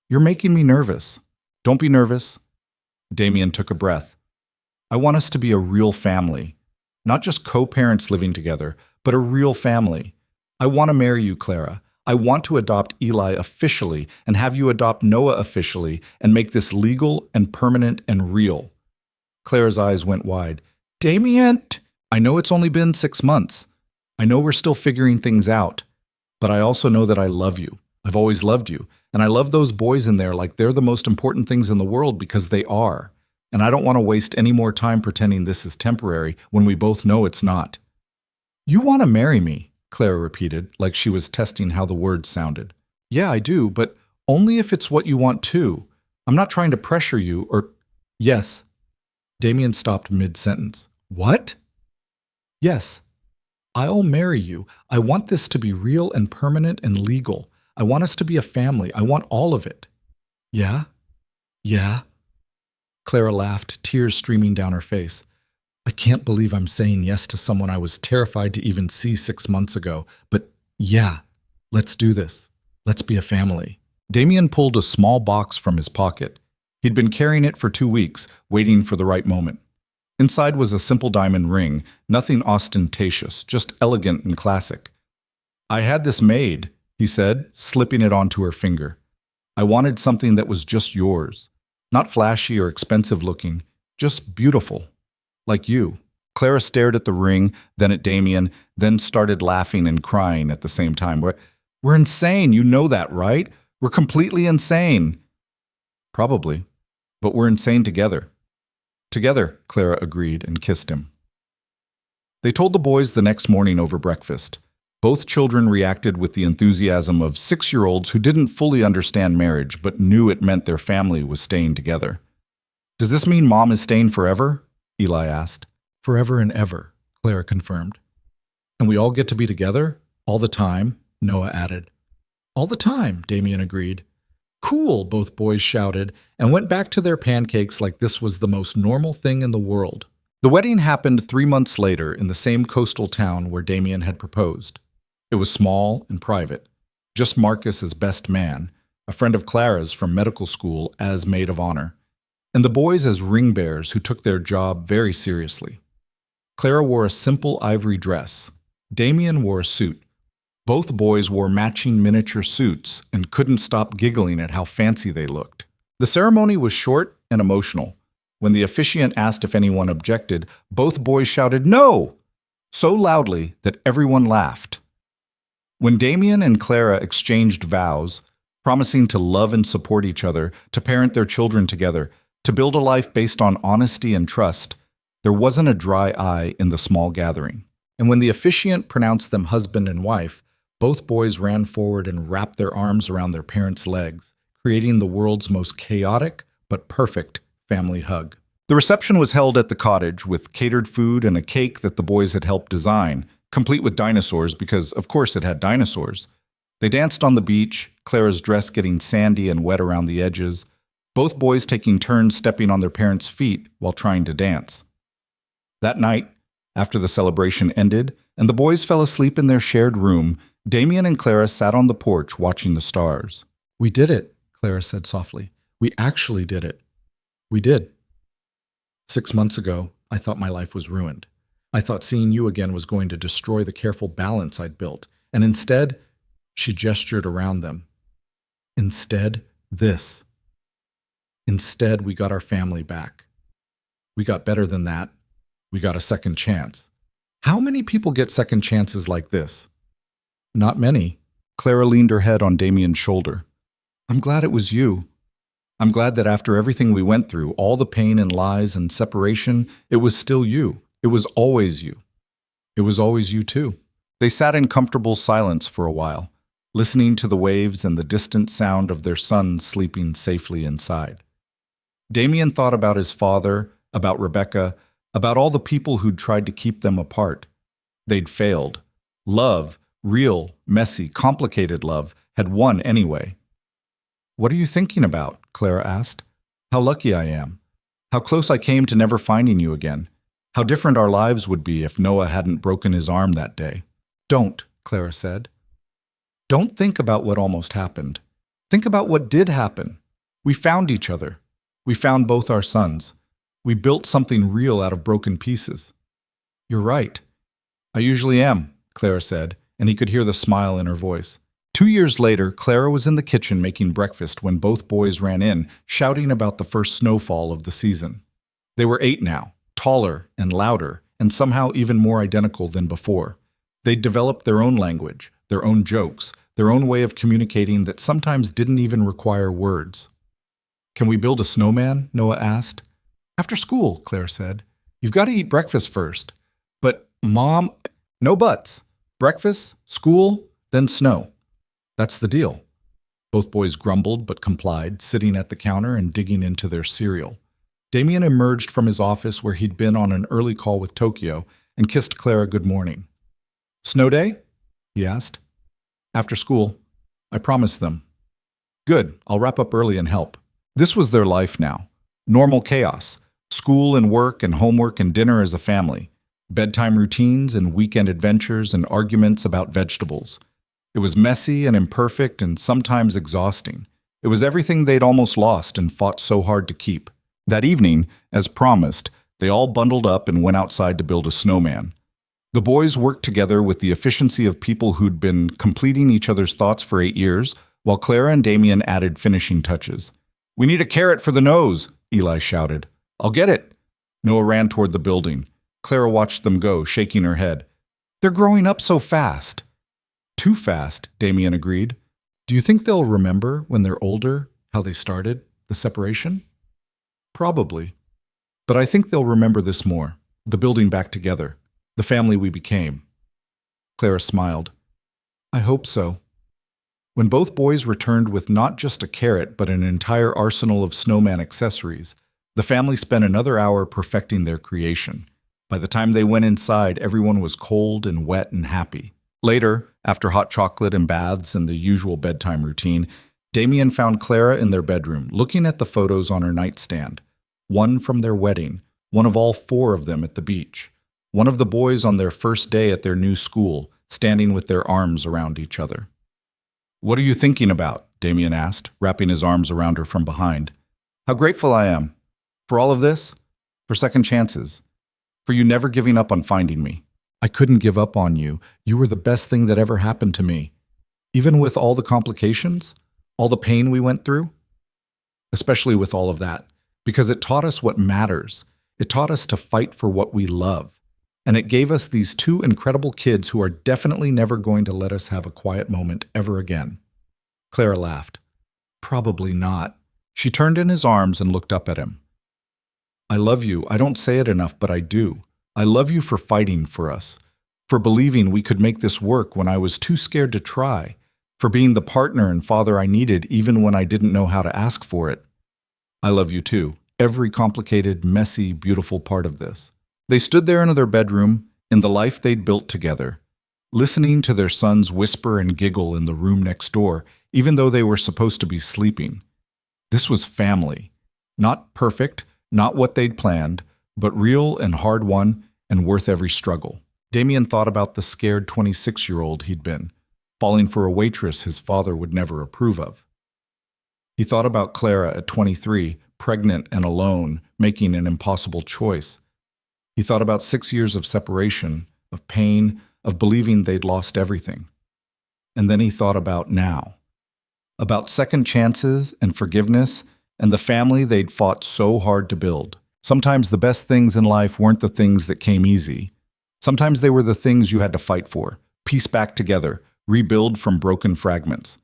You're making me nervous. Don't be nervous. Damien took a breath. I want us to be a real family. Not just co-parents living together, but a real family. I want to marry you, Clara. I want to adopt Eli officially and have you adopt Noah officially and make this legal and permanent and real. Clara's eyes went wide. Damien! I know it's only been 6 months. I know we're still figuring things out. But I also know that I love you. I've always loved you. And I love those boys in there like they're the most important things in the world because they are. And I don't want to waste any more time pretending this is temporary when we both know it's not. You want to marry me, Clara repeated, like she was testing how the words sounded. Yeah, I do, but only if it's what you want too. I'm not trying to pressure you or... Yes. Damien stopped mid-sentence. What? Yes. I'll marry you. I want this to be real and permanent and legal. I want us to be a family. I want all of it. Yeah? Yeah? Clara laughed, tears streaming down her face. I can't believe I'm saying yes to someone I was terrified to even see 6 months ago. But yeah, let's do this. Let's be a family. Damien pulled a small box from his pocket. He'd been carrying it for 2 weeks, waiting for the right moment. Inside was a simple diamond ring, nothing ostentatious, just elegant and classic. I had this made, he said, slipping it onto her finger. I wanted something that was just yours. Not flashy or expensive looking, just beautiful. Like you. Clara stared at the ring, then at Damien, then started laughing and crying at the same time. We're insane, you know that, right? We're completely insane. Probably, but we're insane together. Together, Clara agreed and kissed him. They told the boys the next morning over breakfast. Both children reacted with the enthusiasm of 6-year-olds who didn't fully understand marriage but knew it meant their family was staying together. Does this mean Mom is staying forever? Eli asked. Forever and ever, Clara confirmed. And we all get to be together? All the time, Noah added. All the time, Damien agreed. Cool, both boys shouted, and went back to their pancakes like this was the most normal thing in the world. The wedding happened 3 months later in the same coastal town where Damien had proposed. It was small and private. Just Marcus as best man, a friend of Clara's from medical school as maid of honor, and the boys as ring bearers who took their job very seriously. Clara wore a simple ivory dress. Damien wore a suit. Both boys wore matching miniature suits and couldn't stop giggling at how fancy they looked. The ceremony was short and emotional. When the officiant asked if anyone objected, both boys shouted "No!" so loudly that everyone laughed. When Damien and Clara exchanged vows, promising to love and support each other, to parent their children together, to build a life based on honesty and trust, there wasn't a dry eye in the small gathering. And when the officiant pronounced them husband and wife, both boys ran forward and wrapped their arms around their parents' legs, creating the world's most chaotic but perfect family hug. The reception was held at the cottage with catered food and a cake that the boys had helped design, complete with dinosaurs because, of course, it had dinosaurs. They danced on the beach, Clara's dress getting sandy and wet around the edges, both boys taking turns stepping on their parents' feet while trying to dance. That night, after the celebration ended and the boys fell asleep in their shared room, Damien and Clara sat on the porch watching the stars. We did it, Clara said softly. We actually did it. We did. 6 months ago, I thought my life was ruined. I thought seeing you again was going to destroy the careful balance I'd built. And instead, she gestured around them. Instead, this. Instead, we got our family back. We got better than that. We got a second chance. How many people get second chances like this? Not many. Clara leaned her head on Damien's shoulder. I'm glad it was you. I'm glad that after everything we went through, all the pain and lies and separation, it was still you. It was always you. It was always you too. They sat in comfortable silence for a while, listening to the waves and the distant sound of their son sleeping safely inside. Damien thought about his father, about Rebecca, about all the people who'd tried to keep them apart. They'd failed. Love, real, messy, complicated love, had won anyway. What are you thinking about? Clara asked. How lucky I am. How close I came to never finding you again. How different our lives would be if Noah hadn't broken his arm that day. Don't, Clara said. Don't think about what almost happened. Think about what did happen. We found each other. We found both our sons. We built something real out of broken pieces. You're right. I usually am, Clara said, and he could hear the smile in her voice. 2 years later, Clara was in the kitchen making breakfast when both boys ran in, shouting about the first snowfall of the season. They were 8 now, taller and louder, and somehow even more identical than before. They'd developed their own language, their own jokes, their own way of communicating that sometimes didn't even require words. "Can we build a snowman?" Noah asked. "After school," Claire said. "You've got to eat breakfast first." "But, Mom—" "No buts. Breakfast, school, then snow. That's the deal." Both boys grumbled but complied, sitting at the counter and digging into their cereal. Damien emerged from his office where he'd been on an early call with Tokyo and kissed Clara good morning. "Snow day?" he asked. "After school. I promised them." "Good. I'll wrap up early and help." This was their life now. Normal chaos. School and work and homework and dinner as a family. Bedtime routines and weekend adventures and arguments about vegetables. It was messy and imperfect and sometimes exhausting. It was everything they'd almost lost and fought so hard to keep. That evening, as promised, they all bundled up and went outside to build a snowman. The boys worked together with the efficiency of people who'd been completing each other's thoughts for 8 years, while Clara and Damien added finishing touches. "We need a carrot for the nose," Eli shouted. "I'll get it." Noah ran toward the building. Clara watched them go, shaking her head. "They're growing up so fast." "Too fast," Damien agreed. "Do you think they'll remember, when they're older, how they started, the separation?" "Probably. But I think they'll remember this more, the building back together, the family we became." Clara smiled. "I hope so." When both boys returned with not just a carrot but an entire arsenal of snowman accessories, the family spent another hour perfecting their creation. By the time they went inside, everyone was cold and wet and happy. Later, after hot chocolate and baths and the usual bedtime routine, Damien found Clara in their bedroom, looking at the photos on her nightstand. One from their wedding, one of all 4 of them at the beach. One of the boys on their first day at their new school, standing with their arms around each other. "What are you thinking about?" Damien asked, wrapping his arms around her from behind. "How grateful I am. For all of this? For second chances. For you never giving up on finding me. I couldn't give up on you. You were the best thing that ever happened to me. Even with all the complications, all the pain we went through. Especially with all of that, because it taught us what matters. It taught us to fight for what we love. And it gave us these 2 incredible kids who are definitely never going to let us have a quiet moment ever again." Clara laughed. "Probably not." She turned in his arms and looked up at him. "I love you. I don't say it enough, but I do. I love you for fighting for us, for believing we could make this work when I was too scared to try, for being the partner and father I needed even when I didn't know how to ask for it. I love you too, every complicated, messy, beautiful part of this." They stood there in their bedroom, in the life they'd built together, listening to their sons whisper and giggle in the room next door, even though they were supposed to be sleeping. This was family. Not perfect, not what they'd planned, but real and hard-won and worth every struggle. Damien thought about the scared 26-year-old he'd been, falling for a waitress his father would never approve of. He thought about Clara at 23, pregnant and alone, making an impossible choice. He thought about 6 years of separation, of pain, of believing they'd lost everything. And then he thought about now. About second chances and forgiveness and the family they'd fought so hard to build. Sometimes the best things in life weren't the things that came easy. Sometimes they were the things you had to fight for, piece back together, rebuild from broken fragments.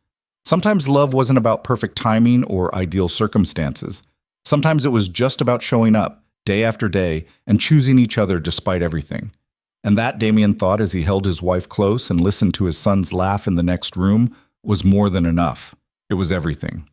Sometimes love wasn't about perfect timing or ideal circumstances. Sometimes it was just about showing up, day after day, and choosing each other despite everything. And that, Damien thought as he held his wife close and listened to his sons laugh in the next room, was more than enough. It was everything.